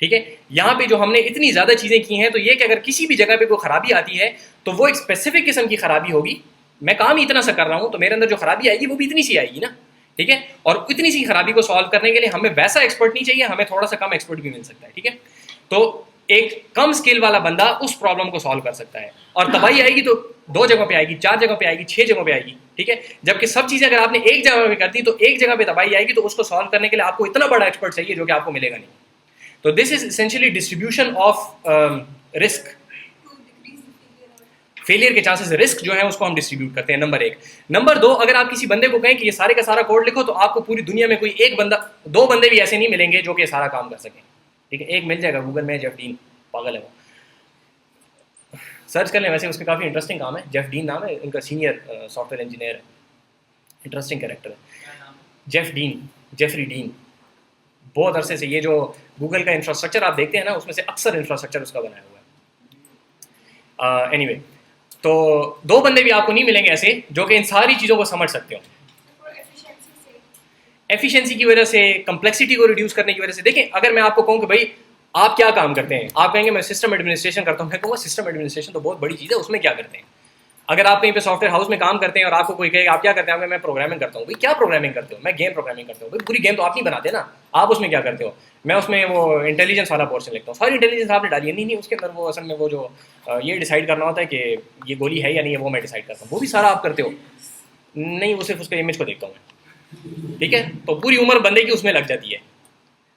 ठीक है। यहाँ पे जो हमने इतनी ज़्यादा चीज़ें की हैं तो ये कि अगर किसी भी जगह पे कोई ख़राबी आती है तो वो एक स्पेसिफिक किस्म की ख़राबी होगी। मैं काम ही इतना सा कर रहा हूँ तो मेरे अंदर जो ख़राबी आएगी वो भी इतनी सी आएगी ना, ठीक है। और इतनी सी ख़राबी को सॉल्व करने के लिए हमें वैसा एक्सपर्ट नहीं चाहिए, हमें थोड़ा सा कम एक्सपर्ट भी मिल सकता है, ठीक है। तो एक कम स्किल वाला बंदा उस प्रॉब्लम को सॉल्व कर सकता है, और तबाही आएगी तो 2 जगहों पे आएगी, 4 जगहों पे आएगी, 6 जगहों पे आएगी, ठीक है। जबकि सब चीज़ें अगर आपने एक जगह पे कर दी तो एक जगह पे तबाही आएगी, तो उसको सॉल्व करने के लिए आपको इतना बड़ा एक्सपर्ट चाहिए जो कि आपको मिलेगा नहीं। तो this is essentially distribution of risk, failure के चांसेस, रिस्क जो है उसको हम डिस्ट्रीब्यूट करते हैं, नंबर 1। नंबर 2, अगर आप किसी बंदे को कहें कि ये सारे का सारा कोड लिखो तो आपको पूरी दुनिया में कोई एक बंदा, 2 बंदे भी ऐसे नहीं मिलेंगे जो कि सारा काम कर सकें, ठीक है। एक मिल जाएगा गूगल में, जेफ डीन, पागल है वो, सर्च कर लें, वैसे उसका काफ़ी इंटरेस्टिंग काम है, जेफ डीन नाम है इनका, सीनियर सॉफ्टवेयर इंजीनियर है, इंटरेस्टिंग कैरेक्टर है, जेफ डीन, जेफरी डीन। बहुत अरसे से ये जो गूगल का इंफ्रास्ट्रक्चर आप देखते हैं ना, उसमें से अक्सर इंफ्रास्ट्रक्चर उसका बनाया हुआ है। एनीवे, तो 2 बंदे भी आपको नहीं मिलेंगे ऐसे जो कि इन सारी चीज़ों को समझ सकते हो। एफिशिएंसी की वजह से, कम्प्लेक्सिटी को रिड्यूस करने की वजह से। देखें, अगर मैं आपको कहूँ कि भाई आप क्या काम करते हैं, आप कहेंगे मैं सिस्टम एडमिनिस्ट्रेशन करता हूँ, मैं कहूँगा सिस्टम एडमिनिस्ट्रेशन तो बहुत बड़ी चीज़ है, उसमें क्या करते हैं। अगर आप कहीं पे सॉफ्टवेयर हाउस में काम करते हैं और आपको कोई कहे आप क्या करते हैं, मैं प्रोग्रामिंग करता हूँ। भाई क्या प्रोग्रामिंग करते हो? मैं गेम प्रोग्रामिंग करता हूँ। भाई पूरी गेम तो आप नहीं बनाते ना, आप उसमें क्या करते हो? मैं उसमें वो इंटेलिजेंस वाला पोर्शन लिखता हूँ। सारी इंटेलिजेंस आपने डाली है, नहीं उसके अंदर वो असल में वो जो ये डिसाइड करना होता है कि ये गोली है या नहीं है, वो मैं डिसाइड करता हूँ, वो भी सारा आप करते हो। नहीं, वो सिर्फ उसके इमेज को देखता हूँ मैं, ठीक है। तो पूरी उम्र बंदे की उसमें लग जाती है।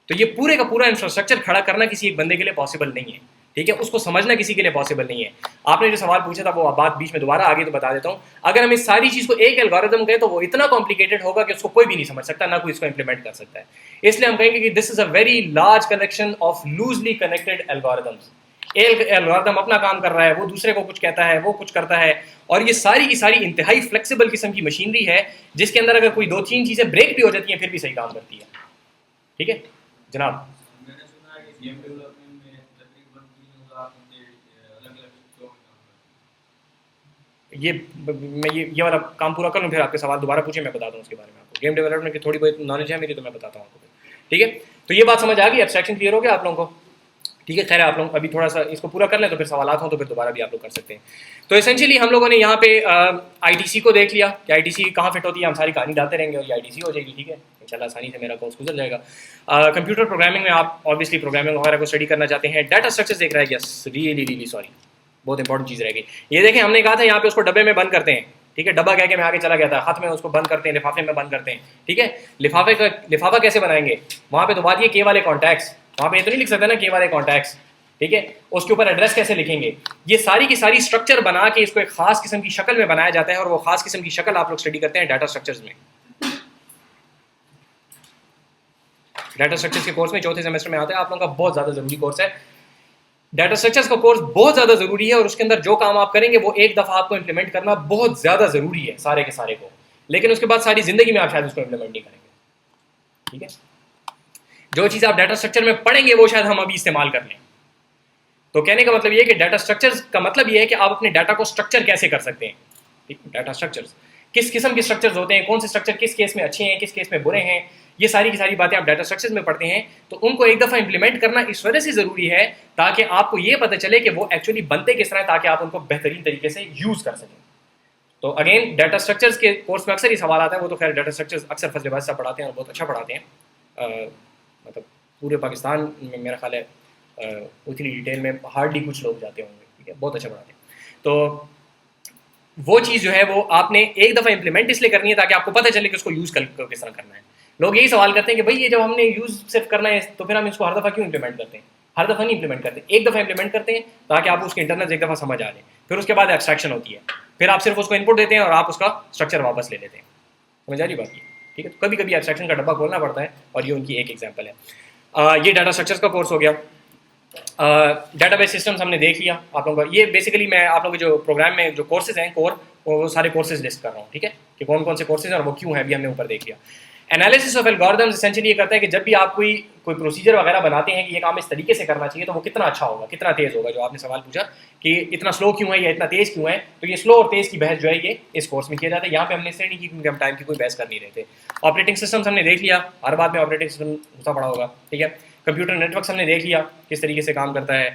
तो ये पूरे का पूरा इंफ्रास्ट्रक्चर खड़ा करना किसी एक बंदे के लिए पॉसिबल नहीं है, ठीक है। उसको समझना किसी के लिए पॉसिबल नहीं है। आपने जो सवाल पूछा था वो बात बीच में दोबारा आगे तो बता देता हूँ। अगर हम इस सारी चीज़ को एक एल्गोरिथम कहें तो वो इतना कॉम्प्लिकेटेड होगा कि उसको कोई भी नहीं समझ सकता, ना कोई इसको इंप्लीमेंट कर सकता है। इसलिए हम कहेंगे कि this is a very large collection of loosely connected algorithms. एक एल्गोरिथम अपना काम कर रहा है, वो दूसरे को कुछ कहता है, वो कुछ करता है, और ये सारी की सारी इंतहाई फ्लेक्सिबल किस्म की मशीनरी है जिसके अंदर अगर कोई 2-3 चीज़ें ब्रेक भी हो जाती हैं फिर भी सही काम करती है, ठीक है जनाब। मैंने सुना है कि गेम डेवलपमेंट में तकरीबन 3000 बंदे अलग-अलग क्षेत्रों में काम करते हैं। मैं ये वाला काम पूरा कर लूँ, फिर आपके सवाल दोबारा पूछे, मैं बताता हूँ उसके बारे में आपको। गेम डेवलपमेंट की थोड़ी बहुत नॉलेज है मेरी, तो मैं बताता हूँ आपको, ठीक है। तो ये बात समझ आ गई, एब्स्ट्रैक्शन क्लियर हो गया आप लोगों को, ठीक है। खैर आप लोग अभी थोड़ा सा इसको पूरा कर लें तो फिर सवाल हो तो फिर दोबारा भी आप लोग कर सकते हैं। तो एसेंशियली हम लोगों ने यहाँ पे आईटीसी को देख लिया कि आईटीसी कहाँ फिट होती है, हम सारी कहानी डालते रहेंगे और ये आईटीसी हो जाएगी, ठीक है। इंशाल्लाह आसानी से मेरा कोर्स गुजर जाएगा। कंप्यूटर प्रोग्रामिंग में आप ऑब्वियसली प्रोग्रामिंग वगैरह को स्टडी करना चाहते हैं। डाटा स्ट्रक्चर्स देख रहा है, यस रियली सॉरी, बहुत इंपॉर्टेंट चीज़ रहेगी। ये देखें, हमने कहा था यहाँ पे उसको डब्बे में बंद करते हैं, ठीक है। डब्बा कह के मैं आगे चला गया था, हाथ में उसको बंद करते हैं, लिफाफे में बंद करते हैं, ठीक है। लिफाफा कैसे बनाएंगे, वहाँ पे तो बात ये के वाले कॉन्टैक्ट्स, वहाँ पे ये तो नहीं लिख सकते ना के वाले कॉन्टैक्ट्स, ठीक है। उसके ऊपर एड्रेस कैसे लिखेंगे, ये सारी की सारी स्ट्रक्चर बना के इसको एक खास किस्म की शक्ल में बनाया जाता है, और वो खास किस्म की शक्ल आप लोग स्टडी करते हैं डाटा स्ट्रक्चर्स में। डाटा स्ट्रक्चर्स के कोर्स में 4थे सेमेस्टर में आता है, आप लोगों का बहुत ज़्यादा ज़रूरी कोर्स है। डाटा स्ट्रक्चर्स का कोर्स बहुत ज़्यादा ज़रूरी है, और उसके अंदर जो काम आप करेंगे वो एक दफ़ा आपको इंप्लीमेंट करना बहुत ज़्यादा ज़रूरी है सारे के सारे को, लेकिन उसके बाद सारी ज़िंदगी में आप शायद उसको इंप्लीमेंट नहीं करेंगे, ठीक है। जो चीज़ आप डाटा स्ट्रक्चर में पढ़ेंगे वो शायद हम अभी इस्तेमाल कर लें। तो कहने का मतलब ये है कि डाटा स्ट्रक्चर्स का मतलब ये है कि आप अपने डाटा को स्ट्रक्चर कैसे कर सकते हैं, ठीक है। डाटा स्ट्रक्चर्स किस किस्म के स्ट्रक्चर्स होते हैं, कौन से स्ट्रक्चर किस केस में अच्छे हैं, किस केस में बुरे हैं, ये सारी की सारी बातें आप डाटा स्ट्रक्चर्स में पढ़ते हैं। तो उनको एक दफ़ा इंप्लीमेंट करना इस वजह से ज़रूरी है ताकि आपको ये पता चले कि वो एक्चुअली बनते किस तरह है, ताकि आप उनको बेहतरीन तरीके से यूज़ कर सकें। तो अगेन डाटा स्ट्रक्चर्स के कोर्स में अक्सर ही सवाल आता है, वो तो खैर डाटा स्ट्रक्चर्स अक्सर फजल बाज साहब पढ़ाते हैं और बहुत अच्छा पढ़ाते हैं, मतलब पूरे पाकिस्तान में मेरा ख्याल है उतनी डिटेल में हार्डली कुछ लोग जाते होंगे, ठीक है, बहुत अच्छा पढ़ाते हैं। तो वो चीज़ जो है वो आपने एक दफ़ा इंप्लीमेंट इसलिए करनी है ताकि आपको पता चले कि उसको यूज़ किस तरह करना है। लोग यही सवाल करते हैं कि भाई ये जब हमने यूज़ सिर्फ करना है तो फिर हम इसको हर दफ़ा क्यों इंप्लीमेंट करते हैं। हर दफ़ा नहीं इंप्लीमेंट करते, एक दफ़ा इंप्लीमेंट करते हैं ताकि आप उसके इंटरनल्स एक दफ़ा समझ आ जाए, फिर उसके बाद एब्स्ट्रैक्शन होती है, फिर आप सिर्फ उसको इनपुट देते हैं और आप उसका स्ट्रक्चर वापस ले लेते हैं। समझ आ रही बात की? ठीक है, तो कभी कभी एब्स्ट्रैक्शन का डब्बा खोलना पड़ता है और ये उनकी एक एग्जाम्पल है। ये डाटा स्ट्रक्चर्स का कोर्स हो गया। डेटाबेस सिस्टम्स हमने देख लिया आप लोगों का। ये बेसिकली मैं आप लोगों के जो प्रोग्राम में जो कोर्सेज हैं कोर, वो सारे कोर्सेज लिस्ट कर रहा हूँ, ठीक है, कि कौन कौन से कोर्सेज हैं और वो क्यों है, अभी हमने ऊपर देख लिया। एनालिसिस ऑफ एल्गोरिथम्स एसेंशियली ये करता है कि जब भी आप कोई प्रोसीजर वगैरह बनाते हैं कि ये काम इस तरीके से करना चाहिए तो वो कितना अच्छा होगा, कितना तेज़ होगा। जो आपने सवाल पूछा कि इतना स्लो क्यों है या इतना तेज़ क्यों है, तो ये स्लो और तेज़ की बहस जो है ये इस कोर्स में किया जाता है। यहाँ पे हमने इसलिए नहीं की क्योंकि हम टाइम की कोई बहस कर नहीं रहे थे। ऑपरेटिंग सिस्टम्स हमने देख लिया, हर बात में ऑपरेटिंग सिस्टम घुसा पड़ा होगा, ठीक है। कंप्यूटर नेटवर्क्स हमने देख लिया किस तरीके से काम करता है।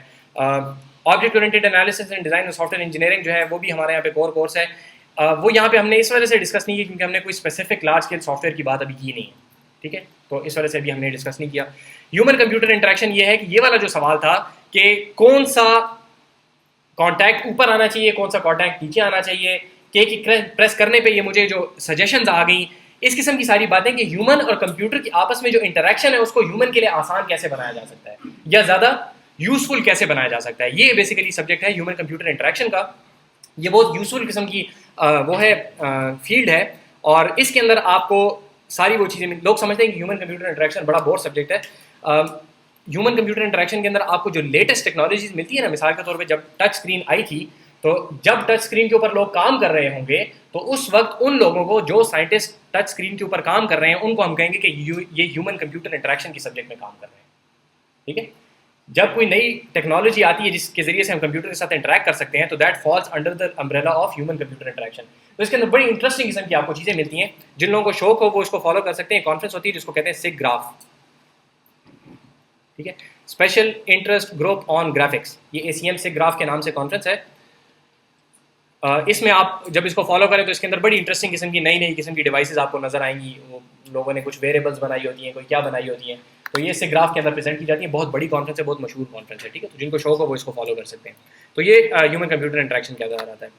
Object oriented analysis and design और सॉफ्टवेयर इंजीनियरिंग जो है वो भी हमारे यहाँ पे कोर कोर्स है। वो यहाँ पे हमने इस वजह से डिस्कस नहीं की क्योंकि हमने कोई स्पेसिफिक लार्ज स्केल सॉफ्टवेयर की बात अभी की नहीं है, ठीक है, तो इस वजह से अभी हमने डिस्कस नहीं किया। ह्यूमन कंप्यूटर इंटरेक्शन ये है कि ये वाला जो सवाल था कि कौन सा कॉन्टैक्ट ऊपर आना चाहिए, कौन सा कॉन्टैक्ट नीचे आना चाहिए, की प्रेस करने पे ये मुझे जो सजेशंस आ गई, इस किस्म की सारी बातें कि ह्यूमन और कंप्यूटर की आपस में जो इंटरेक्शन है उसको ह्यूमन के लिए आसान कैसे बनाया जा सकता है या ज़्यादा यूजफुल कैसे बनाया जा सकता है। ये बेसिकली सब्जेक्ट है ह्यूमन कंप्यूटर इंटरेक्शन का। ये बहुत यूजफुल किस्म की वो है फील्ड है और इसके अंदर आपको सारी वो चीज़ें, लोग समझते हैं कि ह्यूमन कंप्यूटर इंटरेक्शन बड़ा बोर सब्जेक्ट है। ह्यूमन कंप्यूटर इंटरेक्शन के अंदर आपको जो लेटेस्ट टेक्नोलॉजीज मिलती है ना, मिसाल के तौर पे जब टच स्क्रीन आई थी, तो जब टच स्क्रीन के ऊपर लोग काम कर रहे होंगे तो उस वक्त उन लोगों को, जो साइंटिस्ट टच स्क्रीन के ऊपर काम कर रहे हैं, उनको हम कहेंगे कि ये ह्यूमन कंप्यूटर इंटरेक्शन की सब्जेक्ट में काम कर रहे हैं, ठीक है। जब कोई नई टेक्नोलॉजी आती है जिसके जरिए से हम कंप्यूटर के साथ इंटरेक्ट कर सकते हैं तो that falls under the umbrella of human computer interaction. तो इसके अंदर बड़ी इंटरेस्टिंग किस्म की आपको चीज़ें मिलती हैं। जिन लोगों को शौक हो वो इसको फॉलो कर सकते हैं। कॉन्फ्रेंस होती है जिसको कहते हैं सिग ग्राफ, ठीक है, special interest group on graphics. ये ACM सिग ग्राफ के नाम से कॉन्फ्रेंस है। इसमें आप जब इसको फॉलो करें तो इसके अंदर बड़ी इंटरेस्टिंग किस्म की नई किस्म की डिवाइसेस आपको नजर आएंगी। वो लोगों ने कुछ वेरिएबल्स बनाई होती हैं, कोई क्या बनाई होती हैं, तो ये इससे ग्राफ के अंदर प्रेजेंट की जाती है। बहुत बड़ी कॉन्फ्रेंस है, बहुत मशहूर कॉन्फ्रेंस है, ठीक है, तो जिनको शौक हो वो इसको फॉलो कर सकते हैं। तो ये ह्यूमन कंप्यूटर इंटरेक्शन क्या आता है।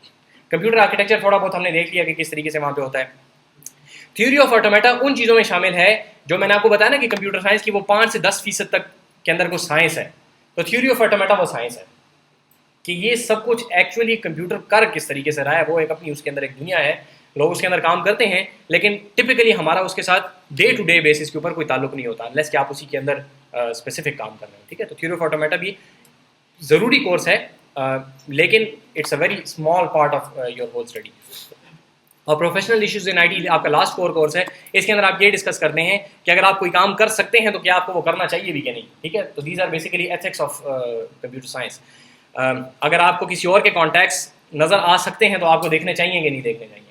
कंप्यूटर आर्किटेक्चर थोड़ा बहुत हमने देख लिया कि किस तरीके से वहाँ पे होता है। थ्योरी ऑफ ऑटोमेटा उन चीज़ों में शामिल है जो मैंने आपको बताया ना कि कंप्यूटर साइंस की वो 5 से 10% तक के अंदर कुछ साइंस है। तो थ्योरी ऑफ ऑटोमेटा वो साइंस है कि ये सब कुछ एक्चुअली कंप्यूटर कर किस तरीके से रहा है। वो एक अपनी उसके अंदर एक दुनिया है, लोग उसके अंदर काम करते हैं, लेकिन टिपिकली हमारा उसके साथ डे टू डे बेसिस के ऊपर कोई ताल्लुक नहीं होता अनलेस कि आप उसी के अंदर स्पेसिफिक काम कर रहे हैं, ठीक है। तो थ्योरी ऑफ ऑटोमेटा भी ज़रूरी कोर्स है, लेकिन it's a very small part of your whole study. और प्रोफेशनल इश्यूज इन IT आपका लास्ट कोर्स है। इसके अंदर आप ये डिस्कस करते हैं कि अगर आप कोई काम कर सकते हैं तो क्या आपको वो करना चाहिए भी कि नहीं, ठीक है। तो these are basically ethics of computer science. अगर आपको किसी और के कॉन्टैक्ट्स नज़र आ सकते हैं तो आपको देखने चाहिए कि नहीं देखने चाहिए,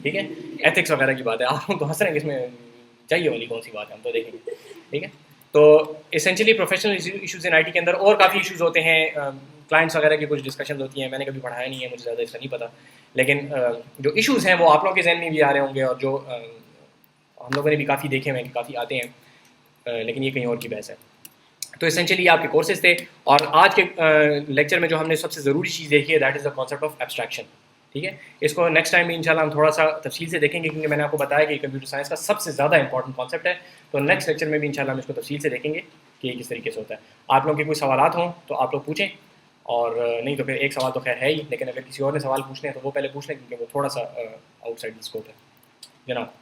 ठीक है, एथिक्स वगैरह की बात है। आप तो हंस रहे हैं, इसमें चाहिए वाली कौन सी बात है, हम तो देखेंगे, ठीक है। तो essentially professional issues in IT के अंदर और काफ़ी इश्यूज़ होते हैं, क्लाइंट्स वगैरह की कुछ डिस्कशन होती हैं। मैंने कभी पढ़ाया नहीं है, मुझे ज़्यादा इसका नहीं पता, लेकिन जो इश्यूज़ हैं वो आप लोगों के जहन में भी आ रहे होंगे और जो हम लोगों ने भी काफ़ी देखे हुए हैं कि काफ़ी आते हैं, लेकिन ये कहीं और की बहस है। तो इसेंशियली आपके कोर्सेज थे और आज के लेक्चर में जो हमने सबसे ज़रूरी चीज़ देखी है that is the concept of abstraction, ठीक है। इसको नेक्स्ट टाइम इंशाल्लाह हम थोड़ा सा तफसील से देखेंगे क्योंकि मैंने आपको बताया कि कंप्यूटर साइंस का सबसे ज़्यादा इंपॉर्टेंट कॉन्सेप्ट है। तो नेक्स्ट लेक्चर में भी इंशाल्लाह हम इसको तफसील से देखेंगे कि किस तरीके से होता है। आप लोगों के कोई सवालात हों तो आप लोग पूछें, और नहीं तो फिर एक सवाल तो खैर है ही, लेकिन अगर किसी और ने सवाल पूछने हैं तो वो पहले पूछ लें क्योंकि वो थोड़ा सा आउटसाइड द स्कोप है जनाब।